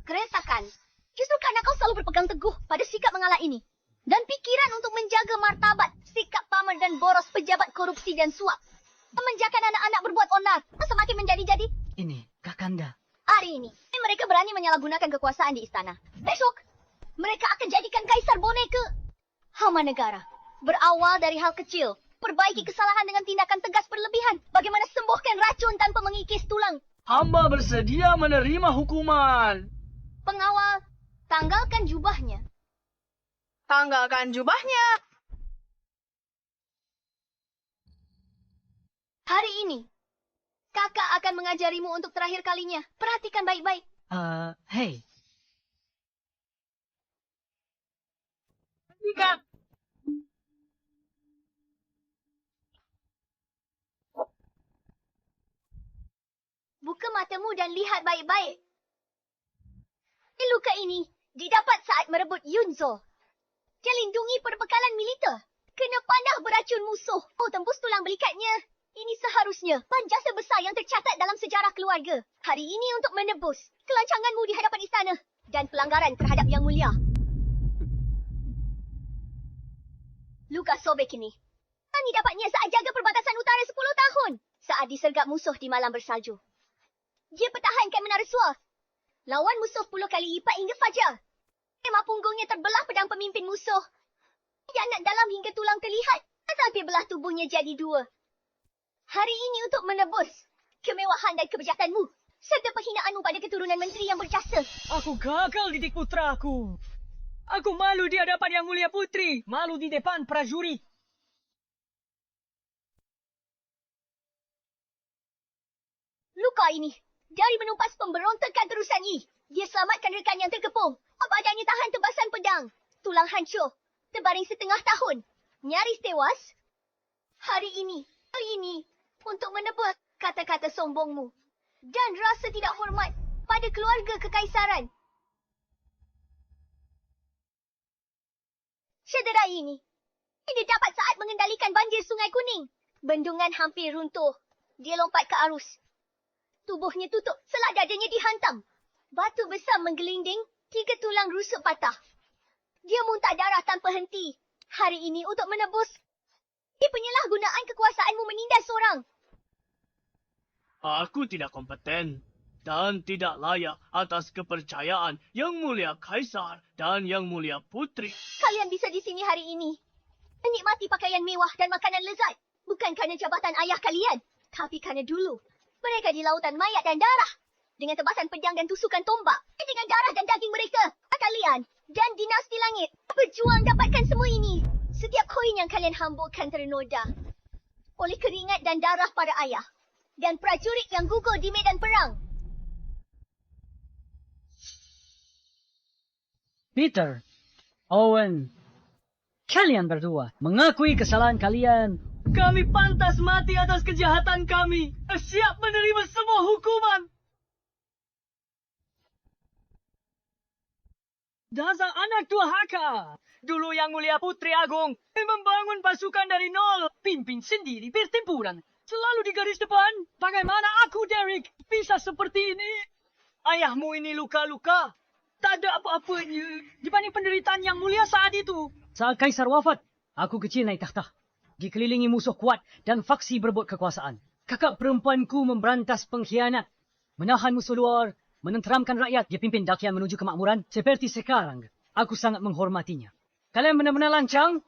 Keresakan. Justru karena kau selalu berpegang teguh pada sikap mengalah ini. Dan pikiran untuk menjaga martabat, sikap pamer dan boros pejabat korupsi dan suap. Memanjakan anak-anak berbuat onar. Semakin menjadi-jadi. Ini, Kakanda. Hari ini, mereka berani menyalahgunakan kekuasaan di istana. Besok, mereka akan jadikan kaisar boneka. Hama negara. Berawal dari hal kecil. Perbaiki kesalahan dengan tindakan tegas berlebihan. Bagaimana sembuhkan racun tanpa mengikis tulang. Hamba bersedia menerima hukuman. Pengawal, tanggalkan jubahnya. Tanggalkan jubahnya. Hari ini, kakak akan mengajarimu untuk terakhir kalinya. Perhatikan baik-baik. Hei. Hentikan. Buka matamu dan lihat baik-baik. Luka ini didapat saat merebut Yunzo. Dia lindungi perbekalan militer. Kena panah beracun musuh. Oh, tembus tulang belikatnya. Ini seharusnya jasa besar yang tercatat dalam sejarah keluarga. Hari ini untuk menebus kelancanganmu di hadapan istana dan pelanggaran terhadap Yang Mulia. Luka sobek ini. Tani dapatnya saat jaga perbatasan utara 10 tahun. Saat disergap musuh di malam bersalju. Dia pertahankan menara Suar. Lawan musuh 10 kali lipat hingga fajar. Emah punggungnya terbelah pedang pemimpin musuh. Yanat dalam hingga tulang terlihat. Sampai belah tubuhnya jadi 2. Hari ini untuk menebus kemewahan dan kebijakanmu. Serta perhinaanmu pada keturunan menteri yang berjasa. Aku gagal didik putraku. Aku malu di hadapan Yang Mulia Putri. Malu di depan prajurit. Luka ini dari menumpas pemberontakan terusan I. Dia selamatkan rekan yang terkepung. Badannya tahan tebasan pedang. Tulang hancur. Terbaring setengah tahun. Nyaris tewas. Hari ini. Untuk menebus kata-kata sombongmu. Dan rasa tidak hormat pada keluarga kekaisaran. Cedera ini dapat saat mengendalikan banjir Sungai Kuning. Bendungan hampir runtuh. Dia lompat ke arus. Tubuhnya tutup setelah dadanya dihantam. Batu besar menggelinding, 3 tulang rusuk patah. Dia muntah darah tanpa henti. Hari ini untuk menebus penyalahgunaan kekuasaanmu menindas orang. Aku tidak kompeten dan tidak layak atas kepercayaan Yang Mulia Kaisar dan Yang Mulia Putri. Kalian bisa di sini hari ini. Menikmati pakaian mewah dan makanan lezat. Bukan kerana jabatan ayah kalian. Tapi kerana dulu mereka di lautan mayat dan darah. dengan tebasan pedang dan tusukan tombak. Dengan darah dan daging mereka, kalian dan dinasti langit berjuang dapatkan semua ini. Setiap koin yang kalian hamburkan ternoda oleh keringat dan darah para ayah dan prajurit yang gugur di medan perang. Peter, Owen, kalian berdua mengakui kesalahan kalian. Kami pantas mati atas kejahatan kami. Siap menerima semua hukuman. Dasar anak durhaka. Dulu Yang Mulia Putri Agung membangun pasukan dari nol. Pimpin sendiri pertempuran. Selalu di garis depan. Bagaimana aku, Derek, bisa seperti ini? Ayahmu ini luka-luka. Tak ada apa-apanya dibanding penderitaan Yang Mulia saat itu. Saat Kaisar wafat, aku kecil naik takhta. Dikelilingi musuh kuat dan faksi berebut kekuasaan. Kakak perempuanku memberantas pengkhianat. Menahan musuh luar, menenteramkan rakyat. Dia pimpin dakian menuju kemakmuran seperti sekarang. Aku sangat menghormatinya. Kalian benar-benar lancang?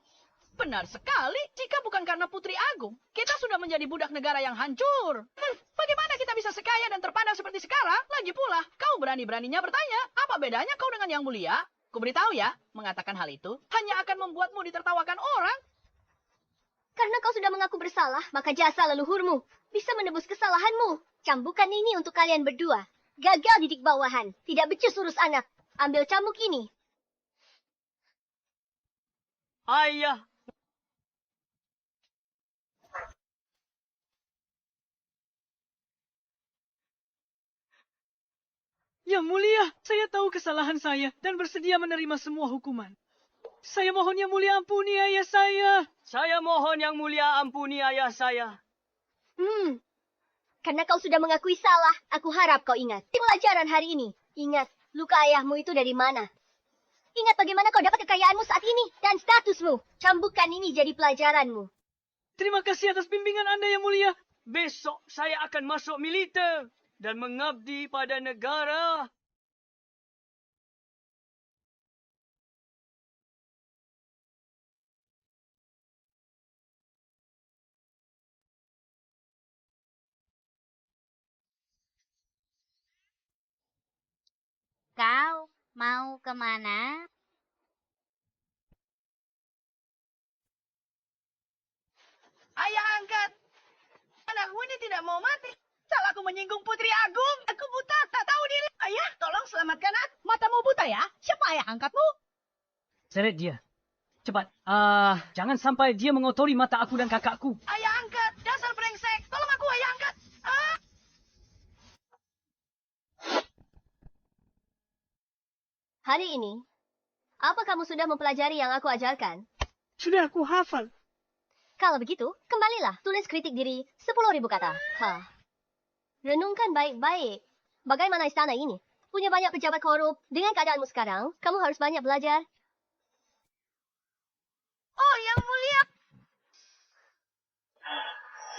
Benar sekali. Jika bukan karena Putri Agung, kita sudah menjadi budak negara yang hancur. Bagaimana kita bisa sekaya dan terpandang seperti sekarang? Lagi pula, kau berani-beraninya bertanya, apa bedanya kau dengan Yang Mulia? Kuberitahu ya, mengatakan hal itu hanya akan membuatmu ditertawakan orang. Karena kau sudah mengaku bersalah, maka jasa leluhurmu bisa menebus kesalahanmu. Cambukan ini untuk kalian berdua. Gagal didik bawahan, tidak becus urus anak. Ambil cambuk ini. Ayah. Yang Mulia, saya tahu kesalahan saya dan bersedia menerima semua hukuman. Saya mohon Yang Mulia ampuni ayah saya. Saya mohon Yang Mulia ampuni ayah saya. Karena kau sudah mengakui salah, aku harap kau ingat. Pelajaran hari ini. Ingat, luka ayahmu itu dari mana? Ingat bagaimana kau dapat kekayaanmu saat ini dan statusmu. Cambukan ini jadi pelajaranmu. Terima kasih atas bimbingan Anda Yang Mulia. Besok saya akan masuk militer dan mengabdi pada negara. Kau mau kemana? Ayah angkat. Anakmu ini tidak mau mati. Salah aku menyinggung Putri Agung. Aku buta, tak tahu diri. Ayah, tolong selamatkan aku. Matamu buta ya? Siapa ayah angkatmu? Seret dia. Cepat. Jangan sampai dia mengotori mata aku dan kakakku. Ayah angkat. Dasar brengsek. Tolong aku, ayah angkat. Hari ini, apa kamu sudah mempelajari yang aku ajarkan? Sudah aku hafal. Kalau begitu, kembalilah. Tulis kritik diri 10.000 kata. Renungkan baik-baik. Bagaimana istana ini? Punya banyak pejabat korup. Dengan keadaanmu sekarang, kamu harus banyak belajar. Oh, Yang Mulia.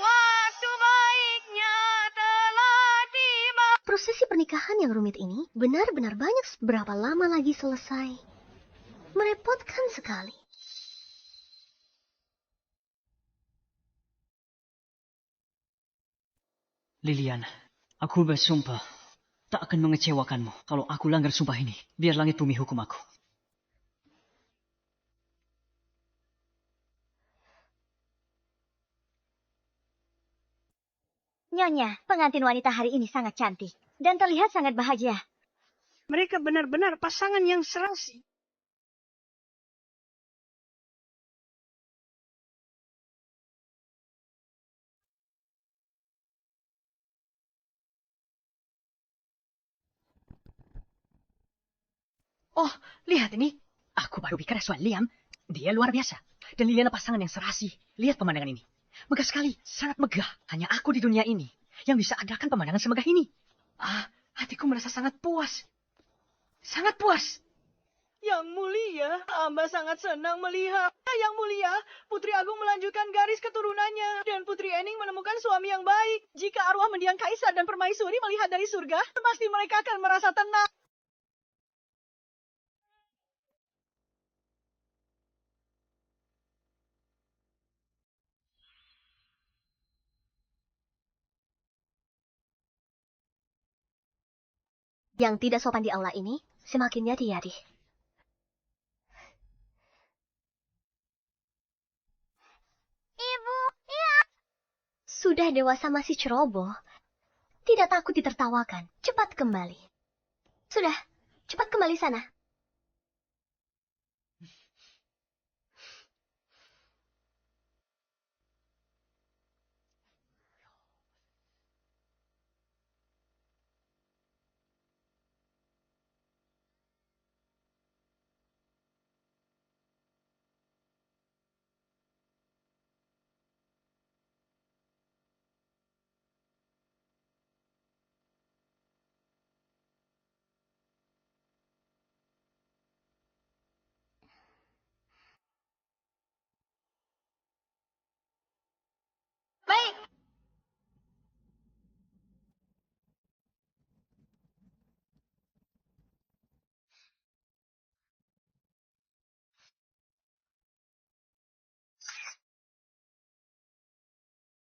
Waktu baiknya telah tiba. Prosesi pernikahan yang rumit ini benar-benar banyak. Berapa lama lagi selesai? Merepotkan sekali. Liliana, aku bersumpah tak akan mengecewakanmu kalau aku langgar sumpah ini. Biar langit bumi hukum aku. Nyonya, pengantin wanita hari ini sangat cantik dan terlihat sangat bahagia. Mereka benar-benar pasangan yang serasi. Oh, lihat ini. Aku baru bicara soal Liam. Dia luar biasa. Dan Liliana pasangan yang serasi. Lihat pemandangan ini. Megah sekali. Sangat megah. Hanya aku di dunia ini yang bisa adakan pemandangan semegah ini. Hatiku merasa sangat puas. Sangat puas. Yang Mulia, hamba sangat senang melihat. Yang Mulia, Putri Agung melanjutkan garis keturunannya. Dan Putri Ening menemukan suami yang baik. Jika arwah mendiang kaisar dan permaisuri melihat dari surga, pasti mereka akan merasa tenang. Yang tidak sopan di aula ini semakin jadi-jadi. Ibu, iya. Sudah dewasa masih ceroboh. Tidak takut ditertawakan. Cepat kembali. Sudah, cepat kembali sana. Baik,